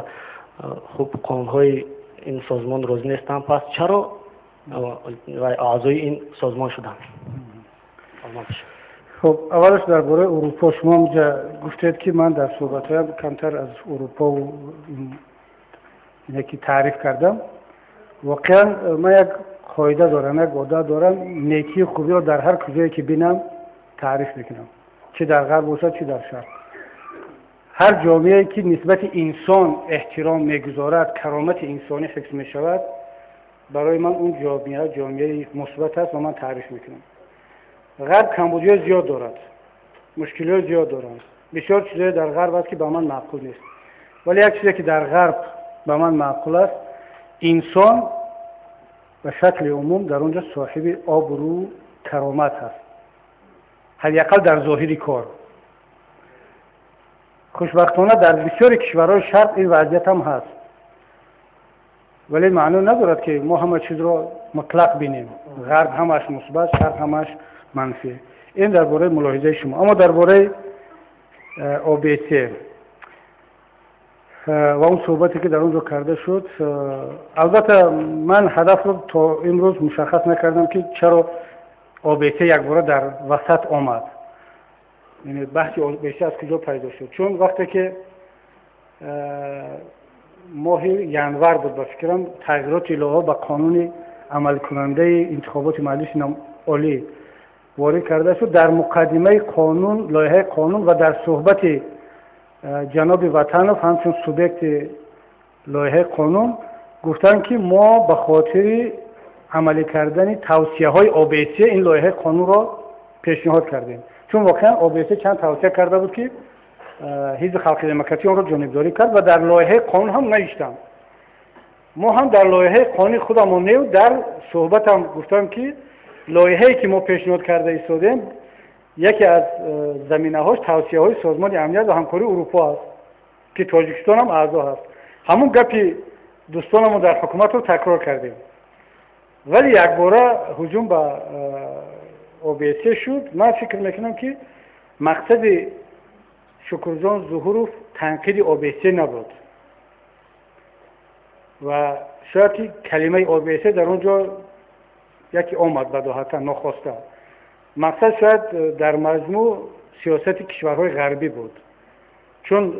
خوب قانون‌های این سازمان راضی نیستن، پس چرا اعضای این سازمان شدند؟ خب اولش درباره اروپا شما گفتید که من در صحبت‌هایم کمتر از اروپا و یکی تعریف کردم. واقعا من یک قاعده دارم، یک عادت دارم، نیکی خوبی رو در هر کجایی که بینم تعریف میکنم، چه در غرب باشد چه در شرق. هر جامعه‌ای که نسبت انسان احترام میگذارد، کرامت انسانی حفظ میشود، برای من اون جامعه مثبت است و من تعریف میکنم. غرب کمبودی زیاد دارد، مشکلات زیاد دارند، بسیار چیزای در غرب است که به من معقول نیست، ولی یک چیزی که در غرب به من معقول است، انسان به شکل عموم در اونجا صاحب آبرو کرامت هست، حداقل در ظاهری کار. خوشبختانه در بسیاری کشورهای شرق این وضعیت هم هست، ولی معنی ندارد که ما همه چیز را مطلق بینیم، غرب همش مثبت، شرق همش منفی. این درباره ملاحظه شما. اما درباره OBC و اون صحبتی که در اونجا کرده شد، البته من هدف رو تا امروز مشخص نکردم که چرا OBC یک بار در وسط آمد، یعنی بحث OBC از کجا پیدا شد. چون وقتی که ماه ینور بود به فکرم تغییرات الهه به قانون عمل کننده انتخابات مجلس عالی وارد کرده شد. در مقدمه قانون، لایحه قانون و در صحبت جناب وطنوف همچون سوبیکت لایحه قانون گفتن که ما به خاطر عملی کردن توصیه های OBC این لایحه قانون را پیشنهاد کردیم. چون واقعا OBC چند توصیه کرده بود که حزب خلق دموکراسی اون را جانبداری کرد و در لایحه قانون هم نوشتم. ما هم در لایحه قانون خودمون نیو در صحبت هم گفتم که لایحه‌ای که ما پیشنهاد کرده ایستادیم یکی از زمینه‌هاش توصیه‌های سازمان امنیت و همکاری اروپا است که تاجیکستان هم اعضا هست. همون گپی دوستانمون در حکومت رو تکرار کردیم، ولی یک باره هجوم به OBC شد. من فکر میکنم که مقصد شکرجان ظهورov تنقید OBC نبود و شاید کلمه OBC در اونجا یکی آمد بداهتا ناخواسته. مقصد شاید در مجموع سیاست کشورهای غربی بود، چون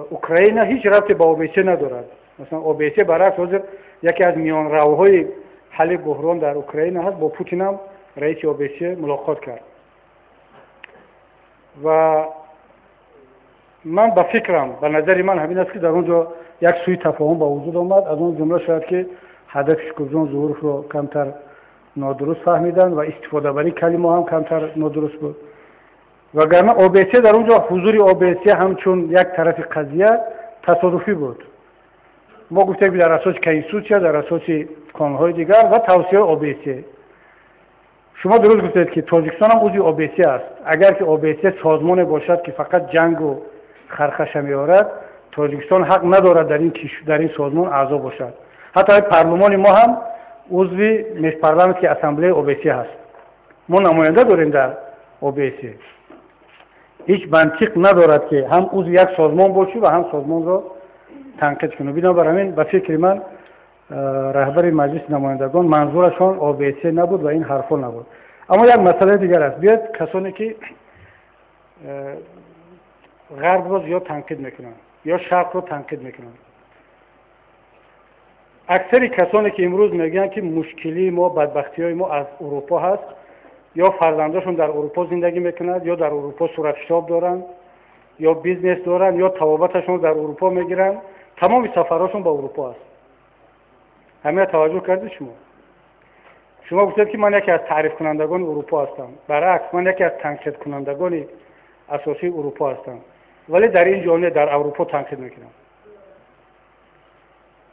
اوکراین هیچ ربطی با OBC ندارد. مثلا OBC برعکس حاضر یکی از میان روهای حل بحران در اوکراین هست. با پوتین هم رئیس OBC ملاقات کرد و من به فکرم، به نظر من همین است که در اونجا یک سوی تفاهم با وجود آمد. از اون جمله شاید که هدف شکرجان ظهورov رو کمتر نادرست فهمیدن و استفاده بر این کلمه هم کمتر نادرست بود. وگرنه OBC در اونجا حضور OBC همچون یک طرف قضیه تصادفی بود. ما گفتیم در اساس کنستیتوسیا، در اساس قانون‌های دیگر و توصیه OBC. شما درست گفتید که تاجیکستان هم عضو OBC است. اگر که OBC سازمان باشد که فقط جنگ و خرخشه می‌آورد، تاجیکستان حق ندارد در این سازمان اعضا باشد. حتی پارلمان ما هم عضو پارلمان که اسمبلی OBC هست. ما نماینده داریم در OBC. هیچ منطق ندارد که هم عضو یک سازمان باشی و هم سازمان را تنقید کنی. بنابراین به فکر من رهبر مجلس نمایندگان منظورشان OBC نبود و این حرفا نبود. اما یک مسئله دیگر است. بیاد کسانی که غرب را زیاد تنقید میکنن یا شرق را تنقید میکنن، اکثر کسانی که امروز میگن که مشکلی ما، بدبختی های ما از اروپا هست، یا فرزنداشون در اروپا زندگی میکنند، یا در اروپا صورت حساب دارن، یا بیزنس دارن، یا توابتشون در اروپا میگیرن، تمام سفرهاشون به اروپا است. همه توجه کردید شما گفتید که من یکی از تعریف کنندگان اروپا هستم. برعکس من یکی از تنقید کنندگان اساسی اروپا هستم، ولی در این جامعه در اروپا تنقید میکنم.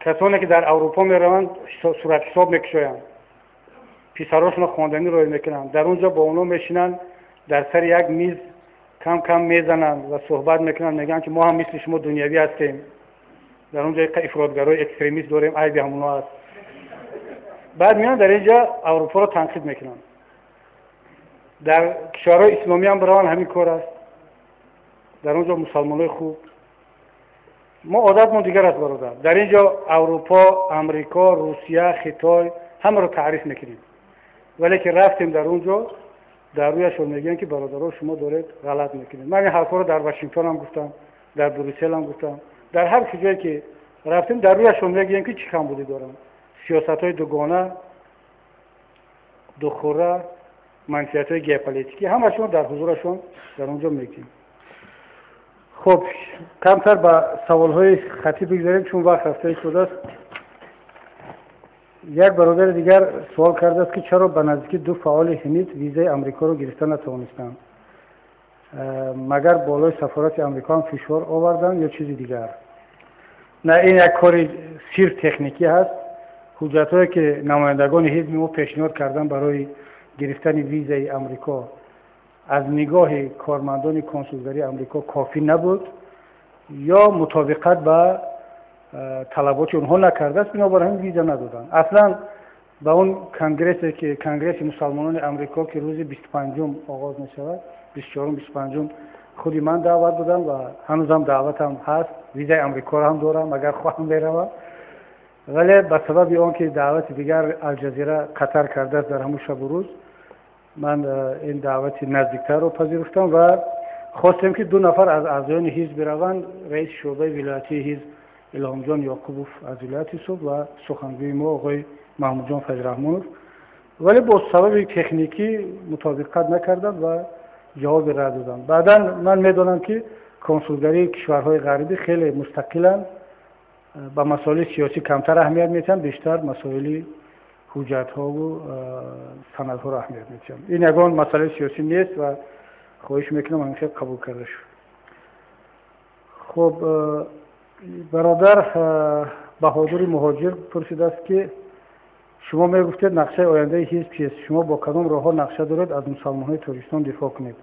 کسانی که در اروپا میروند صورت حساب میکشویند، پسراشون خواندنی رو میکنن، در اونجا با اونا میشینن در سر یک میز کم کم میزنن و صحبت میکنن، میگن که ما هم مثل شما دنیوی هستیم، در اونجا افراطگرای اکستریمیست داریم، عیب همونا هست. بعد میان در اینجا اروپا رو تنقید میکنن. در کشورهای اسلامی هم برای همین کار است، در اونجا مسلمانای خوب. ما عادتمون دیگر است برادر، در اینجا اروپا، امریکا، روسیه، خیتای همه رو تعریف میکنیم، ولی که رفتیم در اونجا در رویشون میگن که برادرها شما دارید غلط میکنید. من این حرفا رو در واشنگتن هم گفتم، در بروسل هم گفتم، در هر جایی که رفتیم در رویشون میگن که چی کمبودی دارن، سیاست‌های دوگانه، دوخوره، منفعت‌های ژئوپلیتیکی، همشون در حضورشون در اونجا میگیم. خب کمتر با سوال‌های خطی بگذاریم چون وقت رفته شده است. یک برادر دیگر سوال کرده است که چرا به نزدیکی 2 فعال حمید ویزای امریکا رو گرفتن نتوانستند؟ مگر بالای سفارت امریکا هم فشار آوردن یا چیزی دیگر؟ نه، این یک کار سیر تکنیکی هست. حجت‌هایی که نمایندگان حزب ما پیشنهاد کردن برای گرفتن ویزای امریکا از نگاه کارمندان کنسولگری امریکا کافی نبود یا مطابقت با طلبات اونها نکرده است، بنابراین هم ویزا ندادن. اصلا با اون کنگرسی که کنگرس مسلمانان امریکا که روز 25 آغاز می شود، 24 25 خودی من دعوت دادم و هنوزم دعوتم هست، ویزای امریکا رو هم دارم اگر خواهم بروم، ولی به سبب آنکه دعوت دیگر الجزیره قطر کرده است در همون شب و روز، من این دعوت نزدیکتر رو پذیرفتم و خواستم که 2 نفر از اعضایان حزب بروند، رئیس شعبه ولایتی حزب الهام جان یعقوبوف از ولایت صبح و سخنگوی ما آقای محمود جان فضل‌رحمانوف، ولی با سبب تکنیکی مطابقت نکردند و جواب رد دادند. بعدا من میدونم که کنسولگری کشورهای غربی خیلی مستقلن، با مسائل سیاسی کمتر اهمیت میدن، بیشتر مسائل حجت ها و سند ها را اهمیت میدن. این یگان مسئله سیاسی نیست و خواهش میکنم همیشه قبول کرده شد. خب برادر بهادر مهاجر پرسیده است که شما میگفتید نقشه آینده حزب چیست؟ شما با کدام راه ها نقشه دارید از مسلمان های ترکستان دفاع کنید؟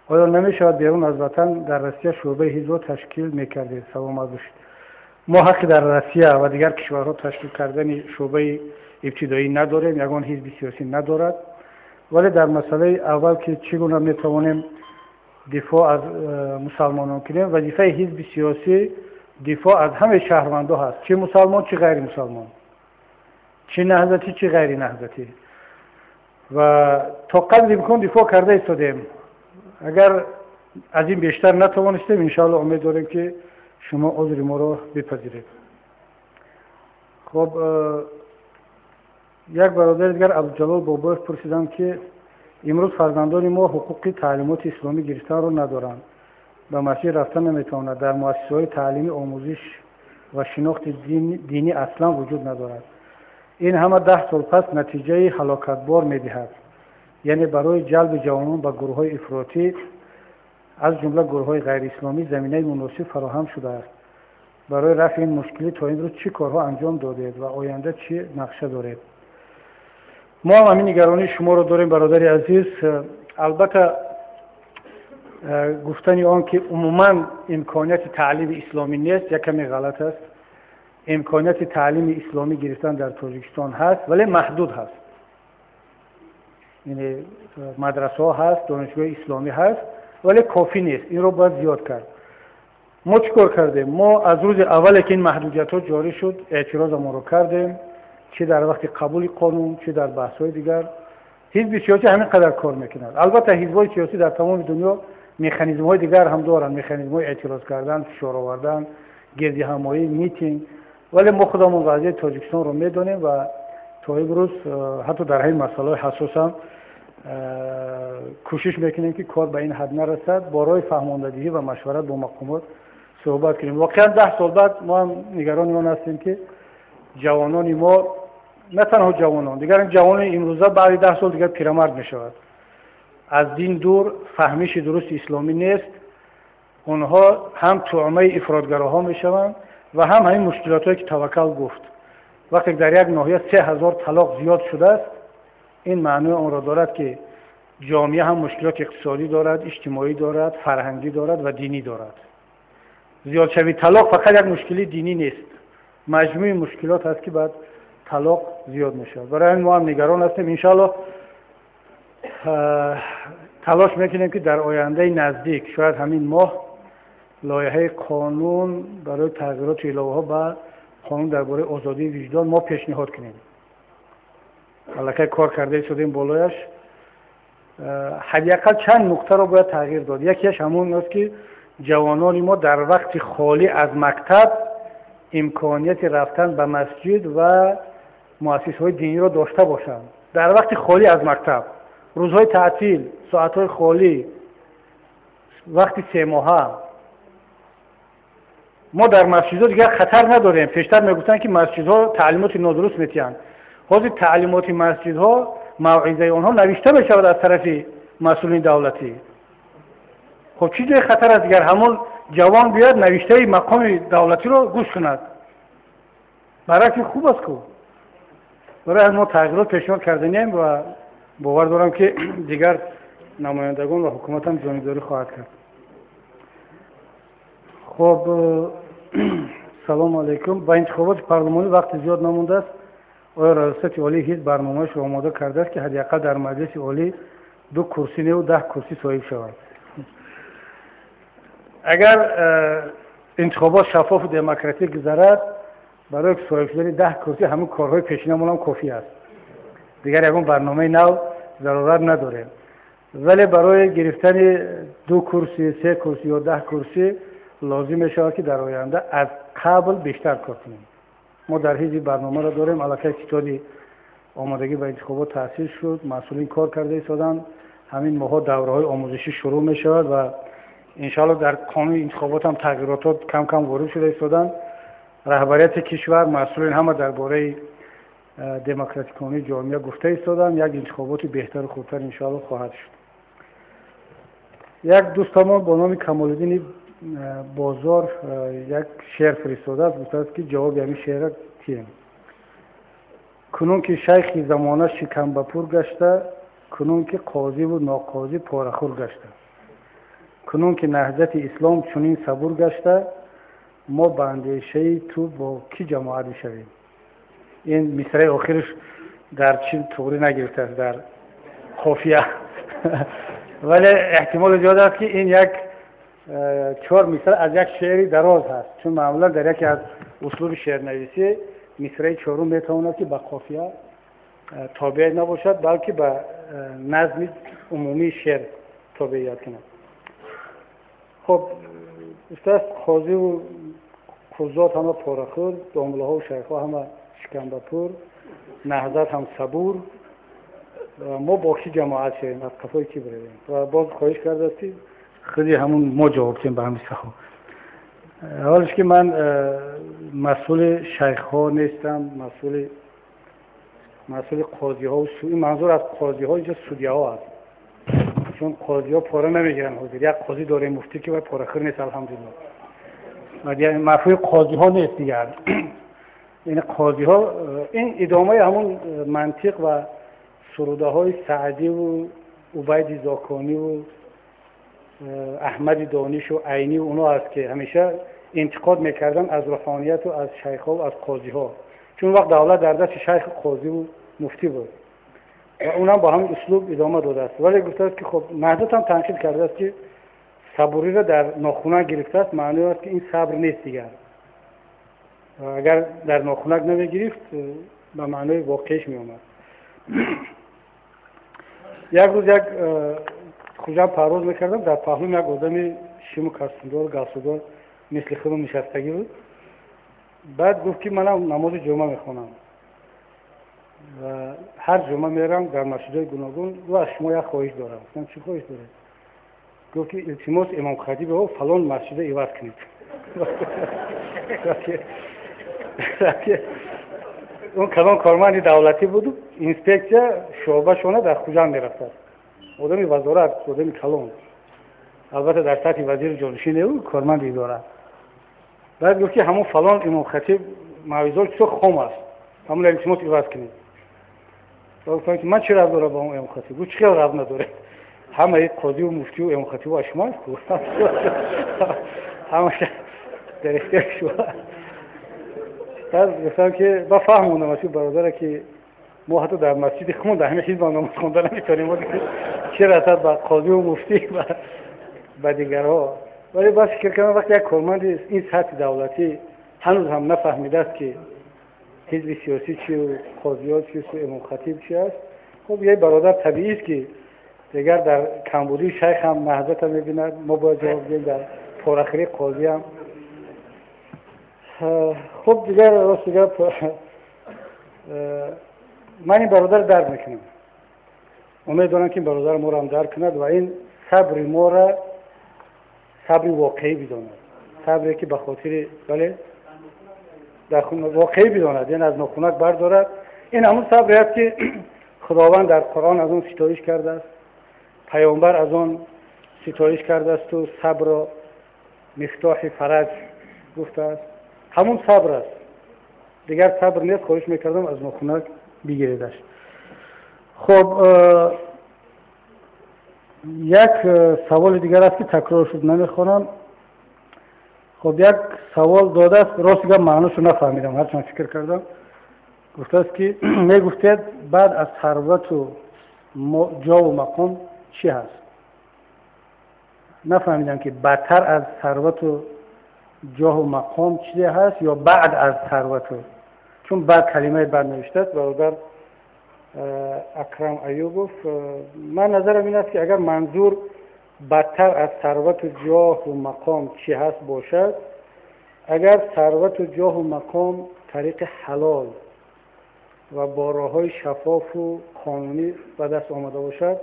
آیا نمیشود بیرون از وطن در روسیه شعبه حزب را تشکیل میکردید؟ سلامت باشید. ما حق در روسیه و دیگر کشورها تشکیل کردن شعبه ابتدایی نداریم، یگان حزب سیاسی ندارد، ولی در مسئله اول که چگونه میتوانیم دفاع از مسلمانان کنیم، وظیفه حزب سیاسی دفاع از همه شهروندان هست، چه مسلمان چه غیر مسلمان، چه نهضتی چه غیر نهضتی، و تا قدر امکان دفاع کرده ایستادیم. اگر از این بیشتر نتوانستیم انشاءالله امید داریم که شما عذر ما را بپذیرید. خب یک برادر دیگر عبدالجلال بابایف پرسیدن که امروز فرزندان ما حقوق تعلیمات اسلامی گرفتن را ندارند، به مسیر رفتن نمیتواند، در مؤسسه‌های تعلیمی آموزش و شناخت دینی اصلا وجود ندارد. این همه 10 سال پس نتیجه هلاکتبار میدهد، یعنی برای جلب جوانان به گروه‌های افراطی از جمله گروه‌های غیر اسلامی زمینه مناسب فراهم شده است. برای رفع این مشکلی تا این روز چه کارها انجام دادید و آینده چه نقشه دارید؟ ما هم همین نگرانی شما رو داریم برادر عزیز. البته گفتن آن که عموما امکانیت تعلیم اسلامی نیست یک کمی غلط است. امکانیت تعلیم اسلامی گرفتن در تاجیکستان هست ولی محدود هست، یعنی مدرسه ها هست، دانشگاه اسلامی هست ولی کافی نیست، این رو باید زیاد کرد. ما چیکار کردیم؟ ما از روز اولی که این محدودیت ها جاری شد اعتراض ما رو کردیم، چه در وقت قبول قانون چه در بحث های دیگر. حزب سیاسی همین قدر کار میکنند. البته حزب سیاسی در تمام دنیا مکانیزم های دیگر هم دارن، مکانیزم های اعتراض کردن، فشار آوردن، گردی همایی، میتینگ، ولی ما خودمون قضیه تاجیکستان رو میدونیم و تا امروز حتی در همین مسائل حساس هم کوشش میکنیم که کار به این حد نرسد، برای فهماندهی و مشورت با مقامات صحبت کنیم. واقعا 10 سال بعد ما هم نگران اون هستیم که جوانان ما، نه تنها جوانان دیگر، این جوانان امروزه بعد 10 سال دیگر پیرمرد میشود، از دین دور، فهمیش درست اسلامی نیست، اونها هم طعمه افراطگراها میشوند و هم همین مشکلاتی که توکل گفت. وقتی در یک ناحیه 3000 طلاق زیاد شده است، این معنی آن را دارد که جامعه هم مشکلات اقتصادی دارد، اجتماعی دارد، فرهنگی دارد و دینی دارد. زیاد شوی طلاق فقط یک مشکلی دینی نیست، مجموعه مشکلات هست که بعد طلاق زیاد میشه. برای این ما هم نگران هستیم. انشاءالله تلاش میکنیم که در آینده نزدیک، شاید همین ماه، لایحه قانون برای تغییرات الهه ها به قانون درباره آزادی وجدان ما پیشنهاد کنیم. البته کار کرده شدیم بالایش. حداقل چند نکته را باید تغییر داد. یکیش همون است که جوانان ما در وقت خالی از مکتب امکانیت رفتن به مسجد و مؤسسه‌های دینی را داشته باشند. در وقت خالی از مکتب، روزهای تعطیل، ساعت‌های خالی، وقتی 3 ماهه ما در مسجدها دیگر خطر نداریم. پیشتر میگفتن که مسجدها تعلیمات نادرست میتیان. حاضر تعلیمات مسجدها، موعظه آنها نوشته میشود از طرف مسئولین دولتی. خب چی جای خطر است دیگر؟ همون جوان بیاد نوشته مقام دولتی رو گوش کند، برای خوب است کو. برای ما تغییرات پیشنهاد کردنیم و باور دارم که دیگر نمایندگان و حکومت هم جانبداری خواهد کرد. خب سلام علیکم. با انتخابات پارلمانی وقت زیاد نمونده است. آیا ریاست عالی حزب برنامه‌اش را آماده کرده است که حداقل در مجلس عالی 2 کرسی نو و 10 کرسی صاحب شود؟ اگر انتخابات شفاف و دموکراتیک گذرد، برای صاحب شدن 10 کرسی همین کارهای پیشینمون هم کافی است. دیگر یگان برنامه نو ضرورت نداره. ولی برای گرفتن 2 کرسی، 3 کرسی یا 10 کرسی لازم میشه که در آینده از قبل بیشتر کار کنیم. ما در حزب برنامه را داریم. البته ستاد آمادگی به انتخابات تأسیس شد، مسئولین کار کرده ایستادن. همین ماها دوره‌های آموزشی شروع میشود و انشاءالله در قانون انتخابات هم تغییرات کم کم وارد شده ایستادن. رهبریت کشور، مسئولین همه درباره دموکراتیک کنی جامعه گفته ایستادن. یک انتخابات بهتر و خوبتر انشاءالله خواهد شد. یک دوستمان با نام کمال‌الدین بازار یک شعر فرستاده است. گفته است که جواب همین شعر چیه؟ کنون که شیخ زمانه شکم بپور گشته، کنون که قاضی و ناقاضی پارخور گشته، کنون که نهضت اسلام چنین صبور گشته، ما به اندیشه تو با کی جماعت شویم؟ این مصرع آخرش در چین طوری نگرفته است، در قافیه ولی احتمال زیاد است که این یک 4 مصرع از یک شعری دراز هست، چون معمولا در یکی از اسلوب شعرنویسی مصرع 4 میتواند که به قافیه تابع نباشد، بلکه به نظم عمومی شعر تابعیت کند. خب استاد قاضی و قضات همه پارخور، دامله ها و شیخ ها همه شکم بپور، نهضت هم صبور، ما با کی جماعت شدیم؟ از کفای کی برویم؟ و باز خواهش کرده استی خیلی همون ما جواب کنیم به همین سخن. حالش که من مسئول شیخ ها نیستم، مسئول قاضی ها و سودی. منظور از قاضی ها اینجا سودی ها هست، چون قاضی ها پاره نمیگیرن. حضور یک قاضی داره مفتی که باید پارخور نیست الحمدلله. مفهوم قاضی ها نیست دیگر. این قاضی ها این ادامه همون منطق و سروده های سعدی و عبید زاکانی و احمد دانش و عینی و اونا هست که همیشه انتقاد میکردن از روحانیت و از شیخ ها و از قاضی ها، چون وقت دولت در دست شیخ قاضی و مفتی بود و اونم با همین اسلوب ادامه داده است. ولی گفته است که خب نهضت هم تنقید کرده است که صبوری را در ناخونک گرفته است، معنی است که این صبر نیست دیگر. اگر در ناخونک نمیگرفت به معنی واقعیش می اومد. یک روز یک خوجم پرواز میکردم، در پهلوم یک آدمی شیم و کستندار گلسودار مثل خودم نشستگی بود. بعد گفت که منم نماز جمعه میخونم و هر جمعه میرم در مسجدهای گوناگون و از شما یک خواهش دارم. گفتم چی خواهش داره؟ گفت که التماس امام خطیب رو فلان مسجد عوض کنید. اون کلان کارمند دولتی بود، اینسپکتور شعبه شونه در خوجند میرفت. آدمی وزارت، آدمی کلان. البته در سطح وزیر جانشین او کارمند اداره. بعد گفت که همون فلان امام خطیب موعظه چه خم است. همون التماس عوض کنید. گفتم که من چه ربط داره با اون امام خطیب؟ گفت چه ربط نداره. همه قاضی و مفتی و امام خطیب و اشمال کو. همش در اختیار شو. بعد گفتم که با فهموندم از برادر که ما حتی در مسجد خوندن همه چیز با نماز خوندن نمیتونیم که چه رسد با قاضی و مفتی و دیگرها. ولی باز فکر کنم وقتی یک کارمند این سطح دولتی هنوز هم نفهمیده است که حزب سیاسی چی و قاضیات چی و امام خطیب چی است، خب یه برادر طبیعی است که دیگر در کمبودی شیخ هم نهضت هم میبیند، ما باید جواب بدیم در پاراخری قاضی هم. خب دیگر راست دیگر من این برادر درک میکنم. امید دارم که این برادر ما را هم درک کند و این صبر ما را صبر واقعی بداند. صبری که به خاطر بله در واقعی بداند، یعنی از ناخونک بردارد. این همون صبری است که خداوند در قرآن از اون ستایش کرده است، پیامبر از اون ستایش کرده است و صبر را مفتاح فرج گفته است. همون صبر است، دیگر صبر نیست. خواهش میکردم از ناخونک بگیریدش. خب یک سوال دیگر است که تکرار شد نمیخوانم. خب یک سوال داده است، راست دیگر معنیشو نفهمیدم، هرچند فکر کردم. گفته است که میگفتید بعد از ثروت و جا و مقام چی هست؟ نفهمیدم که بدتر از ثروت و جاه و مقام چی هست یا بعد از ثروت. چون بعد کلمه بعد نوشته است. برادر اکرم ایوب گفت من نظرم این است که اگر منظور بدتر از ثروت و جاه و مقام چی هست باشد، اگر ثروت و جاه و مقام طریق حلال و با راه‌های شفاف و قانونی به دست آمده باشد،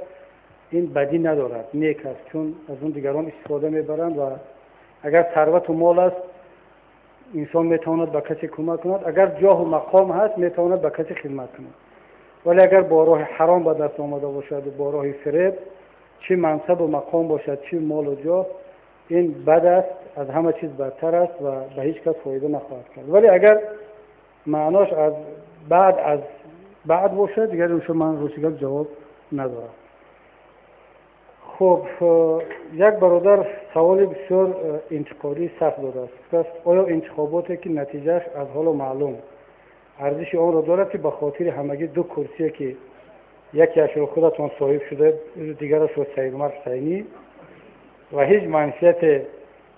این بدی ندارد، نیک است، چون از اون دیگران استفاده میبرند. و اگر ثروت و مال است انسان میتواند به کسی کمک کند، اگر جاه و مقام هست میتواند به کسی خدمت کند. ولی اگر با راه حرام به دست آمده باشد و با راه فریب، چه منصب و مقام باشد چه مال و جاه، این بد است، از همه چیز بدتر است و به هیچ کس فایده نخواهد کرد. ولی اگر معناش از بعد باشد، دیگر اونشو من روسیگر جواب ندارم. خب یک برادر سوال بسیار انتقادی سخت داده است. آیا انتخاباتی که نتیجهش از حال معلوم ارزش آن را دارد که به خاطر همگی دو کرسی که یکیش را خودتان صاحب شده دیگرش را سید عمر حسینی و هیچ منفعت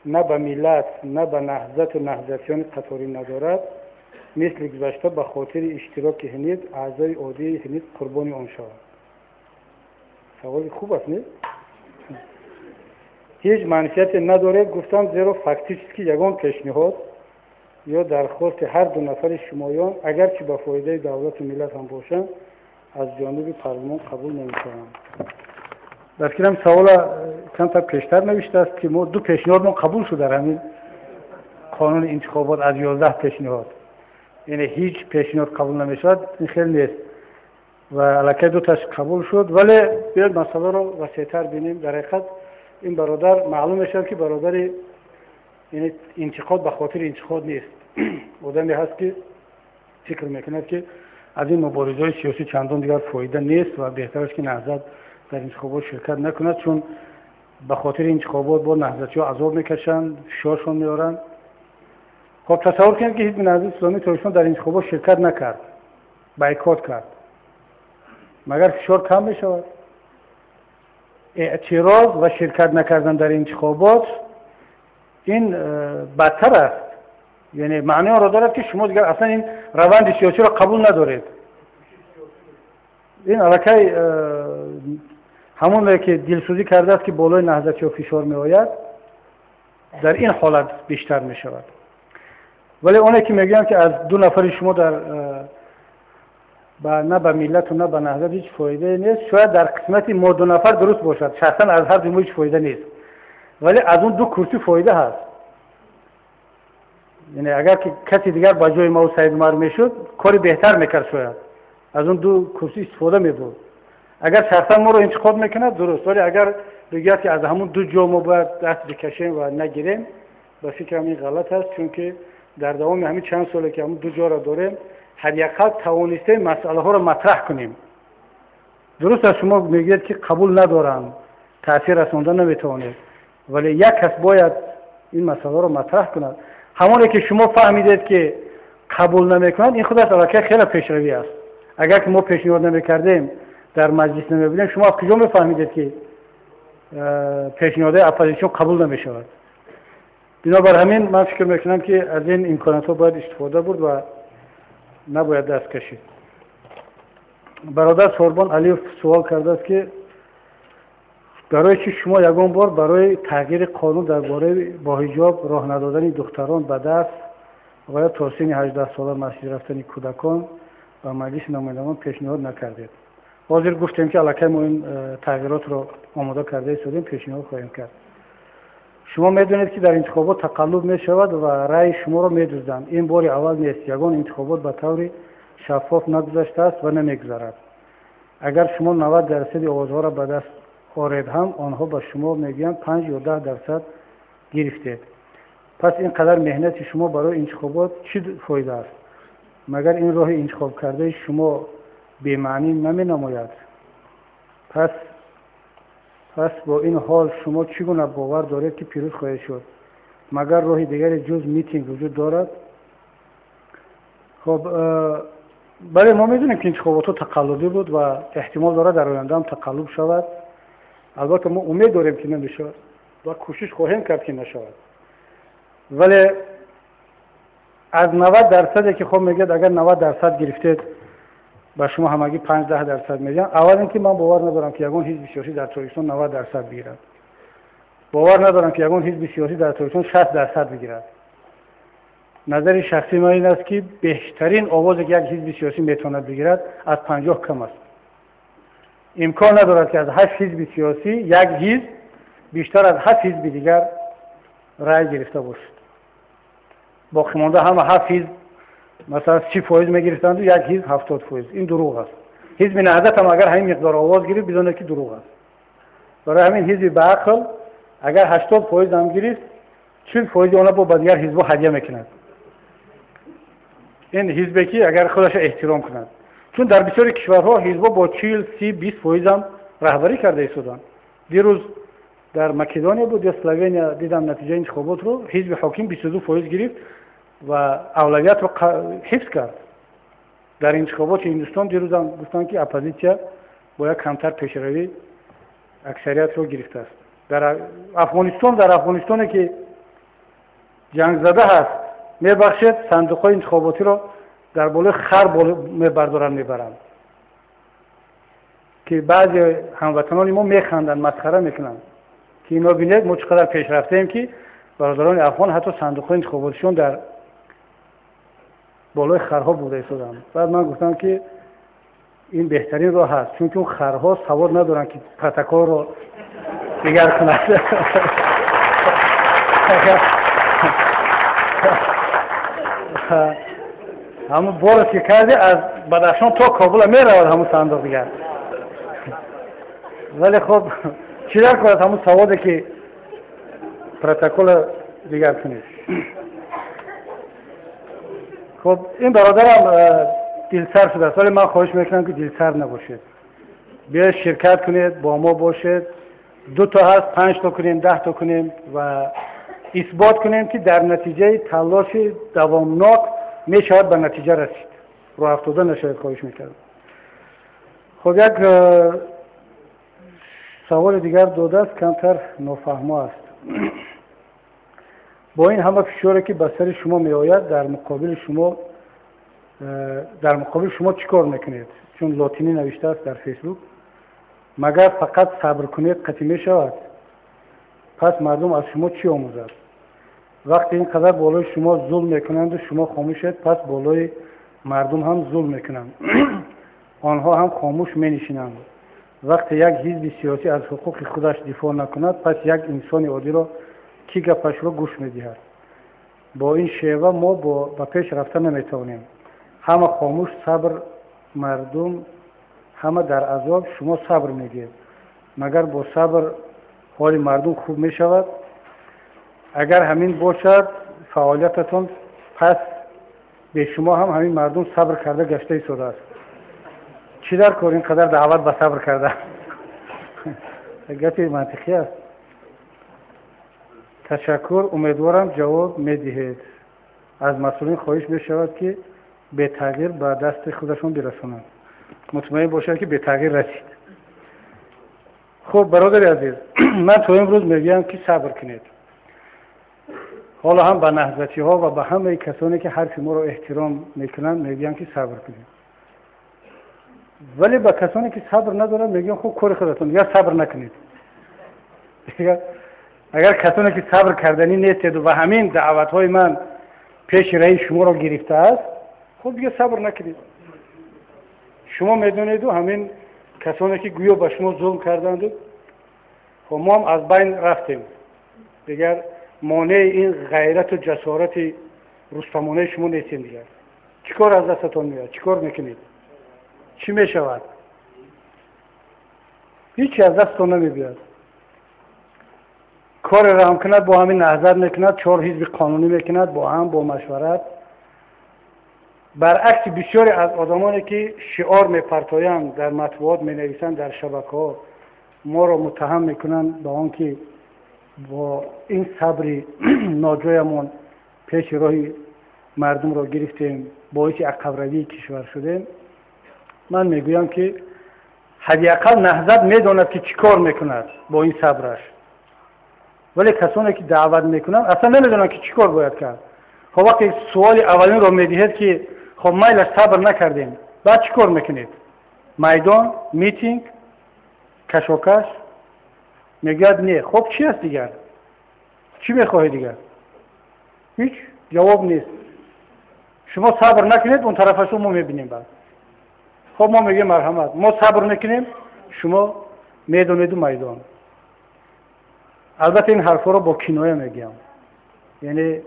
نه به ملت نه به نهضت و نهضتیان قطاری ندارد، مثل گذشته به خاطر اشتراک هنید اعضای عادی هنید قربانی آن شود؟ سوال خوب است نه؟ هیچ منفعت نداره. گفتم زیرا فکتی چیست که یگان پیشنهاد یا درخواست هر دو نفر شمایان اگرچه به فایده دولت و ملت هم باشند از جانب پارلمان قبول نمی‌شوند. در فکرم سوال چند تا پیشتر نوشته است که ما دو پیشنهاد ما قبول شد در همین قانون انتخابات از 11 پیشنهاد، یعنی هیچ پیشنهاد قبول نمی‌شود، این خیلی نیست و الکی دو تاش قبول شد. ولی بیاید مسئله رو وسیع‌تر ببینیم. در حقیقت این برادر معلوم میشه که برادر یعنی انتقاد به خاطر انتقاد نیست. آدمی هست که فکر میکنه که از این مبارزه‌های سیاسی چندان دیگر فایده نیست و بهتر است که نهضت در انتخابات شرکت نکند، چون به خاطر انتخابات با نهضتی‌ها عذاب میکشند، فشارشون میارن. خب تصور کنید که حزب نهضت اسلامی تایشان در انتخابات شرکت نکرد، بایکوت کرد، مگر فشار کم میشود؟ اعتراض و شرکت نکردن در انتخابات این بدتر است. یعنی معنی آن را دارد که شما دیگر اصلا این روند سیاسی را قبول ندارید. این الکی همون که دلسوزی کرده است که بالای نهضتی‌ها فشار می آید، در این حالت بیشتر می شود. ولی اونایی که میگن که از دو نفر شما در نه به ملت و نه به نهضت هیچ فایده نیست، شاید در قسمت ما دو نفر درست باشد، شخصا از هر دو هیچ فایده نیست، ولی از اون دو کرسی فایده هست. یعنی اگر که کسی دیگر با جای ما و سید عمر میشد کاری بهتر میکرد شاید از اون دو کرسی استفاده میبود. اگر شخصا ما رو انتخاب میکنه درست، ولی اگر بگید که از همون دو جا ما باید دست بکشیم و نگیریم، با فکرم این غلط است، چون که در دوام همین چند ساله که همون دو جا را داریم هر یک خلق توانسته مسئله ها را مطرح کنیم. درست است شما میگید که قبول ندارم، تاثیر رساندن نمیتوانید، ولی یک کس باید این مسئله را مطرح کند. همونی که شما فهمیدید که قبول نمیکنند این خود از علاقه خیلی پیشروی است. اگر که ما پیشنهاد نمیکردیم در مجلس نمیبینیم، شما از کجا میفهمیدید که پیشنهاد اپوزیسیون قبول نمیشود؟ بنابر همین من فکر میکنم که از این امکانات ها باید استفاده بود و نباید دست کشید. برادر سوربان علی سوال کرده است که برای چی شما یگان بار برای تغییر قانون درباره با حجاب راه ندادن دختران به دست و یا تا سن 18 ساله مسجد رفتن کودکان و مجلس نمایندگان پیشنهاد نکردید؟ حاضر گفتیم که علاقه ما این تغییرات رو آماده کرده ایستادیم، پیشنهاد خواهیم کرد. شما میدونید که در انتخابات تقلب می شود و رأی شما را می دزدند. این بار اول نیست. یگان انتخابات به طور شفاف نگذشته است و نمیگذرد. اگر شما 90% آوازها را به دست آورید هم آنها به شما میگویند 5 یا 10% گرفتید. پس اینقدر مهنت شما برای انتخابات چی فایده است؟ مگر این راه انتخاب کرده شما به معنی نمی نماید؟ پس با این حال شما چگونه باور دارید که پیروز خواهید شد؟ مگر راه دیگری جز میتینگ وجود دارد؟ خب بله، ما میدونیم که انتخابات تقلبی بود و احتمال داره در آینده هم تقلب شود. البته ما امید داریم که نمیشود و کوشش خواهیم کرد که نشود. ولی از 90% که خب میگید اگر 90% گرفتید با شما همگی 5-10% میگن. اول اینکه من باور ندارم که یگان حزب سیاسی در تاجیکستان 90% بگیرد. باور ندارم که یگان حزب سیاسی در تاجیکستان 60% بگیرد. نظر شخصی من این است که بهترین آواز که یک حزب سیاسی میتواند بگیرد از 50 کم است. امکان ندارد که از 8 حزب سیاسی یک حزب بیشتر از 7 حزب دیگر رأی گرفته باشد. باقی مانده همه 7 حزب مثلا 30% میگرفتند و یک حزب 70%. این دروغ است. حزب نهضت هم اگر همین مقدار آواز گرفت بدانید که دروغ است. برای همین حزب به عقل اگر 80% هم گرفت 40% آنها با دیگر حزب هدیه میکند. این حزبی که اگر خودش احترام کند، چون در بسیاری کشورها حزب‌ها با 40-30-20% هم رهبری کرده ایستادند. دیروز در مکدونیا بود یا اسلوونیا دیدم نتیجه انتخابات رو، حزب حاکم 22% گرفت و اولویت رو حفظ کرد. در انتخابات هندوستان دیروز هم گفتن که اپوزیسیا باید کمتر پیشروی اکثریت رو گرفته است. در افغانستان که جنگ زده هست میبخشید صندوق‌های انتخاباتی رو در بالای خر میبرند که بعضی هموطنان ما میخندن، مسخره میکنن که اینا بینید ما چقدر پیش رفتیم که برادران افغان حتی صندوق‌های انتخاباتیشون در بالای خرها بوده ایستادن. بعد من گفتم که این بهترین راه هست، چون که اون خرها سواد ندارن که پروتکل رو دیگر کنند. همون بارش که کرده از بدخشان تا کابل میرود همون صندوق دیگر. ولی خب چی در کنید همون سواده که پروتکل دیگر کنید. خب این برادرم دلسر شده است، ولی من خواهش میکنم که دلسر نباشید. بیاید شرکت کنید، با ما باشید. 2 تا هست 5 تا کنیم 10 تا کنیم و اثبات کنیم که در نتیجه تلاش دوامناک میشود به نتیجه رسید. رو افتاده نشاید. خواهش میکردم. خب یک سوال دیگر داده است، کمتر نافهمه است. با این همه فشاری که به سر شما می آید در مقابل شما چی کار میکنید؟ چون لاتینی نوشته است در فیسبوک. مگر فقط صبر کنید قطعی می شود؟ پس مردم از شما چی آموزد؟ وقتی اینقدر بالای شما ظلم میکنند و شما خاموشید، پس بالای مردم هم ظلم میکنند. آنها هم خاموش می نشینند. وقتی یک حزب سیاسی از حقوق خودش دفاع نکند، پس یک انسان عادی را کی گپش را گوش میدهد؟ با این شیوه ما با پیش رفتن نمیتونیم. همه خاموش صبر، مردم همه در عذاب، شما صبر میگید. مگر با صبر حال مردم خوب میشود؟ اگر همین باشد فعالیتتون، پس به شما هم همین مردم صبر کرده گشته ایستاده است. چی در کار اینقدر دعوت به صبر کرده؟ گپی منطقی است. تشکر. امیدوارم جواب میدهید. از مسئولین خواهش میشود که به تغییر به دست خودشون برسونند. مطمئن باشید که به تغییر رسید. خب برادر عزیز، من تو امروز میگم که صبر کنید. حالا هم به نهضتی ها و به همه کسانی که حرف ما رو احترام میکنند میگم که صبر کنید. ولی به کسانی که صبر ندارن میگم خب کار خودتون، یا صبر نکنید. اگر کسانی که صبر کردنی نیستید و همین دعوت های من پیش رای شما رو گرفته است، خب دیگه صبر نکنید. شما میدونید و همین کسانی که گویا به شما ظلم کردند، خب ما هم از بین رفتیم. دیگر مانع این غیرت و جسارت رستمانه شما نیستیم. دیگر چیکار از دستتون میاد؟ چیکار میکنید؟ چی میشود؟ هیچی از دستتون نمیبیاد. کار را هم کند با همین نهضت میکند، 4 حزب قانونی میکند با هم، با مشورت. برعکس بسیاری از آدمانی که شعار میپرتایند، در مطبوعات مینویسند، در شبکه‌ها ما را متهم میکنند با آن که با این صبر ناجایمون پیش راه مردم را گرفتیم، باعث عقب روی کشور شدیم. من میگویم که حداقل نهضت میداند که چیکار میکند با این صبرش، ولی کسانی که دعوت میکنند اصلا نمیدونن که چیکار باید کرد. خب وقتی سوال اولین رو میدهید که خب ما صبر نکردیم، بعد چیکار میکنید؟ میدان، میتینگ، کشاکش؟ میگید نه. خب چی است دیگر؟ چی میخواهید دیگر؟ هیچ جواب نیست. شما صبر نکنید، اون طرفش رو ما میبینیم. بعد خب ما میگیم مرحمت، ما صبر نکنیم، شما میدونید و میدان. البته این حرفا رو با کنایه میگم، یعنی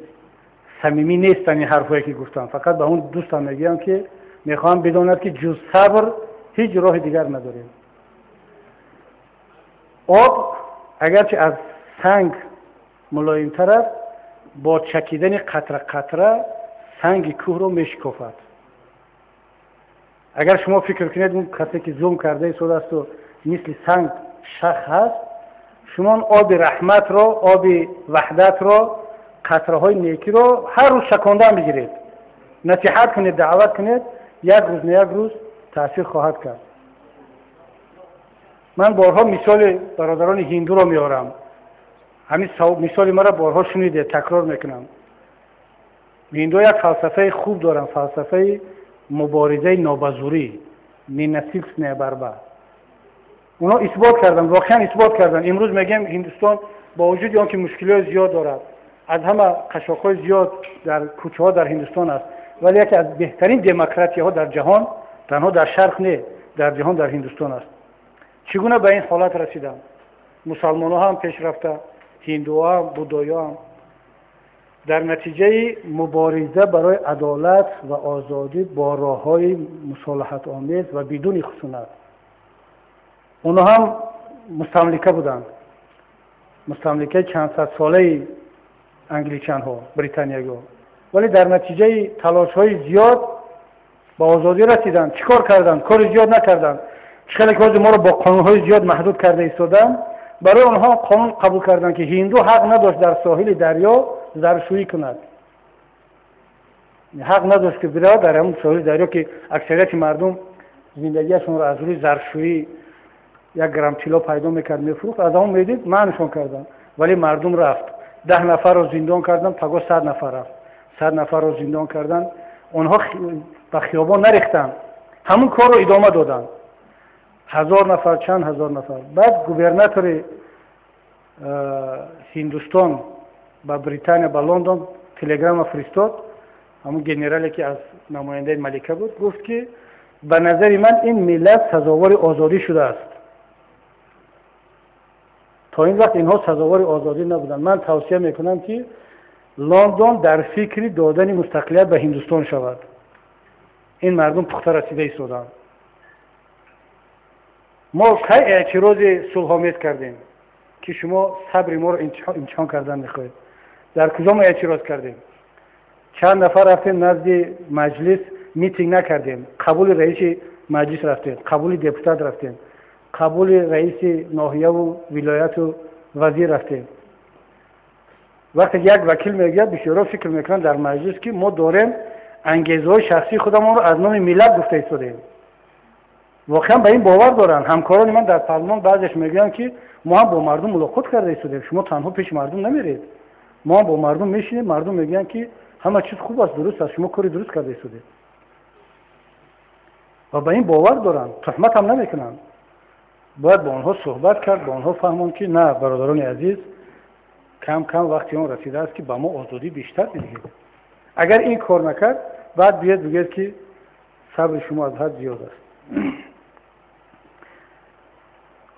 صمیمی نیستن این حرفایی که گفتم. فقط به اون دوستم میگم که میخوام بداند که جز صبر هیچ راه دیگر نداریم. آب اگرچه از سنگ ملایم‌تر است، با چکیدن قطره قطره سنگ کوه رو میشکافد. اگر شما فکر کنید اون کسی که ظلم کرده ایستاده است و مثل سنگ شخ هست، شما آب رحمت را، آب وحدت را، قطره های نیکی را هر روز شکاندن بگیرید، نصیحت کنید، دعوت کنید، یک روز نه یک روز تأثیر خواهد کرد. من بارها مثال برادران هندو را میارم. همین مثال ما را بارها شنیده، تکرار میکنم. هندو یک فلسفه خوب دارن، فلسفه مبارزه نابزوری، نسیکس نه بربه. اونا اثبات کردن، واقعا اثبات کردن. امروز میگم هندوستان با وجود آنکه مشکلات زیاد دارد، از همه قشاق‌های زیاد در کوچه ها در هندوستان است، ولی یکی از بهترین دموکراسی ها در جهان، تنها در شرق نه، در جهان در هندوستان است. چگونه به این حالت رسیدن؟ مسلمان ها هم پیش رفته، هندوها هم، بودایی هم. در نتیجه مبارزه برای عدالت و آزادی با راه‌های مصالحت آمیز و بدون خشونت. اونا هم مستملکه بودند، مستملکه چند صد ساله انگلیسیان ها، بریتانیایی ها، ولی در نتیجه تلاش های زیاد با آزادی رسیدند. چیکار کردند؟ کار زیاد نکردند. خیلی که ما رو با قانون های زیاد محدود کرده ایستادند. برای اونها قانون قبول کردند که هندو حق نداشت در ساحل دریا زرشویی کند. حق نداشت که بره در همون ساحل دریا که اکثریت مردم زندگیشون رو از روی زرشویی یک گرم طلا پیدا میکرد میفروخت، از اون میدید معنیشون کردن. ولی مردم رفت، 10 نفر رو زندان کردن، پگاه 100 نفر رفت، 100 نفر رو زندان کردن. اونها به خیابان نریختن، همون کار رو ادامه دادن. 1000 نفر، چند هزار نفر. بعد گوبرناتور هندوستان با بریتانیا با لندن تلگرام فرستاد، همون گنرالی که از نماینده ملکه بود، گفت که به نظر من این ملت سزاوار آزادی شده است. تا این وقت اینها سزاوار آزادی نبودن. من توصیه میکنم که لندن در فکر دادن مستقلیت به هندوستان شود. این مردم پخته رسیده ایستادند. ما کی اعتراض صلح‌آمیز کردیم که شما صبر ما رو امتحان کردن میخواهید؟ در کجا ما اعتراض کردیم؟ چند نفر رفتیم نزد مجلس میتینگ نکردیم، قبول رئیس مجلس رفتیم، قبول دپوتات رفتیم، قبول رئیس ناحیه و ولایت و وزیر رفتیم. وقتی یک وکیل میگه بسیارا فکر میکنن در مجلس که ما داریم انگیزه‌های شخصی خودمون رو از نام ملت گفته ایستادیم. واقعا به این باور دارن. همکاران من در پارلمان بعضیش میگن که ما هم با مردم ملاقات کرده ایستادیم، شما تنها پیش مردم نمیرید، ما هم با مردم میشینیم، مردم میگن که همه چیز خوب است، درست است، شما کاری درست کرده ایستادید. و به این باور دارن، تهمت هم نمیکنن. باید با آنها صحبت کرد، با آنها فهمون که نه برادران عزیز، کم کم وقتی اون رسیده است که با ما آزادی بیشتر بدهید. اگر این کار نکرد بعد بیاد بگید که صبر شما از حد زیاد است.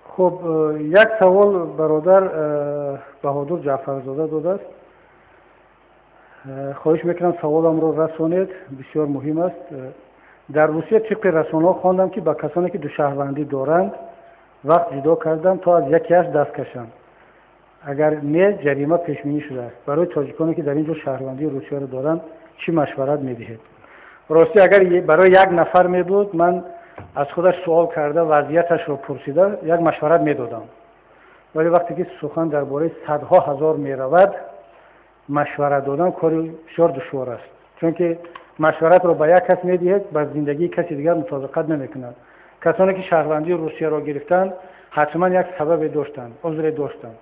خب یک سوال برادر بهادر جعفرزاده داده است. خواهش میکنم سوالم رو رسانید، بسیار مهم است. در روسیه طبق رسانه‌ها خواندم که با کسانی که دو شهروندی دارند وقت جدا کردن تا از یکیش دست کشند. اگر نه جریمه پیش بینی شده است. برای تاجیکانی که در اینجا شهروندی روسیه را دارند چی مشورت میدهید؟ راستی اگر برای یک نفر میبود من از خودش سوال کرده وضعیتش رو پرسیده یک مشورت میدادم. ولی وقتی که سخن درباره صدها هزار میرود مشورت دادن کاری بسیار دشوار است. چون که مشورت رو به یک کس میدهید با زندگی کسی دیگر مطابقت نمیکند. کسانی که شهروندی روسیه را گرفتند حتما یک سبب داشتند، عذر داشتند.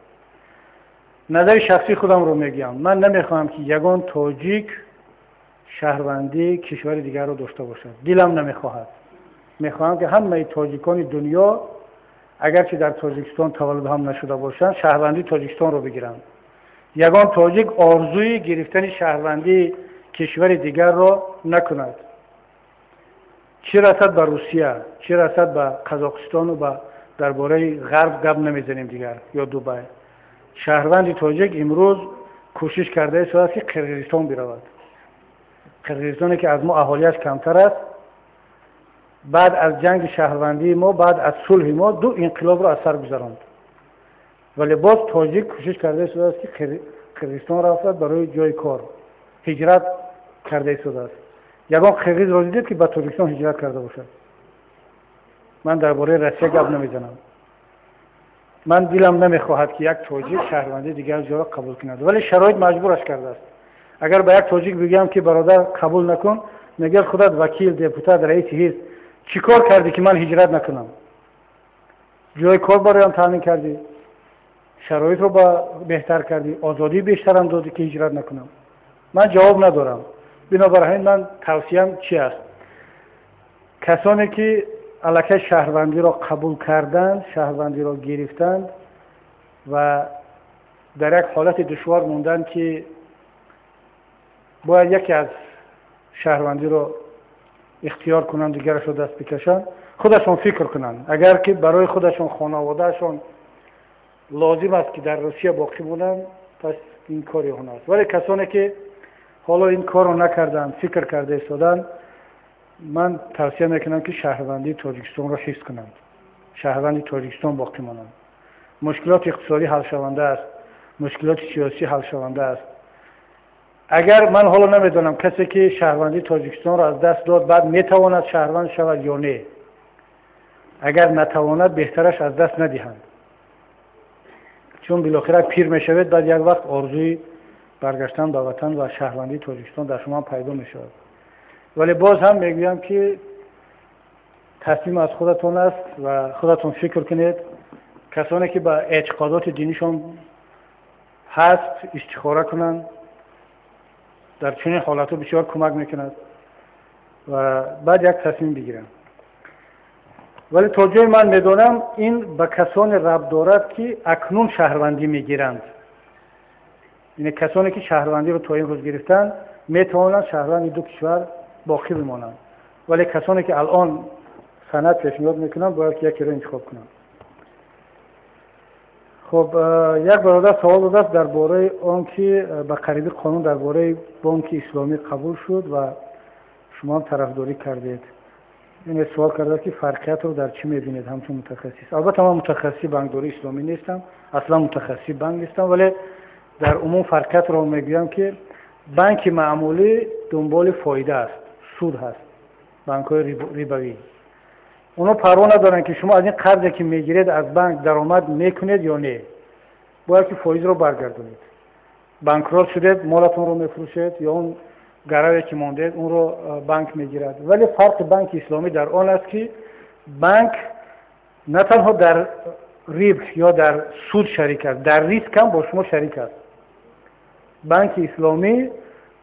نظر شخصی خودم رو میگم، من نمیخوام که یگان تاجیک شهروندی کشور دیگر رو داشته باشد. دلم نمیخواهد. میخوام که همه تاجیکان دنیا اگرچه در تاجیکستان تولد هم نشده باشند شهروندی تاجیکستان رو بگیرند. یگان تاجیک آرزوی گرفتن شهروندی کشور دیگر را نکند. چه رسد به روسیه، چه رسد به قزاقستان و به درباره غرب گپ نمیزنیم دیگر یا دوبای. شهروند تاجیک امروز کوشش کرده است که قرقیزستان برود. قرقیزستانی که از ما اهالیش کمتر است، بعد از جنگ شهروندی ما، بعد از صلح ما دو انقلاب را از سر گذراند. ولی باز تاجیک کوشش کرده است که قرقیزستان رفت برای جای کار هجرت کرده است. یگان قرقیز را دیدید که به تاجیکستان هجرت کرده باشد. من درباره روسیه گپ نمیزنم. من دلم نمیخواهد که یک تاجیک شهروندی دیگر جا را قبول کند، ولی شرایط مجبورش کرده است. اگر به یک تاجیک بگم که برادر قبول نکن، میگه خودت وکیل، دپوتات، رئیس حزب چیکار کردی که من هجرت نکنم؟ جای کار برایم تامین کردی، شرایط رو بهتر کردی، آزادی بیشترم دادی که هجرت نکنم. من جواب ندارم. بنابراین من توصیه‌ام چی است؟ کسانی که الکه شهروندی را قبول کردند، شهروندی را گرفتند و در یک حالت دشوار موندن که باید یکی از شهروندی را اختیار کنند دیگرش را دست بکشند، خودشون فکر کنند. اگر که برای خودشون خانوادهشون لازم است که در روسیه باقی بودند پس این کاری اون است. ولی کسانی که حالا این کار رو نکردند، فکر کرده ایستادند، من توصیه میکنم که شهروندی تاجیکستان را حفظ کنند، شهروندی تاجیکستان باقی مانند. مشکلات اقتصادی حل شونده است، مشکلات سیاسی حل شونده است. اگر من حالا نمیدونم کسی که شهروندی تاجیکستان را از دست داد بعد میتواند شهروند شود یا نه. اگر نتواند بهترش از دست ندهند، چون بالاخره پیر میشوید، بعد یک وقت آرزوی برگشتن به وطن و شهروندی تاجیکستان در شما پیدا میشود. ولی باز هم میگویم که تصمیم از خودتون است و خودتون فکر کنید. کسانی که با اعتقادات دینیشون هست استخاره کنند، در چنین حالاتو بسیار کمک میکند و بعد یک تصمیم بگیرن. ولی تا جای من میدونم این به کسانی ربط دارد که اکنون شهروندی میگیرند. یعنی کسانی که شهروندی رو تا این روز گرفتن میتوانند شهروند دو کشور باقی بمانند. ولی کسانی که الان سند پیشنهاد میکنن باید یکی رو انتخاب کنند. خب یک برادر سوال داده است درباره آن که به قریبی قانون درباره بانک اسلامی قبول شد و شما هم طرفداری کردید. این سوال کرده که فرقیت رو در چی می‌بینید همچون متخصص؟ البته من متخصص بانکداری اسلامی نیستم، اصلا متخصص بانک نیستم، ولی در عموم فرقیت رو میگم که بانک معمولی دنبال فایده است، سود هست. بانک‌های ربوی اونا پروا ندارن که شما از این قرضی که میگیرید از بانک درآمد میکنید یا نه، باید که فایز رو برگردونید. بانکرات شدید مالتون رو میفروشید یا اون گروی که ماندید اون رو بانک میگیرد. ولی فرق بانک اسلامی در آن است که بانک نه تنها در ربح یا در سود شریک است، در ریسک هم با شما شریک است. بانک اسلامی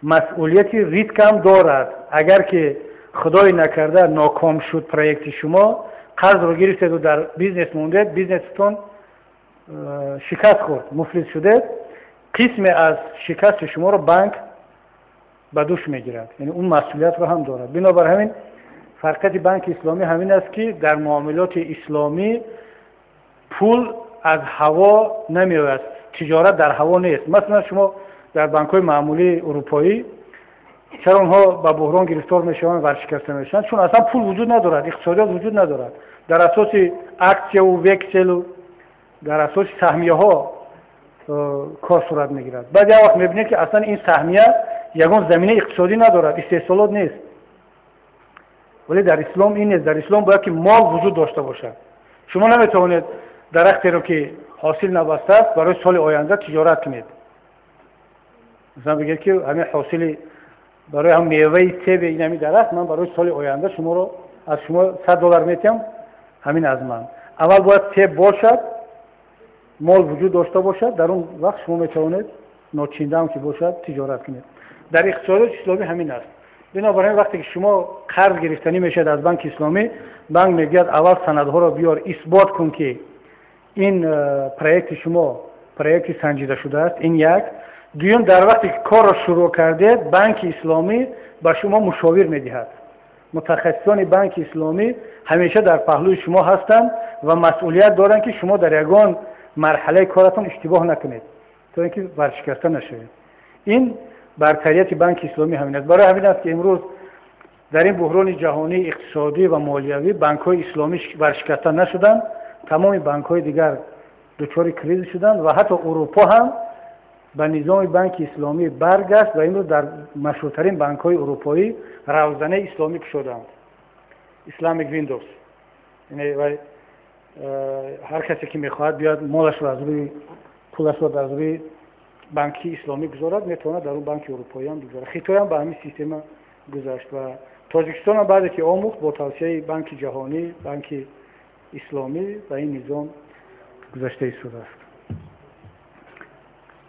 مسئولیت ریسک هم دارد. اگر که خدای نکرده ناکام شد پروژه شما، قرض رو گرفتید و در بیزنس موندید، بیزنستون شکست خورد، مفلس شدید، قسم از شکست شما رو بانک به دوش میگیرد، یعنی اون مسئولیت رو هم دارد. بنابر همین فرقیت بانک اسلامی همین است که در معاملات اسلامی پول از هوا نمیآید، تجارت در هوا نیست. مثلا شما در بانک‌های معمولی اروپایی چرا اونها با بحران گرفتار میشوند، ورشکسته میشوند؟ چون اصلا پول وجود ندارد، اقتصادیات وجود ندارد. در اساس اکسیه و وکسل و در اساس سهمیه ها کار صورت میگیرد. بعد یک وقت میبینید که اصلا این سهمیه یگان زمینه اقتصادی ندارد، استحصالات نیست. ولی در اسلام این نیست. در اسلام باید که مال وجود داشته باشد. شما نمیتوانید درختی رو که حاصل نبسته است برای سال آینده تجارت کنید. مثلا بگید که همین حاصل برای هم میوه سیب این همین درخت، من برای سال آینده شما رو از شما $100 میتیم، همین از من. اول باید سیب باشد، مال وجود داشته باشد، در اون وقت شما میتوانید ناچینده هم که باشد تجارت کنید. در اقتصاد اسلامی همین است. بنابراین وقتی که شما قرض گرفتنی میشد از بانک اسلامی، بانک میگه اول سندها رو بیار اثبات کن که این پروژه شما پروژه سنجیده شده است. این یک. دوم، در وقتی که کار را شروع کردید بانک اسلامی به شما مشاور میدهد. متخصصان بانک اسلامی همیشه در پهلوی شما هستند و مسئولیت دارند که شما در یگان مرحله کارتون اشتباه نکنید تا اینکه ورشکسته نشوید. این برتریت بانک اسلامی همین است. برای همین است که امروز در این بحران جهانی اقتصادی و مالیوی بانک‌های اسلامی ورشکسته نشدند، تمام بانک‌های دیگر دچار کریز شدند و حتی اروپا هم به نظام بانک اسلامی برگشت و امروز در مشهورترین بانک‌های اروپایی روزنه اسلامی شدند، اسلامیک ویندوز. یعنی هر کسی که میخواهد بیاد مالش رو از روی پولش رو از روی بانکی اسلامی گذارد، میتونه در اون بانک اروپایی هم بگذارد. خیتای هم به همین سیستم گذاشت و تاجیکستان هم بعد که آموخت با توسعه بانک جهانی، بانک اسلامی و این نظام گذشته شده است.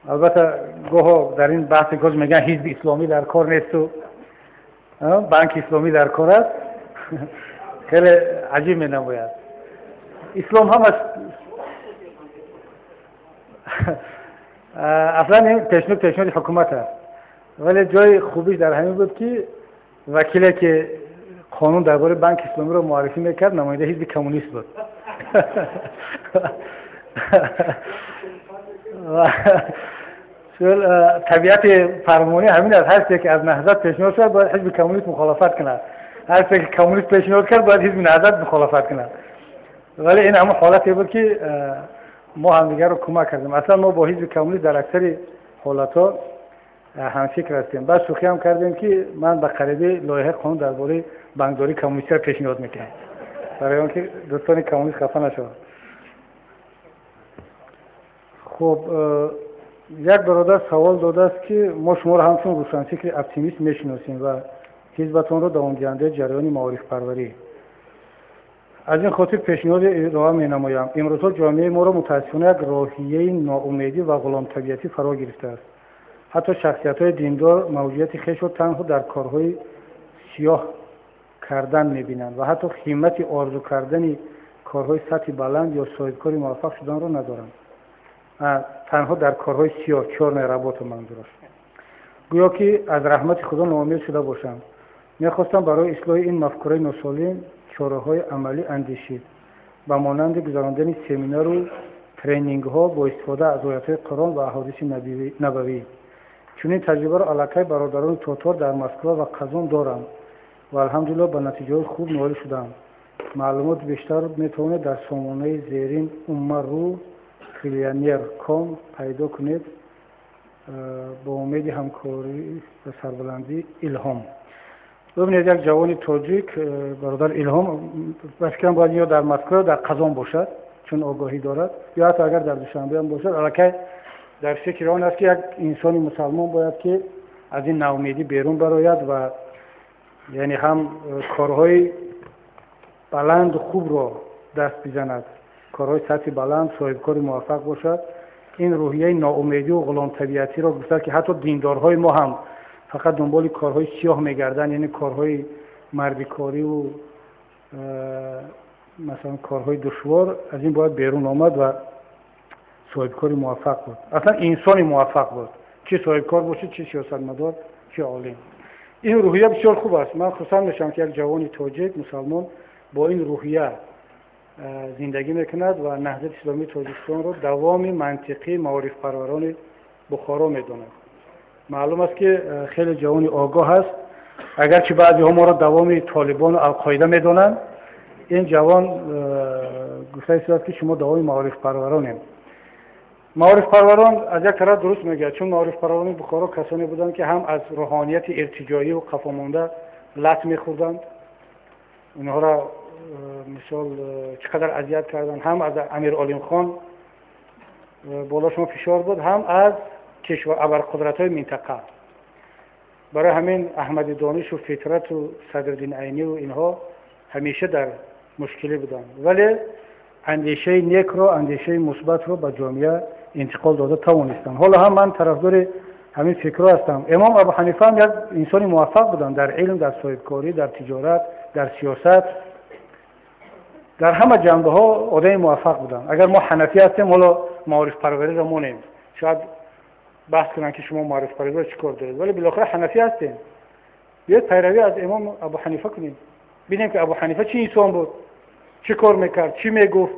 البته گاه در این بحث گاز میگن حزب اسلامی در کار نیست و بانک اسلامی در کار است. خیلی عجیب می نماید. اسلام هم است. اصلا این پیشنهاد حکومت است، ولی جای خوبیش در همین بود که وکیلی که قانون درباره بانک اسلامی رو معرفی میکرد نماینده حزب کمونیست بود. طبیعت فرمانی همین است. هر چیزی که از نهضت پیشنهاد شد باید حزب کمونیست مخالفت کند، هر چیزی که کمونیست پیشنهاد کرد باید حزب نهضت مخالفت کند. ولی این همون حالتی بود که ما همدیگر رو کمک کردیم. اصلا ما با حزب کمونیست در اکثر حالتها همفکر هستیم. بعد شوخی هم کردیم که من به قریبی لایحه قانون درباره بانکداری کمونیستی را پیشنهاد میکنم برای اینکه دوستان کمونیست خفه نشوند. خب یک برادر سوال داده است که ما شما را همچون روشنفکر اپتیمیست میشناسیم و حزبتون را دوامگیرنده جریان معارف پروری. از این خاطر پیشنهاد ارائه می‌نمایم. امروزها جامعه ما را متأسفانه یک روحیه ناامیدی و غلام طبیعتی فرا گرفته است. حتی شخصیت‌های دیندار موجودیت خویش را تنها در کارهای سیاه کردن می‌بینند و حتی همت آرزو کردن کارهای سطح بلند یا صاحبکاری موفق شدن را ندارند. تنها در کارهای سیاه چرن رباط منظور است. گویا که از رحمت خدا ناامید شده باشند. می‌خواستم برای اصلاح این مفکوره ناسالم چاره‌های عملی اندیشید و مانند گذراندن سمینار و ترینینگ ها با استفاده از آیات قرآن و احادیث نبوی. چنین تجربه را علاقه برادران تاتار در مسکو و قزان دارم و الحمدلله به نتیجه خوب نائل شدم. معلومات بیشتر میتونید در سامانه زیرین ummaru.com پیدا کنید. با امید همکاری و سربلندی الهام. ببینید یک جوان تاجیک برادر الهام فکر باید یا در مسکو در قزان باشد چون آگاهی دارد یا حتی اگر در دوشنبه هم باشد، البته در فکر آن است که یک انسان مسلمان باید که از این ناامیدی بیرون براید و یعنی هم کارهای بلند و خوب را دست بزند، کارهای سطح بلند، صاحب کار موفق باشد. این روحیه ناامیدی و غلام طبیعتی را گفتند که حتی دیندارهای ما هم فقط دنبال کارهای سیاه میگردن، یعنی کارهای مردکاری و مثلا کارهای دشوار. از این باید بیرون آمد و صاحب کار موفق بود. اصلا انسان موفق بود، چه صاحب کار باشه، چه سیاستمدار، چه عالم. این روحیه بسیار خوب است. من خوشحال میشم که یک جوان تاجیک مسلمان با این روحیه زندگی میکند و نهضت اسلامی تاجیکستان را دوام منطقی معارف پروران بخارا میداند. معلوم است که خیلی جوان آگاه است، اگرچه بعضی ها ما را دوام طالبان و القاعده میدانند. این جوان گفته است که شما دوام معارف پرورانیم. معارف پروران از یک طرف درست میگه، چون معارف پروران بخارا کسانی بودند که هم از روحانیت ارتجاعی و قفامانده لط میخوردند، اونها را مثال چقدر اذیت کردند، هم از امیر عالم خان بالاشون فشار بود، هم از کشور ابرقدرت‌های منطقه. برای همین احمد دانش و فطرت و صدرالدین عینی و اینها همیشه در مشکلی بودند، ولی اندیشه نیک رو، اندیشه مثبت رو به جامعه انتقال داده توانستند. حالا هم من طرفدار همین فکر هستم. امام ابو حنیفه هم یک انسان موفق بودند در علم، در صاحبکاری، در تجارت، در سیاست، در همه جنبه ها آدم موفق بودند. اگر ما حنفی هستیم، حالا معارف پروری را مونیم، شاید بحث کنن که شما معارف پروری چیکار دارید، ولی بالاخره حنفی هستیم. بیاید پیروی از امام ابو حنیفه کنیم، ببینیم که ابو حنیفه چه انسان بود، چه کار میکرد، چی میگفت،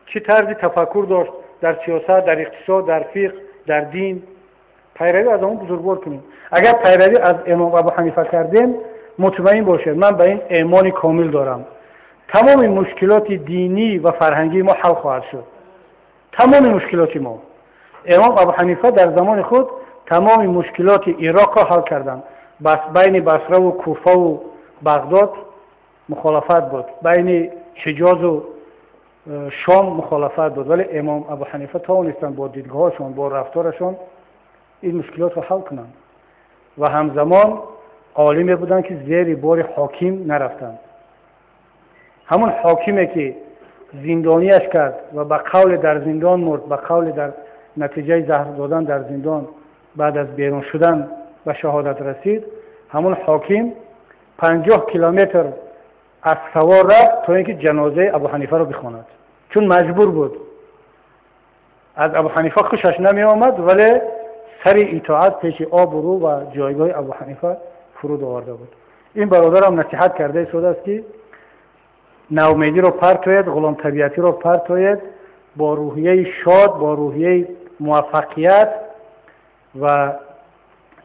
چه طرز تفکر داشت در سیاست، در اقتصاد، در فقه، در دین. پیروی از اون بزرگوار کنیم. اگر پیروی از امام ابو حنیفه کردیم، مطمئن باشید من به این ایمان کامل دارم، تمام مشکلات دینی و فرهنگی ما حل خواهد شد. تمام مشکلات ما. امام ابو حنیفه در زمان خود تمام مشکلات عراق را حل کردند. بس بین بصره و کوفه و بغداد مخالفت بود، بین حجاز و شام مخالفت بود، ولی امام ابو حنیفه توانستند با دیدگاهشون، با رفتارشون این مشکلات را حل کنند و همزمان عالمی بودند که زیر بار حاکم نرفتند. همون حاکمی که زندانیش کرد و به قول در زندان مرد، به قول در نتیجه زهر دادن در زندان بعد از بیرون شدن به شهادت رسید، همون حاکم 50 کیلومتر از سوار رفت تا اینکه جنازه ابو حنیفه را بخواند، چون مجبور بود. از ابو حنیفه خوشش نمی آمد، ولی سر اطاعت پیش آب و رو و جایگاه ابو حنیفه فرود آورده بود. این برادرم نصیحت کرده شده است که ناامیدی را پرتوید، غلام طبیعتی را پرتوید، با روحیه شاد، با روحیه موفقیت و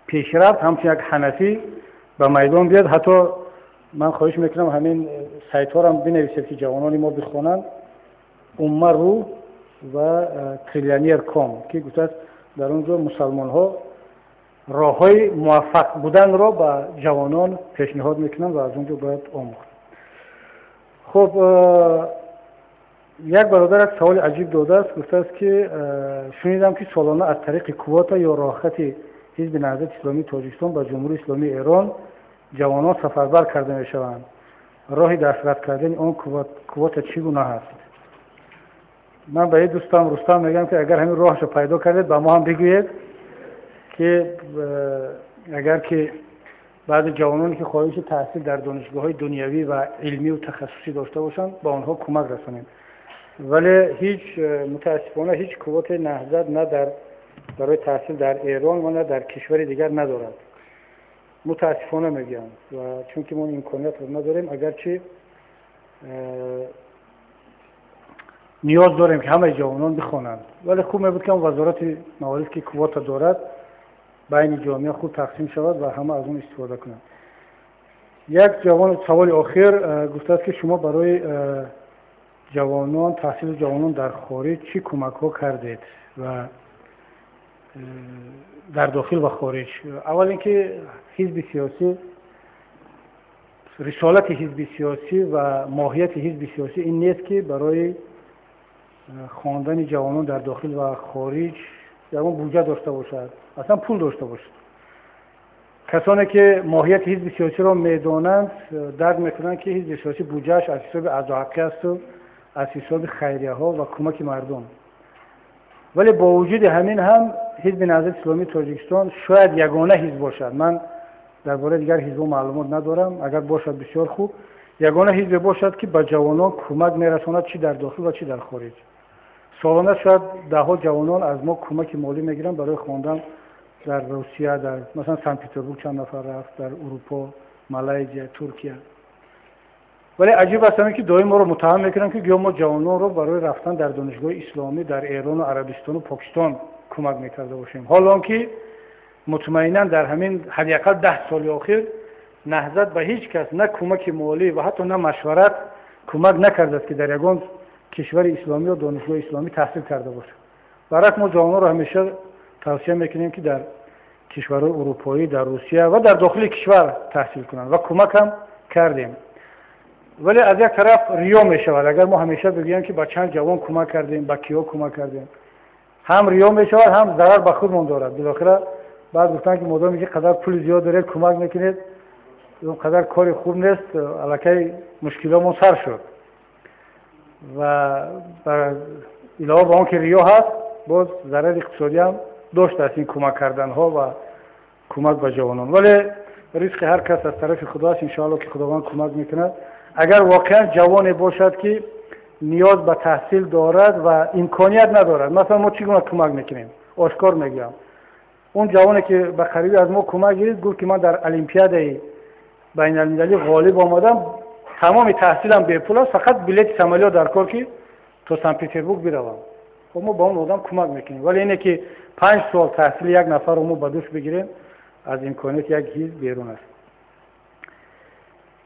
پیشرفت همچون یک حنفی به میدان بیاد. حتی من خواهش میکنم همین سایت ها را بنویسید که جوانان ما بخونند، ummaru و trillionaire.com که گفته است در اونجا مسلمان ها راه های موفق بودن را به جوانان پیشنهاد میکنند و از اونجا باید آموخت. خب یک برادر یک سوال عجیب داده است، گفته است که شنیدم که سالانه از طریق کوتا یا راهخط حزب نهضت اسلامی تاجیکستان به جمهوری اسلامی ایران جوانان سفربر کرده میشوند. راه دسترس کردن آن کوتا چگونه است؟ من به دوستم رستم میگم که اگر همین راهش پیدا کردید به ما هم بگویید که اگر که بعض جوانانی که خواهش تحصیل در دانشگاه‌های دنیوی و علمی و تخصصی داشته باشند با آنها کمک رسانیم. ولی هیچ متاسفانه هیچ قوت نهضت نه برای تحصیل در ایران و نه در کشور دیگر ندارد. متاسفانه میگم و چون که ما امکانیت رو نداریم، اگرچه نیاز داریم که همه جوانان بخوانند، ولی خوب میبود که وزارت مواردی که کوتا دارد بین جامعه خود تقسیم شود و همه از اون استفاده کنند. یک جوان سوال آخر گفته است که شما برای جوانان، تحصیل جوانان در خارج چی کمک ها کردید و در داخل و خارج؟ اول اینکه حزب سیاسی، رسالت حزب سیاسی و ماهیت حزب سیاسی این نیست که برای خواندن جوانان در داخل و خارج جوان بودجه داشته باشد، اصلا پول داشته باشد. کسانی که ماهیت حزب سیاسی را میدانند درک میکنند که حزب سیاسی بودجهش از حساب اعضاحقی است و از حساب خیریه ها و کمک مردم. ولی با وجود همین هم حزب نهضت اسلامی تاجیکستان شاید یگانه حزب باشد. من درباره دیگر حزب معلومات ندارم، اگر باشد بسیار خوب. یگانه حزب باشد که به جوانان کمک میرساند، چی در داخل و چی در خارج. سالانه شاید ده ها جوانان از ما کمک مالی میگیرن برای خواندن در روسیه، در مثلا سن پترزبورگ چند نفر رفت، در اروپا، مالزی، ترکیه. ولی عجیب است که دائم ما رو متهم میکنن که ما جوانان رو برای رفتن در دانشگاه اسلامی در ایران و عربستان و پاکستان کمک میکرده باشیم، حالا که مطمئنا در همین حداقل 10 سال اخیر نهضت به هیچ کس نه کمک مالی و حتی نه مشورت کمک نکرده است که در یگان کشور اسلامی و دانشگاه اسلامی تحصیل کرده باشه. برای ما جوانان رو همیشه توصیه میکنیم که در کشورهای اروپایی، در روسیه و در داخل کشور تحصیل کنند و کمک هم کردیم. ولی از یک طرف ریا میشود. اگر ما همیشه بگیم که با چند جوان کمک کردیم، با کیا کمک کردیم، هم ریا میشود هم ضرر به خودمون دارد. بالاخره بعد گفتن که مدام که قدر پول زیاد دارید کمک میکنید، اون قدر کار خوب نیست، الکی مشکلاتمون سر شد. و علاوه بر اون که ریا هست، باز ضرر اقتصادی هم داشت از این کمک کردن ها و کمک به جوانان. ولی رزق هر کس از طرف خداست، ان شاء الله که خداوند کمک میکند. اگر واقعا جوانی باشد که نیاز به تحصیل دارد و امکانیت ندارد، مثلا ما چگونه کمک میکنیم؟ آشکار میگم، اون جوانی که به قریبی از ما کمک گرفت گفت که من در المپیاد بین المللی غالب آمدم، تمام تحصیلم به پول است، فقط بلیط سمالیات در کار که تا سن پترزبورگ بروم. خب ما با اون آدم کمک میکنیم. ولی اینه که 5 سال تحصیل یک نفر رو ما به دوش بگیریم، از امکانیت یک حزب بیرون است.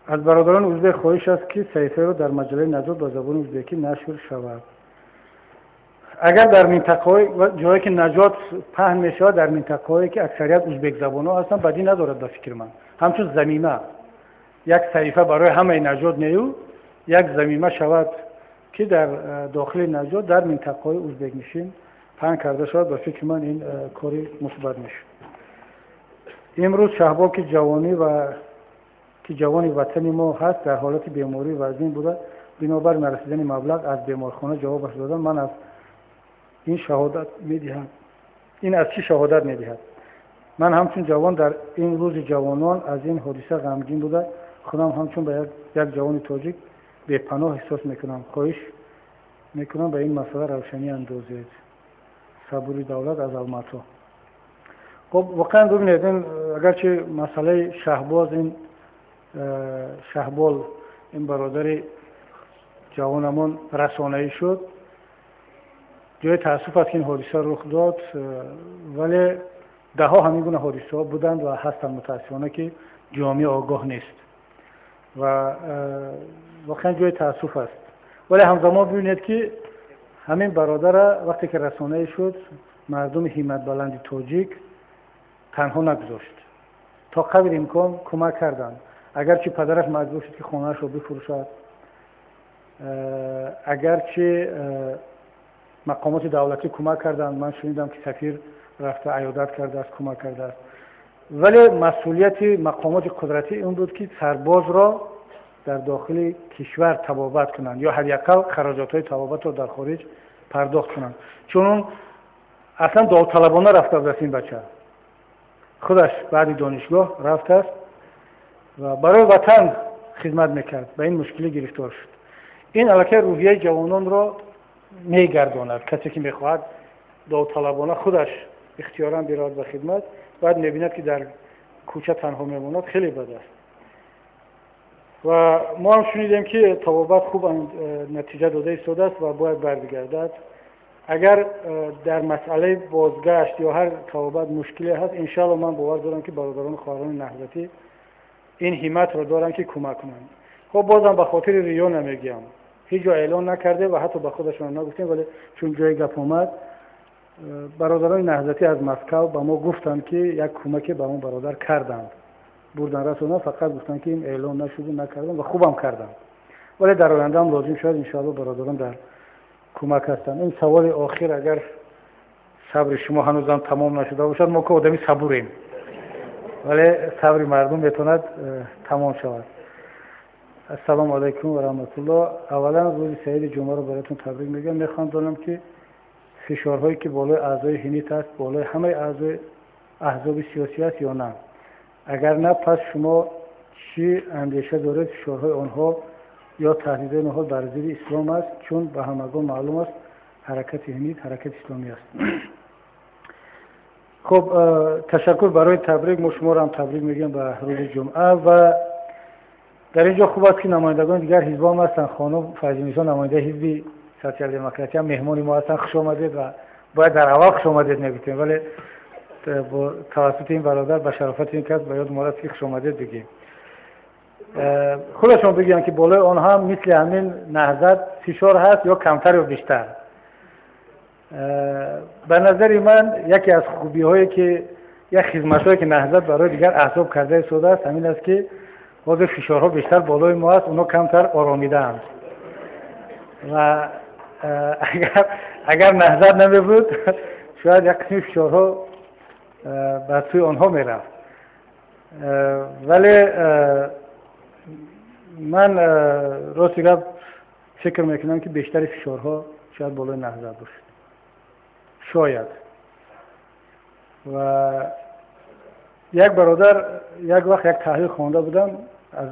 از برادران ازبک خواهش است که صحیفه رو در مجله نجات به زبان ازبکی نشر شود. اگر در منطقه‌های جایی که نجات پهن میشه، در منطقه‌هایی که اکثریت ازبک زبان‌ها هستن، بدی ندارد به فکر من. همچون زمینه یک صحیفه برای همه نجات نیو، یک زمینه شود که در داخل نجات در منطقه‌های ازبک نشین پهن کرده شود، به فکر من این کاری مثبت میشه. امروز شهباب که جوانی وطنی ما هست در حالت بیماری وزین بوده، بنابر نرسیدن مبلغ از بیمارخانه جوابش دادن. من از این شهادت میدهم. این از چی شهادت میدهد؟ من همچون جوان در این روز جوانان از این حادثه غمگین بوده، خودم همچون به یک جوان تاجیک به پناه احساس میکنم. خواهش میکنم به این مسئله روشنی اندازید. صبوری دولت از الماتا. خب واقعا ببینید، این اگرچه مسئله شهباز، این شهبال، این برادر جوانمون رسانه‌ای شد، جای تأسف است که این حادثه رخ داد، ولی ده ها همین گونه حادثه ها بودند و هستند متاسفانه که جامعه آگاه نیست و واقعا جای تأسف است. ولی همزمان ببینید که همین برادر وقتی که رسانه‌ای شد، مردم همت بلند تاجیک تنها نگذاشت، تا قدر امکان کمک کردند. اگرچه پدرش مجبور شد که خانه‌اش رو بفروشد، اگرچه مقامات دولتی کمک کردند، من شنیدم که سفیر رفته عیادت کرده است، کمک کرده است، ولی مسئولیت مقامات قدرتی این بود که سرباز را در داخل کشور تبابت کنند یا حداقل خراجات های تبابت را در خارج پرداخت کنند. چون اصلا داوطلبانه رفته است این بچه، خودش بعد دانشگاه رفته است و برای وطن خدمت میکرد، به این مشکلی گرفتار شد. این الکی روحیه جوانان را میگرداند. کسی که میخواهد داوطلبانه خودش اختیاراً برود به خدمت، بعد میبیند که در کوچه تنها میماند، خیلی بد است. و ما هم شنیدیم که طبابت خوب نتیجه داده ایستاده است و باید برگردد. اگر در مسئله بازگشت یا هر طبابت مشکلی هست، انشاءالله من باور دارم که برادران خواهران نهضتی این همت رو دارن که کمک کنند. خب بازم به خاطر ریا نمیگم، هیچ جا اعلان نکرده و حتی به خودشون نگفتیم، ولی چون جای گپ اومد برادران نهضتی از مسکو به ما گفتند که یک کمک به اون برادر کردند، بردن رسوندن، فقط گفتن که این اعلان نشده نکردن و خوبم کردن، ولی در آینده هم لازم شاید انشاءالله برادران در کمک هستند. این سوال آخر اگر صبر شما هنوزم تمام نشده باشد، ما که آدمی صبوریم، ولی صبر مردم میتواند تمام شود. السلام علیکم و رحمت الله. اولا روز سعید جمعه رو براتون تبریک میگم. میخوام بدونم که فشارهایی که بالای اعضای هنیت است بالای همه اعضای احزاب سیاسی است یا نه؟ اگر نه، پس شما چی اندیشه دارید فشارهای آنها یا تهدیدهای آنها بر ضد اسلام است؟ چون به همگان معلوم است حرکت هنیت حرکت اسلامی است. خب تشکر برای تبریک. ما شما را هم تبریک میگم به روز جمعه. و در اینجا خوب است که نمایندگان دیگر حزب هم هستند. خانم فیض‌نیسا نماینده حزب سوسیال دموکراسی هم مهمان ما هستند. خوش آمدید و باید در اول خوش آمدید نگفتیم، ولی با توسط این برادر به شرافت این کس باید ما را خوش آمدید بگیم. خودشون بگن که بالای آنها هم مثل همین نهضت فشار هست یا کمتر یا بیشتر. به نظر من یکی از خوبی هایی که یک خدمت هایی که نهضت برای دیگر احزاب کرده شده است همین است که حاضر فشارها بیشتر بالای ما است، اونا کمتر آرامیدند. و اگر نهضت نمی بود شاید یک قسم فشارها بر سوی آنها می رفت. ولی من راستی فکر میکنم که بیشتر فشارها شاید بالای نهضت باشه، شاید. و یک برادر یک وقت یک تحلیل خوانده بودم از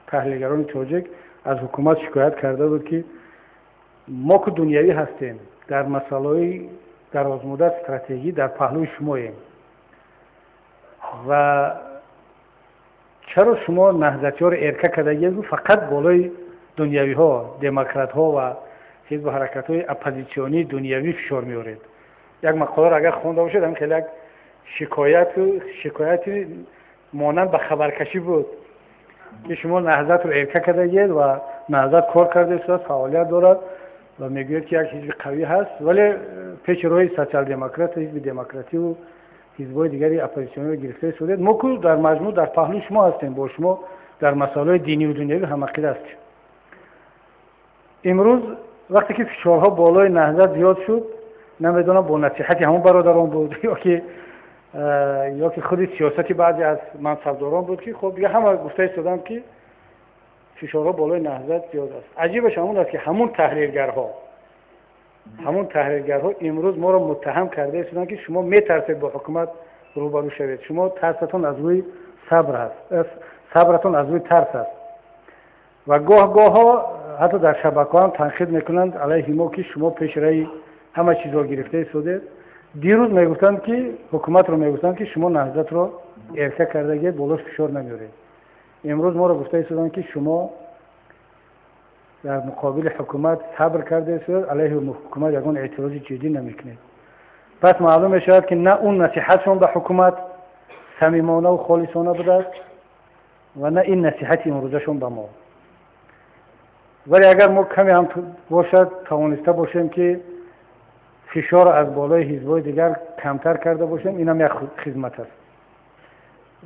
تحلیلگران تاجیک، از حکومت شکایت کرده بود که ما که دنیوی هستیم، در مسائل دراز مدت استراتژی در پهلوی شماییم و چرا شما نهضتی ها رو ارکه کردگید فقط بالای دنیوی ها، دموکرات ها و حزب و حرکت های اپوزیسیونی دنیوی فشار میارید؟ یک مقاله را اگر خونده باشید هم خیلی شکایتی مانند به خبرکشی بود که شما نهضت رو ارکه کردگید و نهضت کار کرده است، فعالیت دارد و میگوید که یک حزب قوی هست، ولی پیش روی سوسیال دموکرات، حزب دموکراتی و حزب‌های دیگری اپوزیسیونی رو گرفته شده. ما که در مجموع در پهلوی شما هستیم، با شما در مسائل دینی و دنیوی هم عقیده هستیم. امروز وقتی که فشارها بالای نهضت زیاد شد، نمیدونم با نصیحت همون برادران بود یا که خود سیاستی بعضی از منصبداران بود که خب دیگه همه گفته ایستادن که فشارها بالای نهضت زیاد است. عجیبش همون است که همون تحلیلگرها امروز ما را متهم کرده ایستادن که شما میترسید با حکومت روبرو شوید، شما ترستون از روی صبر است، صبرتون از روی ترس است. و گاه ها حتی در شبکه هم تنقید میکنند علیه ما که شما پیش روی همه چیز رو گرفته ایستاده. دیروز میگفتند که حکومت رو میگفتند که شما نهضت رو ارکه کردگید، بالاش فشار نمیارید. امروز ما رو گفته ایستادن که شما در مقابل حکومت صبر کرده ایستاد، علیه حکومت یگان اعتراض جدی نمیکنید. پس معلوم میشود که نه اون نصیحتشون به حکومت صمیمانه و خالصانه بوده و نه این نصیحت امروزشون به ما. ولی اگر ما کمی هم باشد توانسته باشیم که فشار از بالای حزب‌های دیگر کمتر کرده باشیم، این هم یک خدمت است.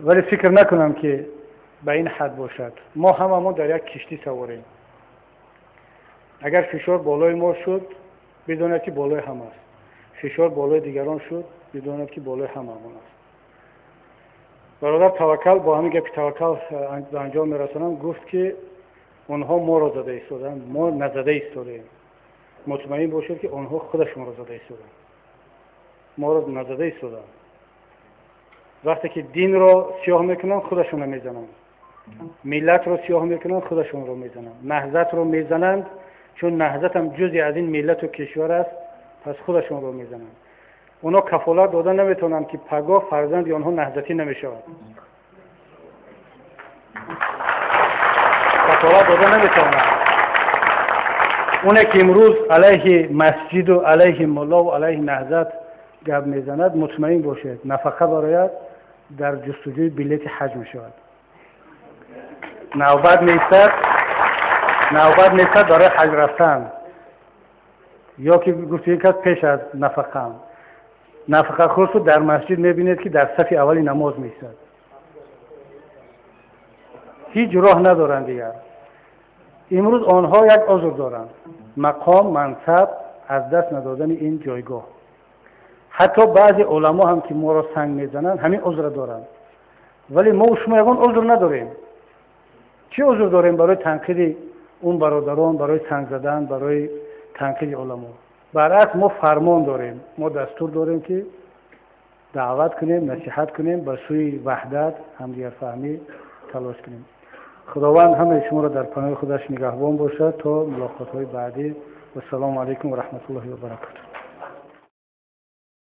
ولی فکر نکنم که به این حد باشد. ما هممون در یک کشتی سواریم. اگر فشار بالای ما شد بداند که بالای همه است، فشار بالای دیگران شد بداند که بالای هممون است. برادر توکل با همین گپ توکل به انجام میرسانم گفت که اونها ما را زده ایستادن، ما نزده ایستادیم. مطمئن باشید که آنها خودشون را زده ایستادن، ما را نزده ایستادن. وقتی که دین را سیاه میکنن خودشون را میزنن، ملت را سیاه میکنن خودشون را میزنن، نهضت را میزنند چون نهضت هم جزئی از این ملت و کشور است، پس خودشون را میزنن. اونا کفالت دادن نمیتونن که پگاه فرزند آنها نهضتی نمیشود. فتاوا داده نمیتونه. اونه که امروز علیه مسجد و علیه ملا و علیه نهضت گپ میزند مطمئن باشید نفقه برایت در جستجوی بلیت حج میشود. نوبت نیستد برای حج رفتن یا که گفت یک از پیش از نفقه خود رو در مسجد میبینید که در صف اولی نماز میستد. هیچ راه ندارند دیگر. امروز آنها یک عذر دارند، مقام منصب از دست ندادن این جایگاه. حتی بعضی علما هم که ما را سنگ میزنند همین عذر دارند، ولی ما و شما یگان عذر نداریم. چه عذر داریم برای تنقید اون برادران، برای سنگ زدن، برای تنقید علما؟ برعکس ما فرمان داریم، ما دستور داریم که دعوت کنیم، نصیحت کنیم، به سوی وحدت، همدیگر فهمی تلاش کنیم. خداوند همه شما را در پناه خودش نگهبان باشد تا ملاقات های بعدی. و السلام علیکم و رحمت الله و برکاته.